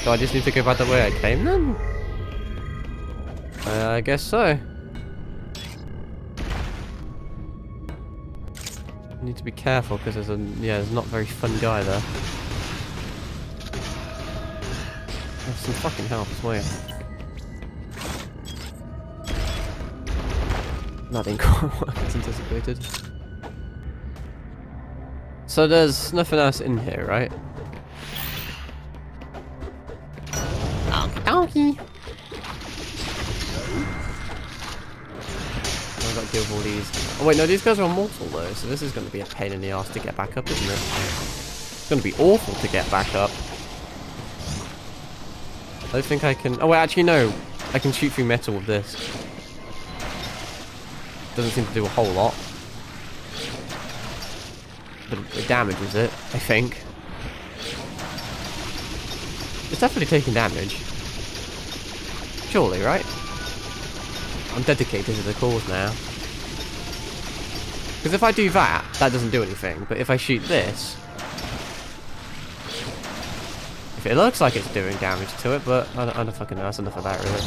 So I just need to go back the way I came then? I guess so. Need to be careful because there's there's not very fun guy there. Have some fucking help as well. That didn't quite work as anticipated. So there's nothing else in here, right? Okie. I've got to deal with all these. Oh wait, no, these guys are immortal though, so this is going to be a pain in the ass to get back up, isn't it? It's going to be awful to get back up. I don't think I can... Oh wait, actually no. I can shoot through metal with this. Doesn't seem to do a whole lot. But it damages it, I think. It's definitely taking damage. Surely, right? I'm dedicated to the cause now. Because if I do that, that doesn't do anything. But if I shoot this... If it looks like it's doing damage to it, but I don't fucking know. That's enough of that, really.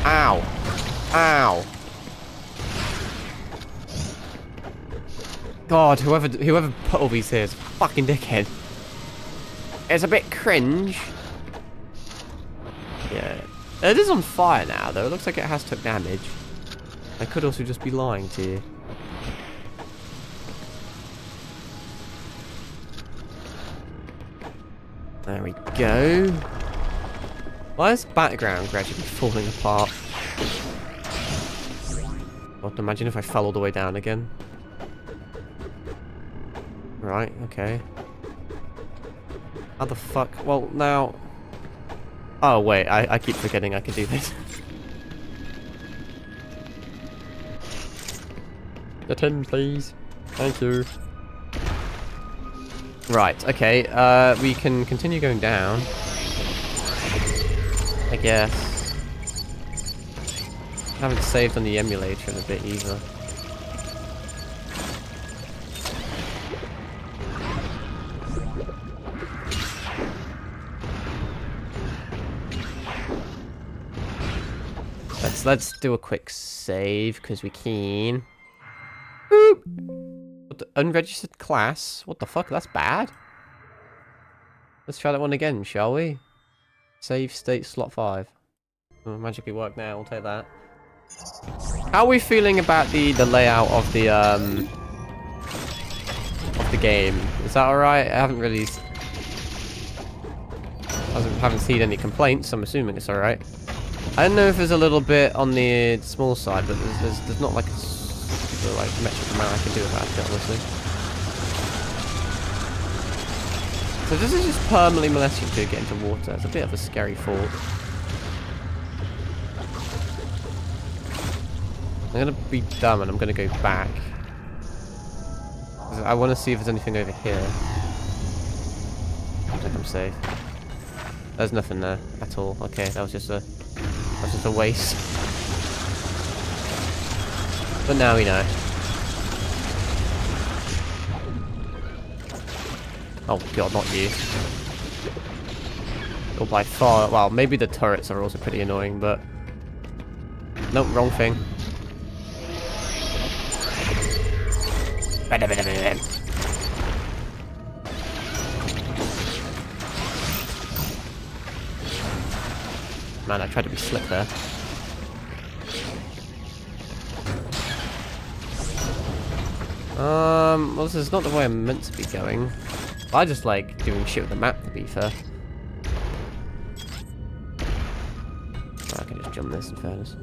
Ow! Ow! God, whoever put all these here is a fucking dickhead. It's a bit cringe. Yeah. It is on fire now, though. It looks like it has took damage. I could also just be lying to you. There we go. Why is the background gradually falling apart? God, imagine if I fell all the way down again. Right, okay. How the fuck? Well, now... Oh, wait, I keep forgetting I can do this. The tin, please. Thank you. Right, okay, we can continue going down. I guess. I haven't saved on the emulator in a bit either. Let's do a quick save because we can. Boop. What the unregistered class? What the fuck? That's bad. Let's try that one again, shall we? Save state slot 5. Oh, magically work now. I'll take that. How are we feeling about the layout of the game? Is that all right? I haven't really haven't seen any complaints. I'm assuming it's all right. I don't know if there's a little bit on the small side, but there's not like a super like metric amount I can do about it, honestly. So this is just permanently molest you to get into water. It's a bit of a scary thought. I'm gonna be dumb and I'm gonna go back. I want to see if there's anything over here. I think I'm safe. There's nothing there at all. Okay, that was just a waste. But now we know. Oh god, not you. Or by far, well, maybe the turrets are also pretty annoying, but... Nope, wrong thing. Man, I tried to be slick there. Well, this is not the way I'm meant to be going. I just like doing shit with the map, to be fair. I can just jump this, in fairness.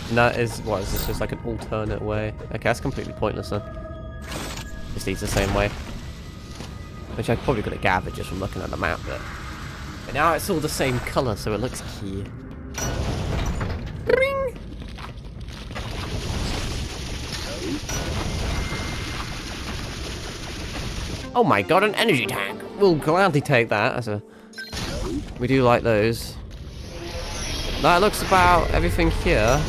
And that is, what, is this just like an alternate way? Okay, that's completely pointless then. Just leads the same way. Which I probably could have gathered just from looking at the map, but now it's all the same colour, so it looks key. Ring! Oh my god, an energy tank. We'll gladly take that as a... We do like those. That looks about everything here.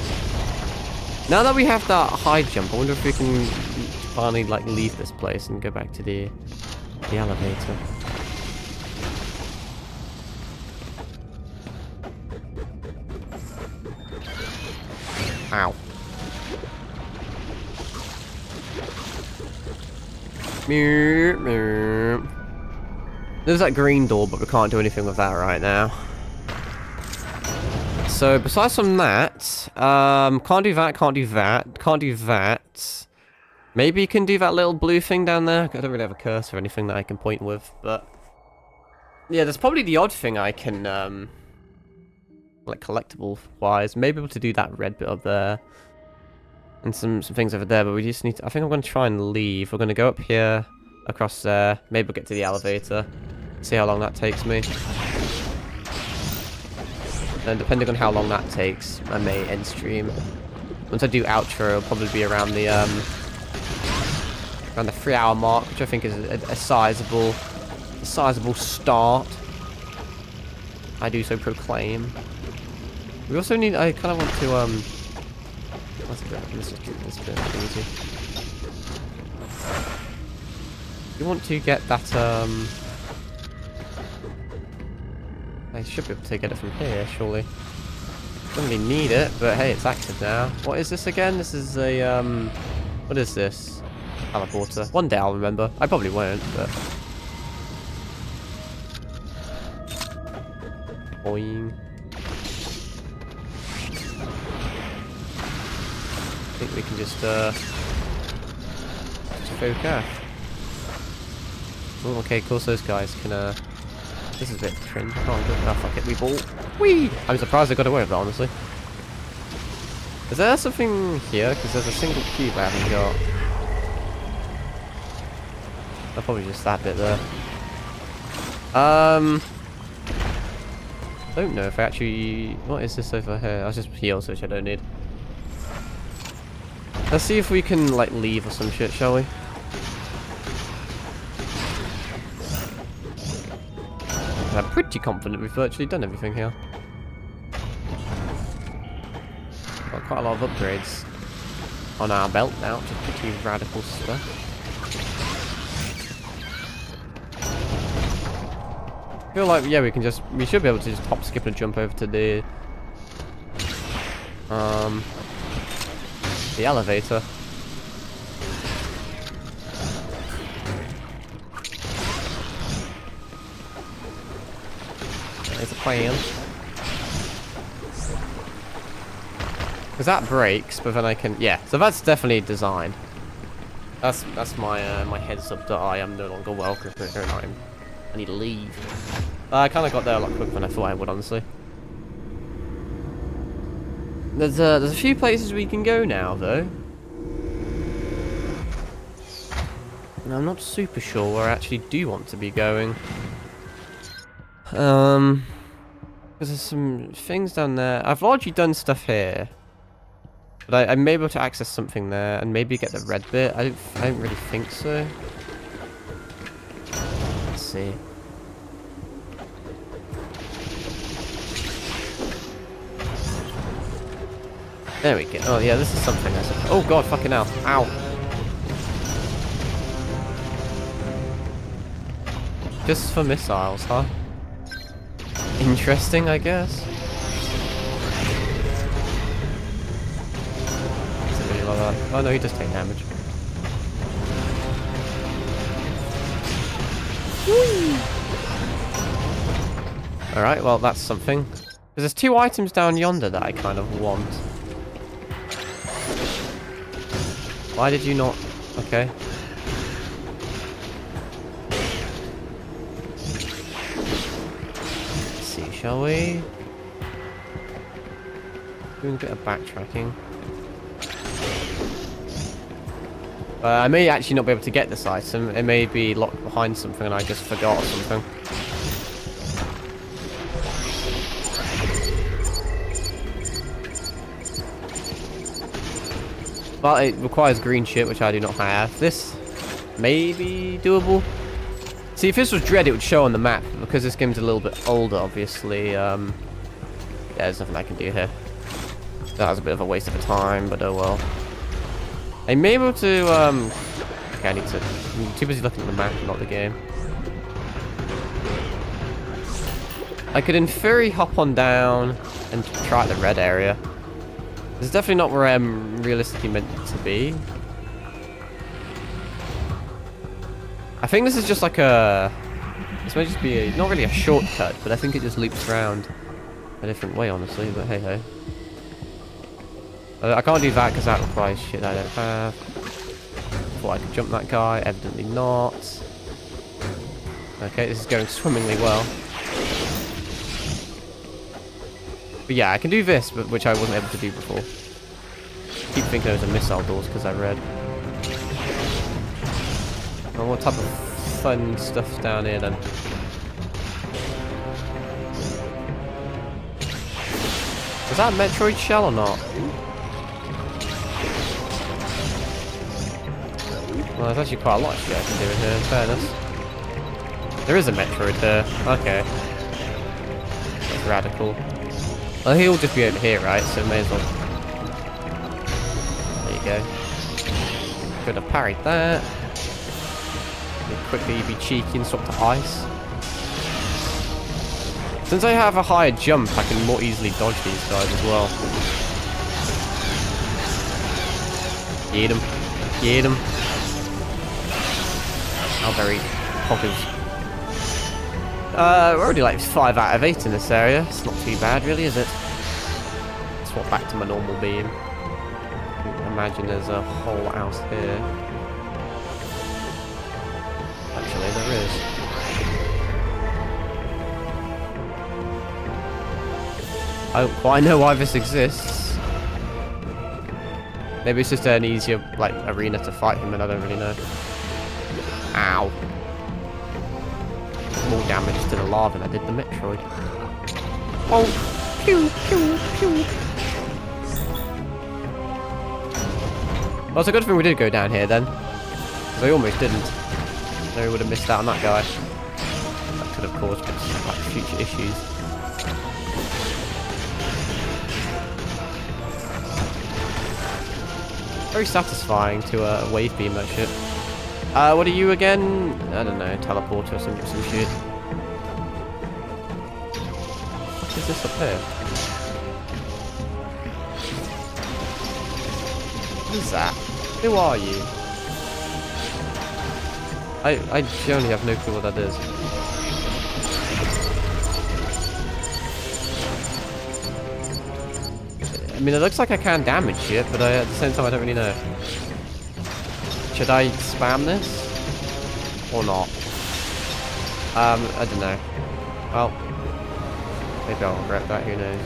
Now that we have that high jump, I wonder if we can finally like leave this place and go back to the elevator. Ow. There's that green door, but we can't do anything with that right now. So, besides from that, can't do that, can't do that, can't do that. Maybe you can do that little blue thing down there. I don't really have a cursor or anything that I can point with, but... Yeah, there's probably the odd thing I can, like, collectible-wise. Maybe able to do that red bit up there. And some things over there, but we just need to... I think I'm going to try and leave. We're going to go up here, across there. Maybe we'll get to the elevator. See how long that takes me. And depending on how long that takes, I may end stream. Once I do outro, it'll probably be around the 3-hour mark, which I think is a sizable start. I do so proclaim. We also need... I kind of want to Let's just do this bit easy. You want to get that, I should be able to get it from here, surely. Don't really need it, but hey, it's active now. What is this again? This is a, what is this? Teleporter. One day I'll remember. I probably won't, but... Boing. I think we can just focus. Oh, okay, of course those guys can, this is a bit cringe. I can't do it. Oh, fuck it, we ball. Whee! I'm surprised I got away with that, honestly. Is there something here? Because there's a single cube I haven't got. Oh, probably just that bit there. I don't know if I actually... What is this over here? I just heals, which I don't need. Let's see if we can, like, leave or some shit, shall we? I'm pretty confident we've virtually done everything here. Got quite a lot of upgrades on our belt now, which is pretty radical stuff. I feel like, yeah, we should be able to just hop, skip, and jump over to the elevator. There's a plan. Because that breaks, but then I can... Yeah, so that's definitely designed. That's my my heads up that I am no longer welcome here and I need to leave. I kind of got there a lot quicker than I thought I would, honestly. There's a few places we can go now, though. And I'm not super sure where I actually do want to be going. Because there's some things down there. I've largely done stuff here. But I may be able to access something there and maybe get the red bit. I don't really think so. Let's see. There we go. Oh yeah, this is something I said. Oh god, fucking hell. Ow. Just for missiles, huh? Interesting, I guess. Is it really like that? Oh no, he does take damage. Alright, well that's something. There's 2 items down yonder that I kind of want. Why did you not... Okay. Let's see, shall we? Doing a bit of backtracking. I may actually not be able to get this item. It may be locked behind something and I just forgot or something. But it requires green shit, which I do not have. This may be doable. See, if this was Dread, it would show on the map, but because this game's a little bit older, obviously, yeah, there's nothing I can do here. That was a bit of a waste of time, but oh well. I may be able to, okay, I'm too busy looking at the map, not the game. I could, in theory, hop on down and try the red area. This is definitely not where I'm realistically meant to be. I think this is just like a... This might just be not really a shortcut, but I think it just loops around a different way, honestly, but hey ho. I can't do that because that requires shit I don't have. Thought I could jump that guy, evidently not. Okay, this is going swimmingly well. But yeah, I can do this, but which I wasn't able to do before. Keep thinking those are missile doors because I read. Oh, what type of fun stuff's down here then? Is that a Metroid shell or not? Well, there's actually quite a lot of shit I can do in here, in fairness. There is a Metroid here. Okay. That's radical. Well, he'll just be over here, right? So may as well. There you go. Could have parried that. Quickly be cheeky and swap to ice. Since I have a higher jump, I can more easily dodge these guys as well. Get him. Get him. How very poggers. We're already like 5 out of 8 in this area. It's not too bad, really, is it? Swap back to my normal beam. Imagine there's a whole house here. Actually, there is. I don't quite know why this exists. Maybe it's just an easier, like, arena to fight him, and I don't really know. Ow. More damage to the lava than I did the Metroid. Oh, pew, pew, pew. Well, it's a good thing we did go down here then. Because I almost didn't. No, we would have missed out on that guy. That could have caused like future issues. Very satisfying to wave beam that shit. What are you again? I don't know, teleporter or some shit. What is this up here? What is that? Who are you? I genuinely have no clue what that is. I mean, it looks like I can damage it, but at the same time I don't really know. Should I spam this? Or not? I don't know. Well, maybe I'll regret that, who knows.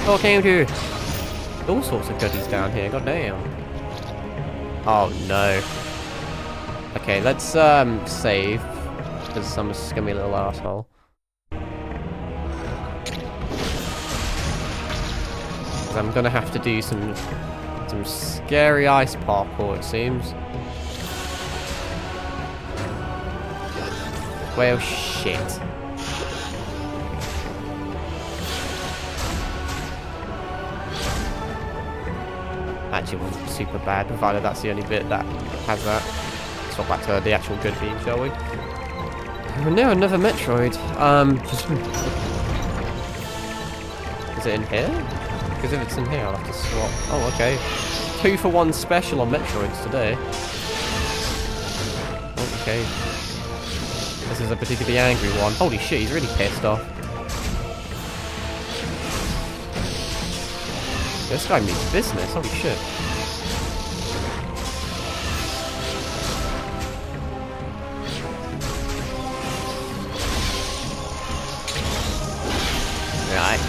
Oh, came to all sorts of goodies down here, god damn. Oh no. Okay, let's save. Because I'm a scummy little asshole. I'm gonna have to do some scary ice parkour, it seems. Well, shit. Actually, wasn't super bad, provided that's the only bit that has that. Swap back to the actual good beam, shall we? Oh no, another Metroid. Is it in here? Because if it's in here, I'll have to swap. Oh, okay. 2-for-1 special on Metroids today. Okay. This is a particularly angry one. Holy shit, he's really pissed off. This guy means business. Holy shit. Right.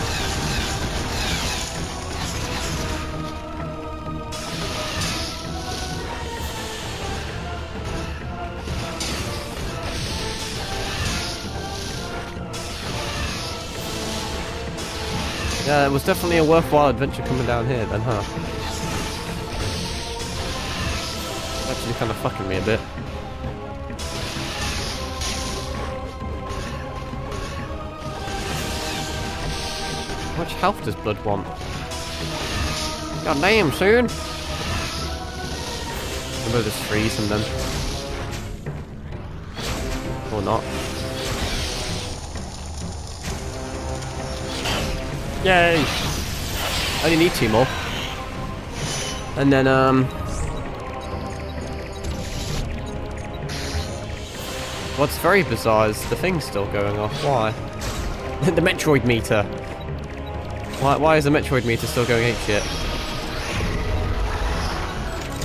Yeah, it was definitely a worthwhile adventure coming down here then, huh? actually kind of fucking me a bit. How much health does blood want? God damn, soon. We'll just freeze him then. Or not. Yay! I only need 2 more. And then, what's very bizarre is the thing's still going off. Why? The Metroid meter. Why is the Metroid meter still going apeshit?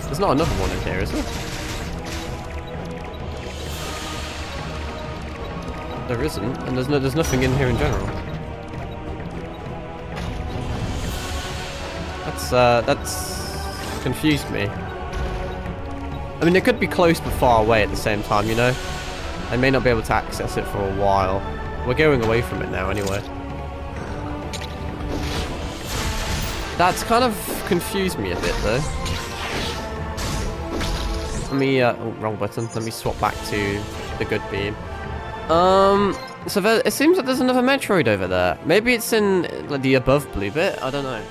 There's not another one in here, is there? There isn't, and there's nothing in here in general. That's confused me. I mean, it could be close but far away at the same time, you know? I may not be able to access it for a while. We're going away from it now anyway. That's kind of confused me a bit though. Let me, oh, wrong button. Let me swap back to the good beam. So it seems like there's another Metroid over there. Maybe it's in like, the above blue bit. I don't know.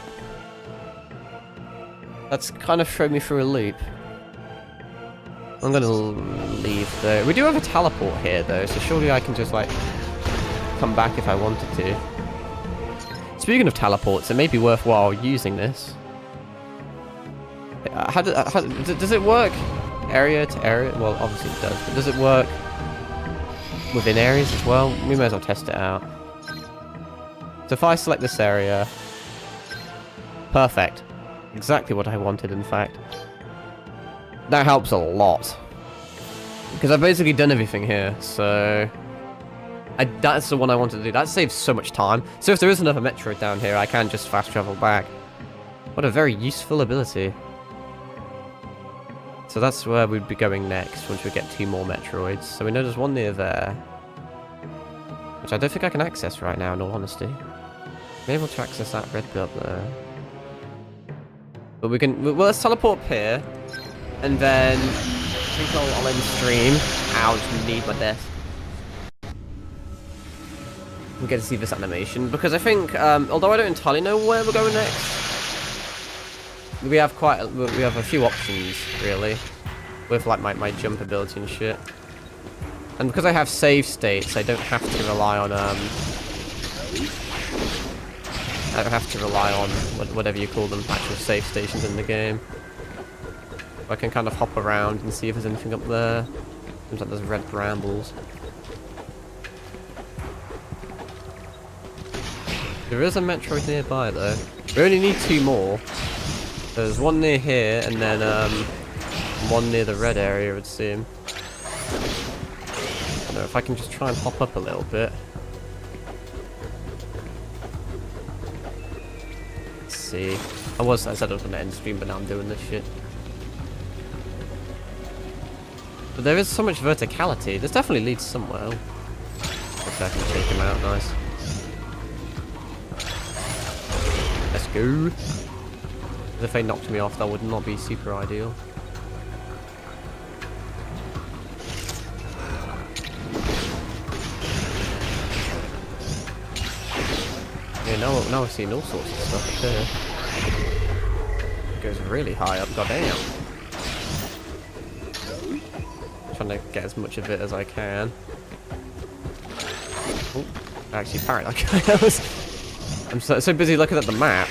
That's kind of thrown me through a loop. I'm gonna leave though. We do have a teleport here though, so surely I can just like come back if I wanted to. Speaking of teleports, it may be worthwhile using this. Does it work area to area? Well, obviously it does, but does it work within areas as well? We may as well test it out. So if I select this area, perfect. Exactly what I wanted, in fact. That helps a lot. Because I've basically done everything here, so... that's the one I wanted to do. That saves so much time. So if there is another Metroid down here, I can just fast travel back. What a very useful ability. So that's where we'd be going next, once we get 2 more Metroids. So we know there's one near there. Which I don't think I can access right now, in all honesty. I'm able to access that red bit up there. But we can... Well, let's teleport up here. And then... I think I'll end stream. Ow, I just need my desk. We get to see this animation. Because I think, although I don't entirely know where we're going next, we have a few options, really. With, like, my jump ability and shit. And because I have save states, I don't have to rely on, I don't have to rely on whatever you call them, actual save stations in the game. I can kind of hop around and see if there's anything up there. Seems like there's red brambles. There is a Metroid nearby though. We only need 2 more. There's one near here and then one near the red area, it would seem. I don't know if I can just try and hop up a little bit. See. I said I was gonna end stream, but now I'm doing this shit. But there is so much verticality. This definitely leads somewhere. Okay, I can take him out. Nice. Let's go. If they knocked me off, that would not be super ideal. Yeah, now I've seen all sorts of stuff up here. It goes really high up, goddamn. Trying to get as much of it as I can. Oh, I actually parried that guy. I'm so busy looking at the map.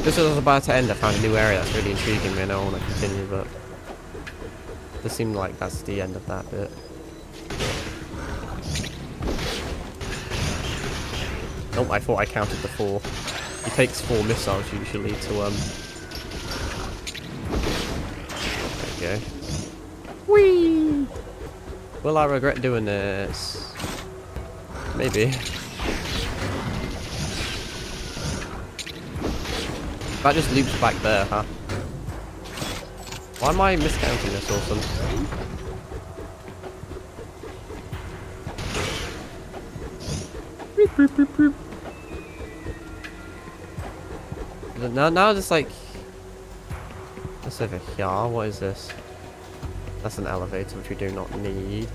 Just as I was about to end, I found a new area that's really intriguing me and I want to continue, but it seemed like that's the end of that bit. Oh, I thought I counted the 4. He takes 4 missiles usually to, There we go. Whee! Will I regret doing this? Maybe. That just loops back there, huh? Why am I miscounting this or something? Now there's like... What's over here? What is this? That's an elevator, which we do not need.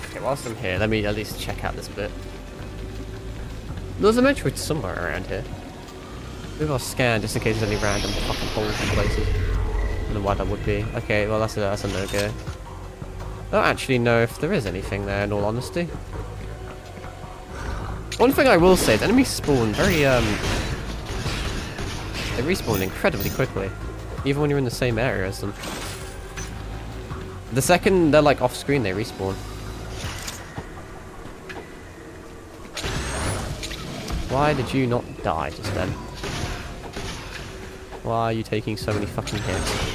Okay, whilst I'm here, let me at least check out this bit. There's a Metroid somewhere around here. Maybe I'll scan just in case there's any random fucking holes in places. I don't know why that would be. Okay, well that's a no-go. I don't actually know if there is anything there, in all honesty. One thing I will say is enemies spawn very, they respawn incredibly quickly. Even when you're in the same area as them. The second they're like off-screen, they respawn. Why did you not die just then? Why are you taking so many fucking hits?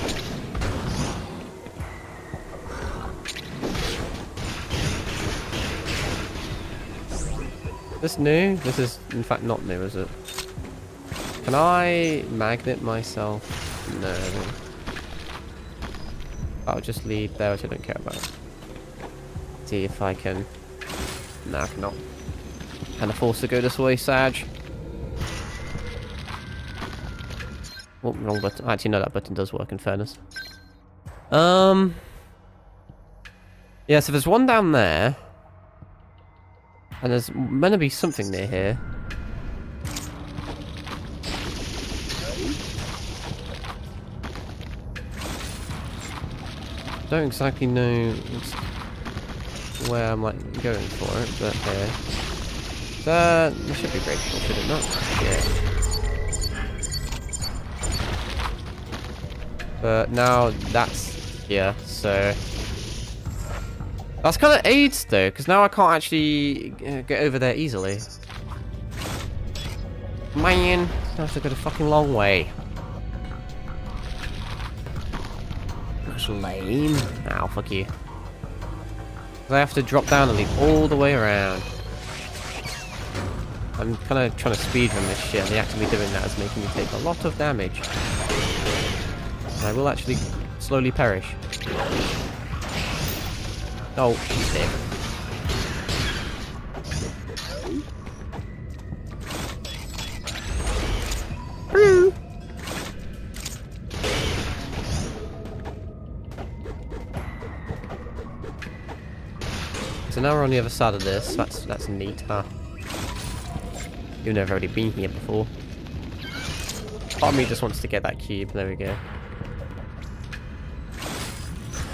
This new? This is in fact not new, is it? Can I magnet myself? No. I'll just leave there, which I don't care about. See if I can... No, I cannot. Can I force to go this way, Sag? Oh, wrong button. Actually, no, that button does work, in fairness. Yeah, so there's one down there. And there's meant to be something near here. Don't exactly know where I'm like going for it, but here. That should be grateful, should it not? Yeah. But now that's here, so that's kind of aids though, because now I can't actually get over there easily. Man, I have to go the fucking long way. That's lame. Ow, fuck you. I have to drop down and leave all the way around. I'm kind of trying to speedrun this shit, and the act of me doing that is making me take a lot of damage. And I will actually slowly perish. Oh, he's dead. So now we're on the other side of this. That's neat, huh? You've never already been here before. Part of me just wants to get that cube. There we go.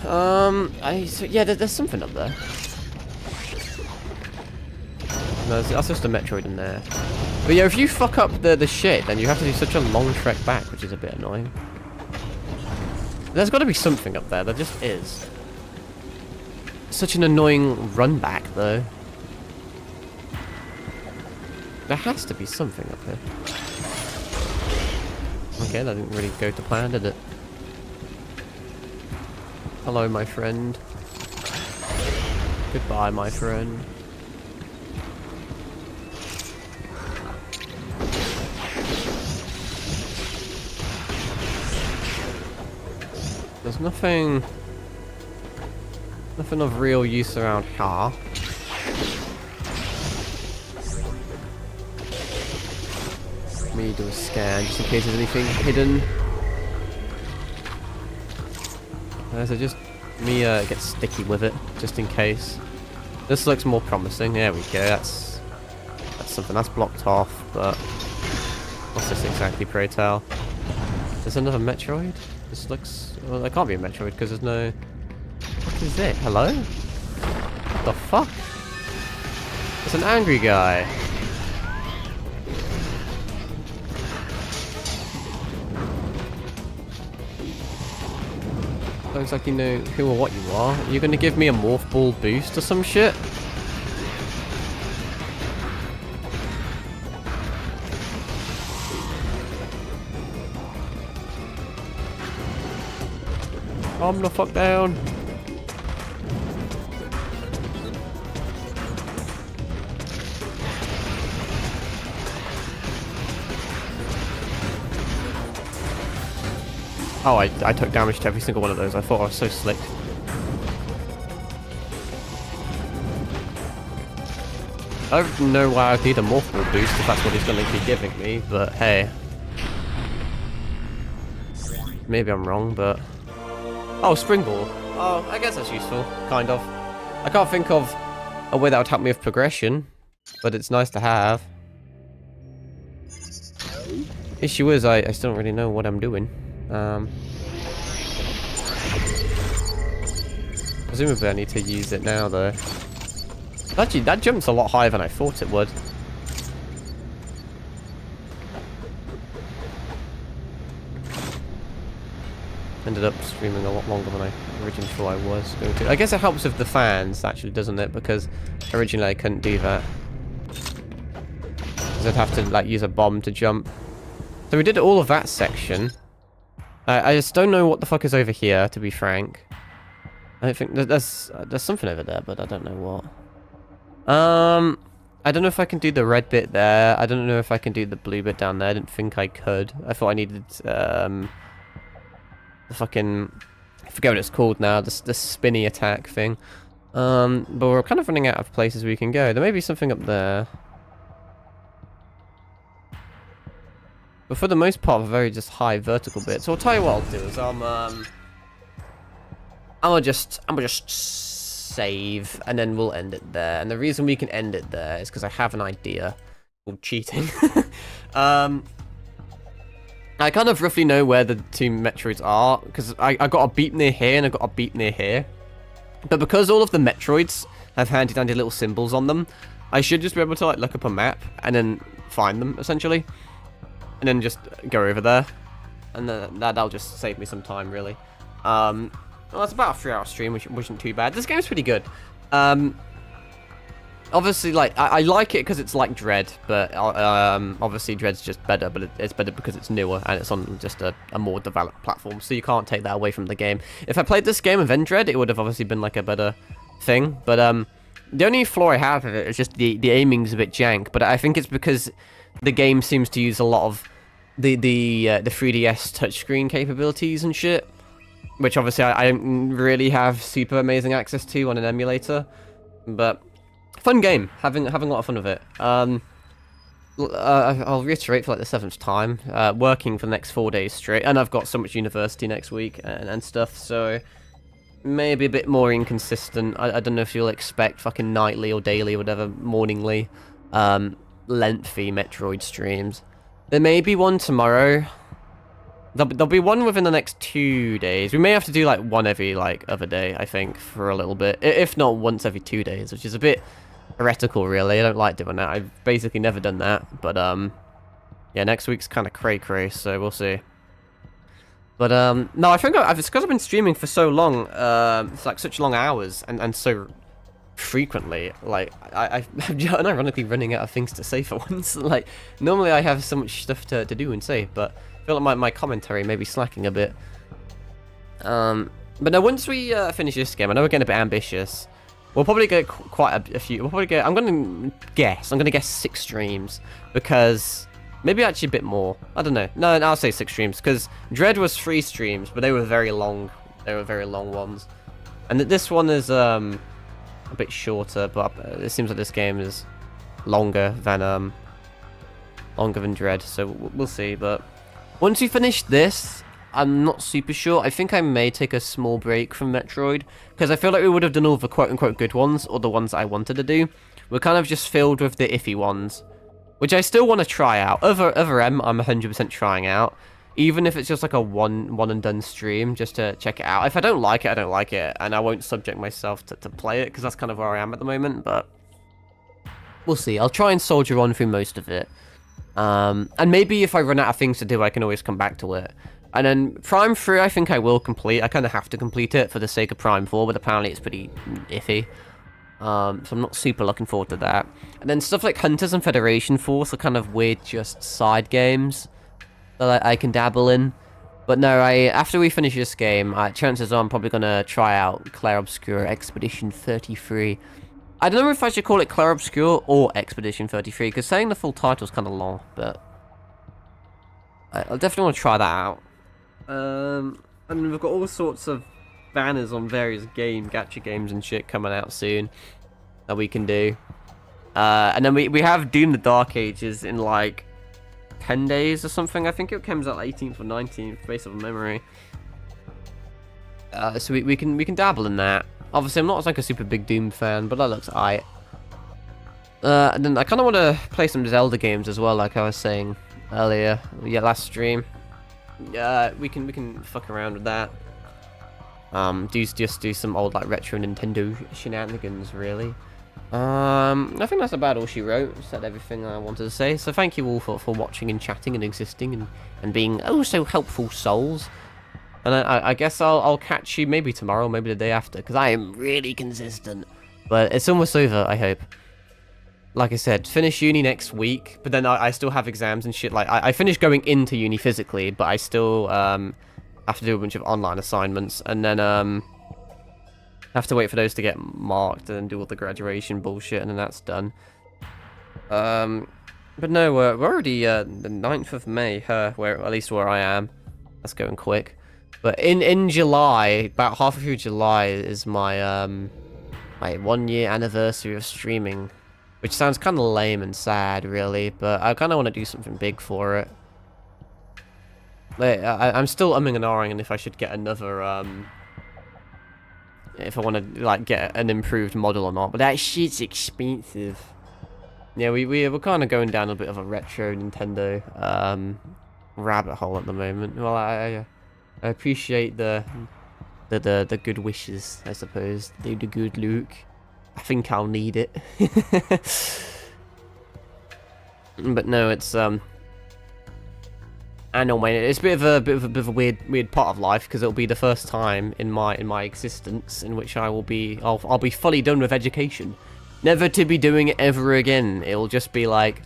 So yeah, there's something up there. No, that's just a Metroid in there. But yeah, if you fuck up the shit, then you have to do such a long trek back, which is a bit annoying. There's got to be something up there. There just is. Such an annoying run back, though. There has to be something up here. Okay, that didn't really go to plan, did it? Hello, my friend. Goodbye, my friend. There's nothing of real use around here. Let me do a scan just in case there's anything hidden. So just me get sticky with it just in case. This looks more promising. There we go. That's something that's blocked off. But what's this exactly, pray tell? There's another Metroid. This looks... Well, there can't be a Metroid because there's no... What is it? Hello? What the fuck? It's an angry guy. Don't exactly know who or what you are. Are you going to give me a morph ball boost or some shit? Calm the fuck down. Oh, I took damage to every single one of those. I thought I was so slick. I don't know why I'd need a Morph Ball boost if that's what he's going to be giving me, but hey. Maybe I'm wrong, but... Oh, Spring Ball. Oh, I guess that's useful, kind of. I can't think of a way that would help me with progression, but it's nice to have. Issue is, I still don't really know what I'm doing. Presumably I need to use it now, though. Actually, that jumps a lot higher than I thought it would. Ended up streaming a lot longer than I originally thought I was going to. I guess it helps with the fans, actually, doesn't it? Because originally I couldn't do that. Because I'd have to, like, use a bomb to jump. So we did all of that section. I just don't know what the fuck is over here, to be frank. I don't think... There's something over there, but I don't know what. I don't know if I can do the red bit there. I don't know if I can do the blue bit down there. I didn't think I could. I thought I needed, the fucking... I forget what it's called now. The spinny attack thing. But we're kind of running out of places we can go. There may be something up there. But for the most part, very just high vertical bits. So I'll tell you what I'll do is I'm gonna just save, and then we'll end it there. And the reason we can end it there is because I have an idea called cheating. I kind of roughly know where the two Metroids are, because I got a beep near here and I got a beep near here. But because all of the Metroids have handy dandy little symbols on them, I should just be able to like look up a map and then find them essentially, and then just go over there, and then that'll just save me some time really. Well, it's about a 3-hour stream, which wasn't too bad. This game's pretty good. Obviously, like, I like it because it's like Dread, but obviously Dread's just better, but it's better because it's newer and it's on just a more developed platform, so you can't take that away from the game. If I played this game and then Dread, it would have obviously been like a better thing, but the only flaw I have of it is just the aiming's a bit jank, but I think it's because the game seems to use a lot of the 3DS touchscreen capabilities and shit, which obviously I don't really have super amazing access to on an emulator, but fun game, having a lot of fun with it. I'll reiterate for like the 7th time, working for the next 4 days straight, and I've got so much university next week and stuff, so maybe a bit more inconsistent. I don't know if you'll expect fucking nightly or daily or whatever, morningly, lengthy Metroid streams. There may be one tomorrow. There'll be one within the next 2 days. We may have to do like one every like other day, I think, for a little bit. If not once every 2 days, which is a bit heretical, really. I don't like doing that. I've basically never done that. But yeah, next week's kind of cray-cray, so we'll see. But no, I think it's because I've been streaming for so long. It's like such long hours and so frequently. Like I'm unironically running out of things to say for once. Like normally I have so much stuff to do and say, but I feel like my commentary may be slacking a bit. But now once we finish this game, I know we're getting a bit ambitious. We'll probably get quite a few. We'll probably get. I'm gonna guess 6 streams, because maybe actually a bit more. I don't know. No, I'll say 6 streams, because Dread was 3 streams, but they were very long. They were very long ones, and this one is a bit shorter. But it seems like this game is longer than Dread, so we'll see. But once we finish this, I'm not super sure. I think I may take a small break from Metroid, because I feel like we would have done all the quote-unquote good ones, or the ones that I wanted to do. We're kind of just filled with the iffy ones, which I still want to try out. Other M, I'm 100% trying out, even if it's just like a one and done stream, just to check it out. If I don't like it, I don't like it, and I won't subject myself to play it, because that's kind of where I am at the moment, but we'll see. I'll try and soldier on through most of it. And maybe if I run out of things to do, I can always come back to it. And then Prime 3, I think I will complete. I kind of have to complete it for the sake of Prime 4, but apparently it's pretty iffy. So I'm not super looking forward to that. And then stuff like Hunters and Federation Force are kind of weird, just side games that I can dabble in. But no, after we finish this game, chances are I'm probably going to try out Clair Obscur Expedition 33. I don't know if I should call it Clair Obscur or Expedition 33, because saying the full title is kind of long, but I'll definitely want to try that out. And we've got all sorts of banners on various gacha games and shit coming out soon that we can do. And then we have Doom the Dark Ages in like 10 days or something. I think it comes out 18th or 19th based on memory. So we can dabble in that. Obviously, I'm not like a super big Doom fan, but that looks alright. And then I kind of want to play some Zelda games as well, like I was saying earlier. Yeah, last stream. We can fuck around with that. Just do some old like retro Nintendo shenanigans, really. I think that's about all she wrote. Said everything I wanted to say. So thank you all for watching and chatting and existing and being oh so helpful souls. And I guess I'll catch you maybe tomorrow, maybe the day after, because I am really consistent. But it's almost over, I hope. Like I said, finish uni next week, but then I still have exams and shit. Like I finished going into uni physically, but I still have to do a bunch of online assignments, and then have to wait for those to get marked and do all the graduation bullshit, and then that's done. But no, we're already the 9th of May, where at least where I am. That's going quick. But in July, about halfway through July, is my my 1-year anniversary of streaming, which sounds kind of lame and sad, really. But I kind of want to do something big for it. Like, I'm still umming and ahhing, and if I should get another if I want to like get an improved model or not. But that shit's expensive. Yeah, we're kind of going down a bit of a retro Nintendo rabbit hole at the moment. Well, I appreciate the good wishes, I suppose. Do the good, Luke. I think I'll need it. But no, it's I know, man. It's a bit of a weird part of life, because it'll be the first time in my existence in which I'll be fully done with education, never to be doing it ever again. It'll just be like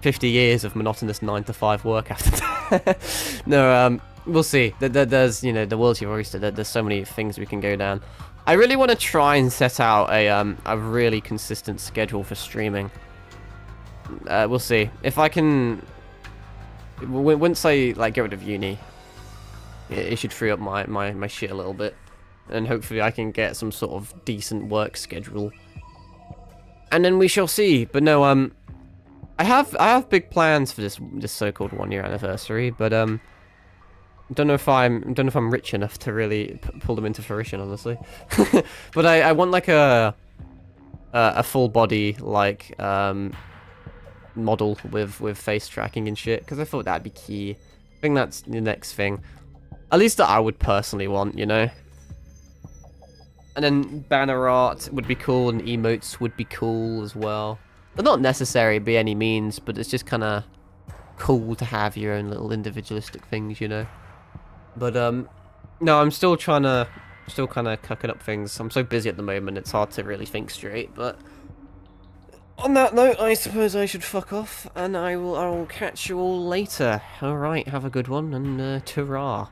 50 years of monotonous 9-to-5 work after that. No, we'll see. There's, you know, the world's your oyster. There's so many things we can go down. I really want to try and set out a really consistent schedule for streaming. We'll see if I can. Once I like get rid of uni, it should free up my shit a little bit, and hopefully I can get some sort of decent work schedule. And then we shall see. But no, I have big plans for this so-called 1-year anniversary, but don't know if I'm rich enough to really pull them into fruition, honestly. But I want like a full body like model with face tracking and shit, because I thought that'd be key. I think that's the next thing, at least that I would personally want, you know. And then banner art would be cool, and emotes would be cool as well. They're not necessary by any means, but it's just kind of cool to have your own little individualistic things, you know. But no, I'm still kind of cooking up things. I'm so busy at the moment, it's hard to really think straight. But on that note, I suppose I should fuck off, and I will catch you all later. All right, have a good one, and ta-ra.